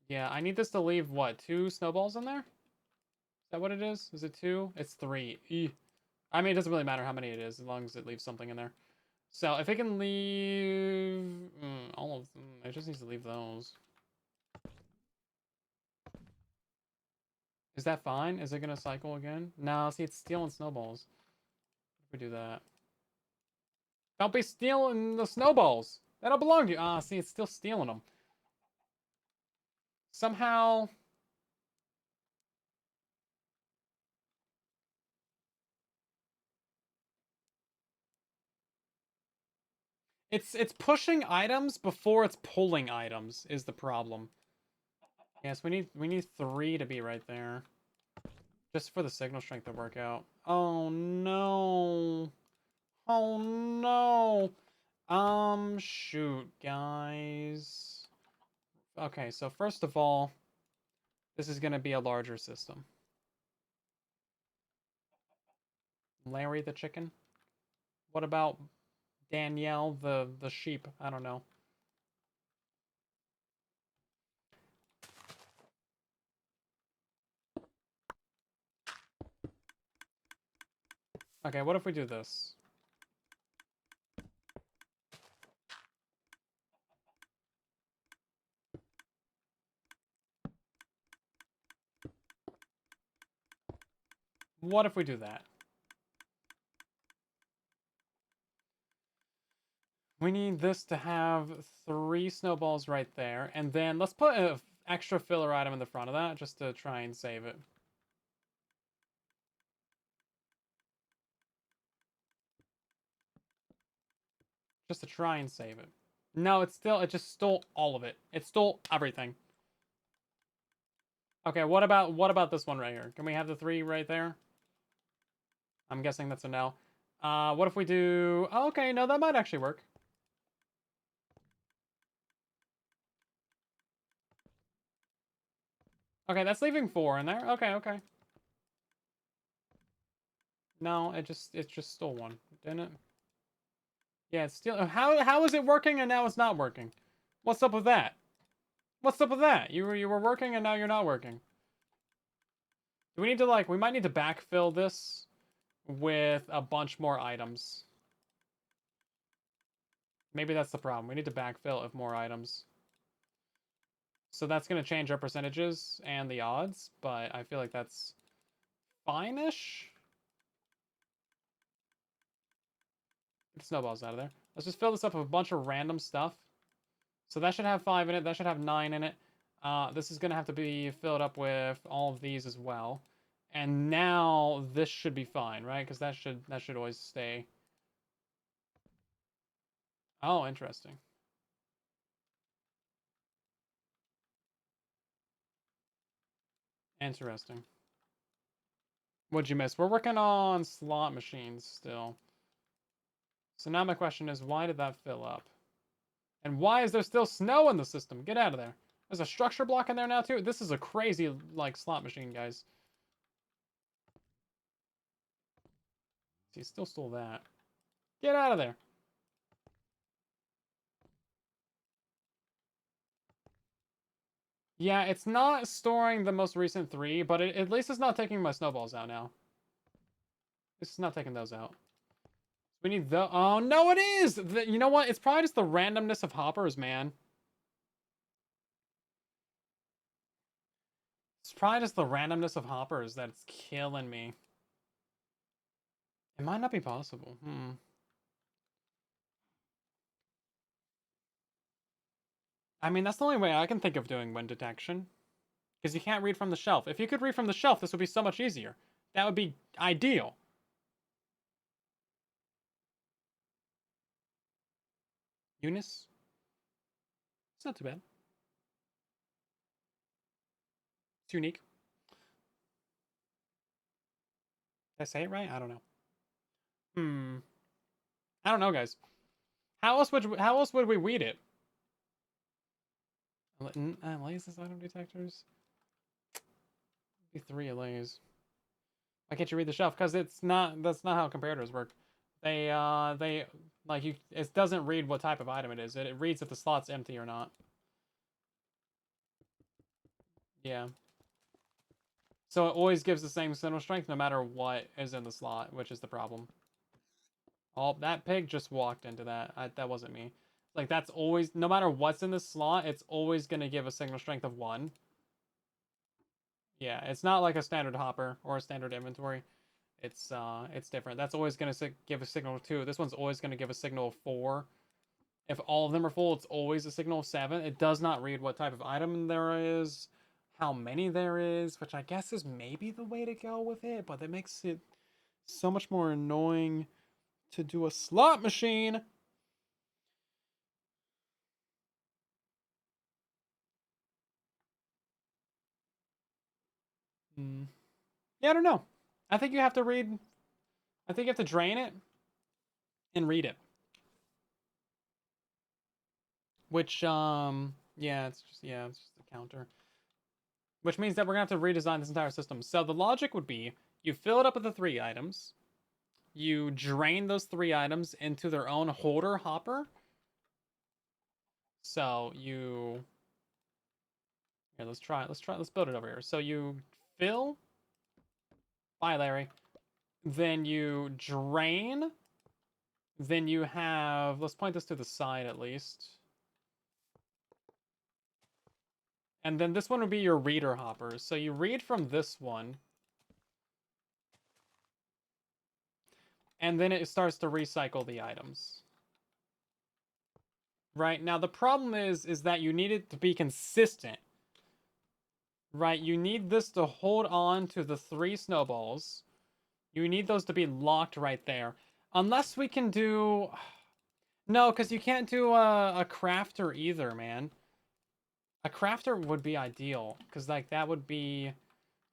Yeah, I need this to leave, what, 2 snowballs in there? Is that what it is? Is it 2? It's 3. Eeh. I mean, it doesn't really matter how many it is, as long as it leaves something in there. So, if it can leave... all of them, it just needs to leave those. Is that fine? Is it going to cycle again? No, see, it's stealing snowballs. If we do that. Don't be stealing the snowballs! They don't belong to you! Ah, see, it's still stealing them. Somehow... It's pushing items before it's pulling items is the problem. Yes, we need 3 to be right there. Just for the signal strength to work out. Oh no. Oh no. Shoot, guys. Okay, so first of all, this is gonna be a larger system. Larry the chicken? What about Danielle the sheep? I don't know. Okay, what if we do this? What if we do that? We need this to have 3 snowballs right there, and then let's put an extra filler item in the front of that just to try and save it. Just to try and save it. No, it just stole all of it. It stole everything. Okay, what about this one right here? Can we have the 3 right there? I'm guessing that's a no. What if we do... Oh, okay, no, that might actually work. Okay, that's leaving 4 in there. Okay, okay. No, it just stole 1, didn't it? Yeah, it's still... How is it working and now it's not working? What's up with that? What's up with that? You were working and now you're not working. Do we need to, like... We might need to backfill this with a bunch more items. Maybe that's the problem. We need to backfill with more items. So that's going to change our percentages and the odds, but I feel like that's fine-ish. Get the snowballs out of there. Let's just fill this up with a bunch of random stuff. So that should have 5 in it. That should have 9 in it. This is going to have to be filled up with all of these as well. And now this should be fine, right? Because that should always stay. Oh, interesting. Interesting. What'd you miss? We're working on slot machines still. So now my question is, why did that fill up? And why is there still snow in the system? Get out of there. There's a structure block in there now, too? This is a crazy, like, slot machine, guys. He still stole that. Get out of there. Yeah, it's not storing the most recent 3, but at least it's not taking my snowballs out now. It's not taking those out. We need the... Oh, no, it is! You know what? It's probably just the randomness of hoppers, man. It's probably just the randomness of hoppers that's killing me. It might not be possible. I mean, that's the only way I can think of doing wind detection. Because you can't read from the shelf. If you could read from the shelf, this would be so much easier. That would be ideal. Eunice? It's not too bad. It's unique. Did I say it right? I don't know. I don't know, guys. How else would we weed it? Lasers, item detectors. Be 3 allays. Why can't you read the shelf? Because that's not how comparators work. They like you. It doesn't read what type of item it is. It reads if the slot's empty or not. Yeah. So it always gives the same signal strength no matter what is in the slot, which is the problem. Oh, that pig just walked into that. That wasn't me. Like, that's always, no matter what's in the slot, it's always going to give a signal strength of 1. Yeah, it's not like a standard hopper or a standard inventory. It's different. That's always going to give a signal of 2. This one's always going to give a signal of 4. If all of them are full, it's always a signal of 7. It does not read what type of item there is, how many there is, which I guess is maybe the way to go with it, but that makes it so much more annoying to do a slot machine. Yeah, I don't know. I think you have to read. I think you have to drain it and read it. Which, yeah, it's just a counter. Which means that we're gonna have to redesign this entire system. So the logic would be you fill it up with the 3 items, you drain those 3 items into their own holder hopper. So you, here, let's build it over here. So you fill, bye Larry. Then you drain. Then you have, let's point this to the side at least. And then this one would be your reader hoppers. So you read from this one. And then it starts to recycle the items. Right? Now the problem is that you need it to be consistent. Right? You need this to hold on to the 3 snowballs. You need those to be locked right there. Unless we can do... No, because you can't do a crafter either, man. A crafter would be ideal. Because like that would be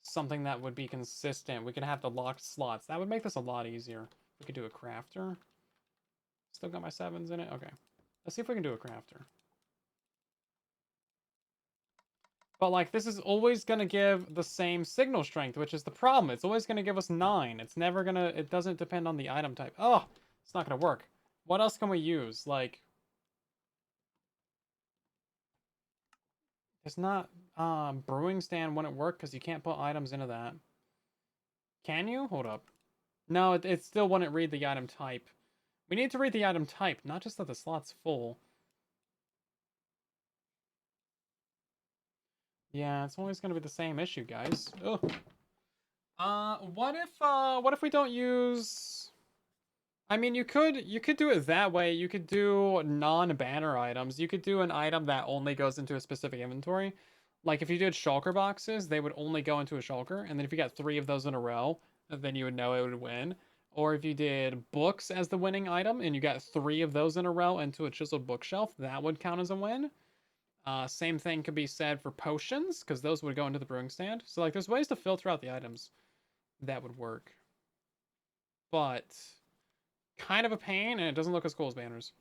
something that would be consistent. We could have the locked slots. That would make this a lot easier. We could do a crafter. Still got my 7s in it? Okay. Let's see if we can do a crafter. But, like, this is always going to give the same signal strength, which is the problem. It's always going to give us 9. It's never going to... It doesn't depend on the item type. Oh! It's not going to work. What else can we use? Like... It's not... brewing stand wouldn't work because you can't put items into that. Can you? Hold up. No, it still wouldn't read the item type. We need to read the item type, not just that the slot's full. Yeah, it's always going to be the same issue, guys. Ugh. What if we don't use... I mean, you could do it that way. You could do non-banner items. You could do an item that only goes into a specific inventory. Like, if you did shulker boxes, they would only go into a shulker. And then if you got 3 of those in a row, then you would know it would win. Or if you did books as the winning item, and you got 3 of those in a row into a chiseled bookshelf, that would count as a win. Same thing could be said for potions, because those would go into the brewing stand. So, like, there's ways to filter out the items that would work. But... kind of a pain, and it doesn't look as cool as banners.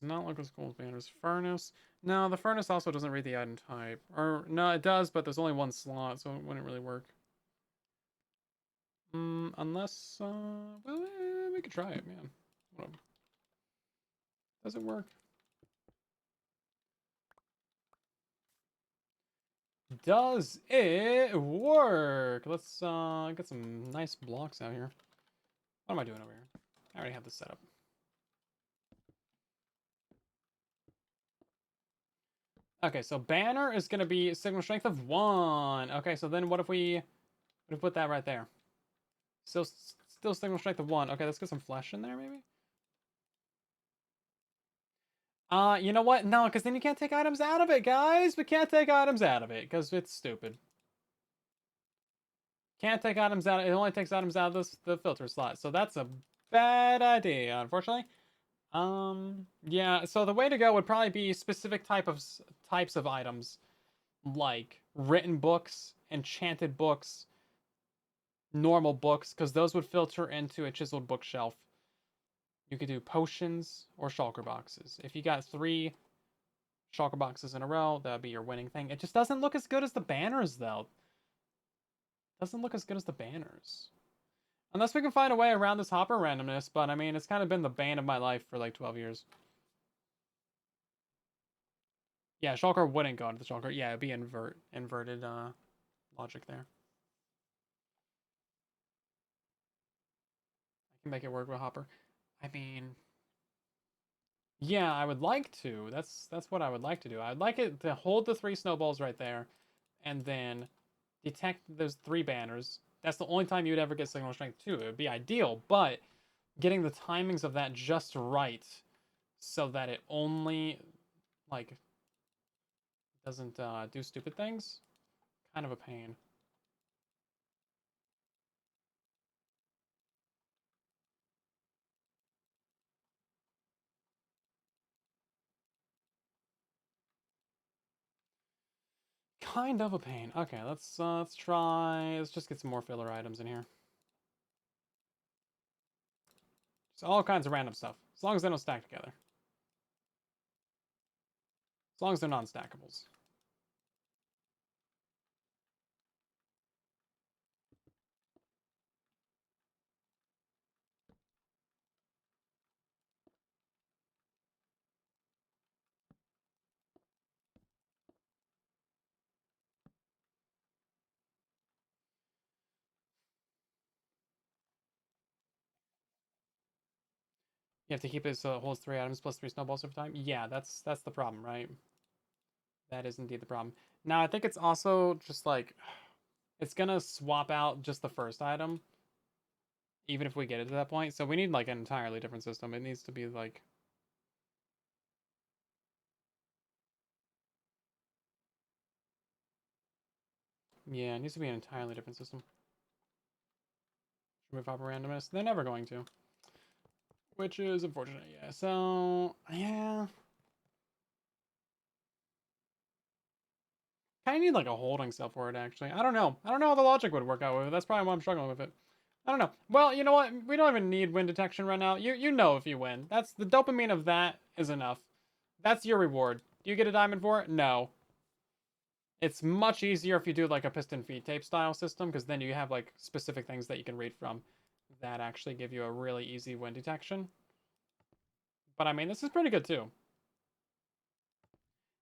Does not look as cool as banners. Furnace. No, the furnace also doesn't read the item type. Or, no, it does, but there's only 1 slot, so it wouldn't really work. Unless, well, we could try it, man. Whatever. Does it work? Does it work? Let's get some nice blocks out here. What am I doing over here? I already have this set up. Okay, so banner is gonna be signal strength of 1. Okay, so then what if we put that right there? Still signal strength of 1. Okay, let's get some flesh in there maybe. You know what? No, because then you can't take items out of it, guys. We can't take items out of it because it's stupid. Can't take items out. It only takes items out of the filter slot. So that's a bad idea, unfortunately. Yeah. So the way to go would probably be specific types of items, like written books, enchanted books, normal books, because those would filter into a chiseled bookshelf. You could do potions or shulker boxes. If you got 3 shulker boxes in a row, that would be your winning thing. It just doesn't look as good as the banners, though. Doesn't look as good as the banners. Unless we can find a way around this hopper randomness, but I mean, it's kind of been the bane of my life for like 12 years. Yeah, shulker wouldn't go into the shulker. Yeah, it'd be inverted logic there. I can make it work with hopper. I mean, yeah, I would like to. That's what I would like to do. I'd like it to hold the 3 snowballs right there, and then detect those 3 banners. That's the only time you would ever get signal strength 2. It would be ideal, but getting the timings of that just right so that it only like doesn't do stupid things, kind of a pain. Kind of a pain. Okay, let's try. Let's just get some more filler items in here. Just all kinds of random stuff, as long as they don't stack together. As long as they're non-stackables. You have to keep it so it holds 3 items plus 3 snowballs over time. Yeah, that's the problem, right? That is indeed the problem. Now I think it's also just like it's gonna swap out just the first item, even if we get it to that point. So we need like an entirely different system. It needs to be like yeah, it needs to be an entirely different system. Remove hopper randomness. They're never going to, which is unfortunate. Yeah. So yeah. Kind of need like a holding cell for it, actually. I don't know. I don't know how the logic would work out with it. That's probably why I'm struggling with it. I don't know. Well, you know what? We don't even need win detection right now. You know if you win. That's the dopamine of that is enough. That's your reward. Do you get a diamond for it? No. It's much easier if you do like a piston feed tape style system, because then you have like specific things that you can read from that actually give you a really easy win detection. But I mean, this is pretty good too.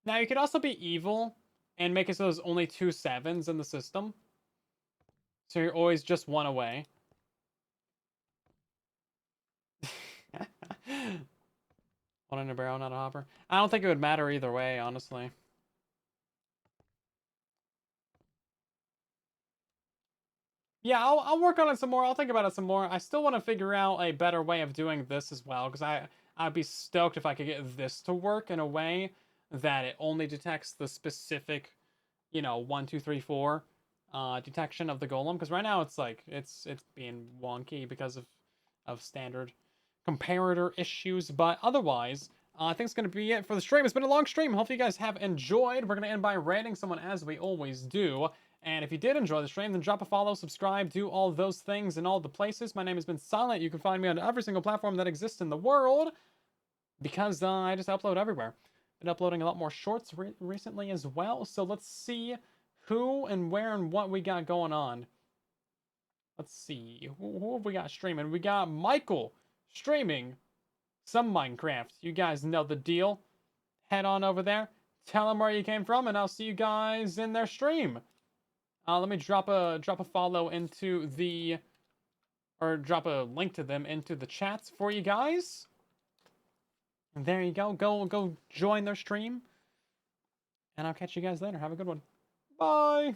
Now you could also be evil and make it so there's only 2 7s in the system. So you're always just 1 away. One in a barrel, not a hopper. I don't think it would matter either way, honestly. Yeah, I'll work on it some more. I'll think about it some more. I still want to figure out a better way of doing this as well, because I'd be stoked if I could get this to work in a way that it only detects the specific, 1, 2, 3, 4 detection of the golem. Because right now it's like it's being wonky because of standard comparator issues. But otherwise, I think it's going to be it for the stream. It's been a long stream. Hopefully you guys have enjoyed. We're going to end by rating someone as we always do. And if you did enjoy the stream, then drop a follow, subscribe, do all those things in all the places. My name has been Silent. You can find me on every single platform that exists in the world because I just upload everywhere. Been uploading a lot more shorts recently as well. So let's see who and where and what we got going on. Let's see. Who have we got streaming? We got Michael streaming some Minecraft. You guys know the deal. Head on over there. Tell them where you came from, and I'll see you guys in their stream. Let me drop a follow into the, or drop a link to them into the chats for you guys. And there you go. Go join their stream. And I'll catch you guys later. Have a good one. Bye.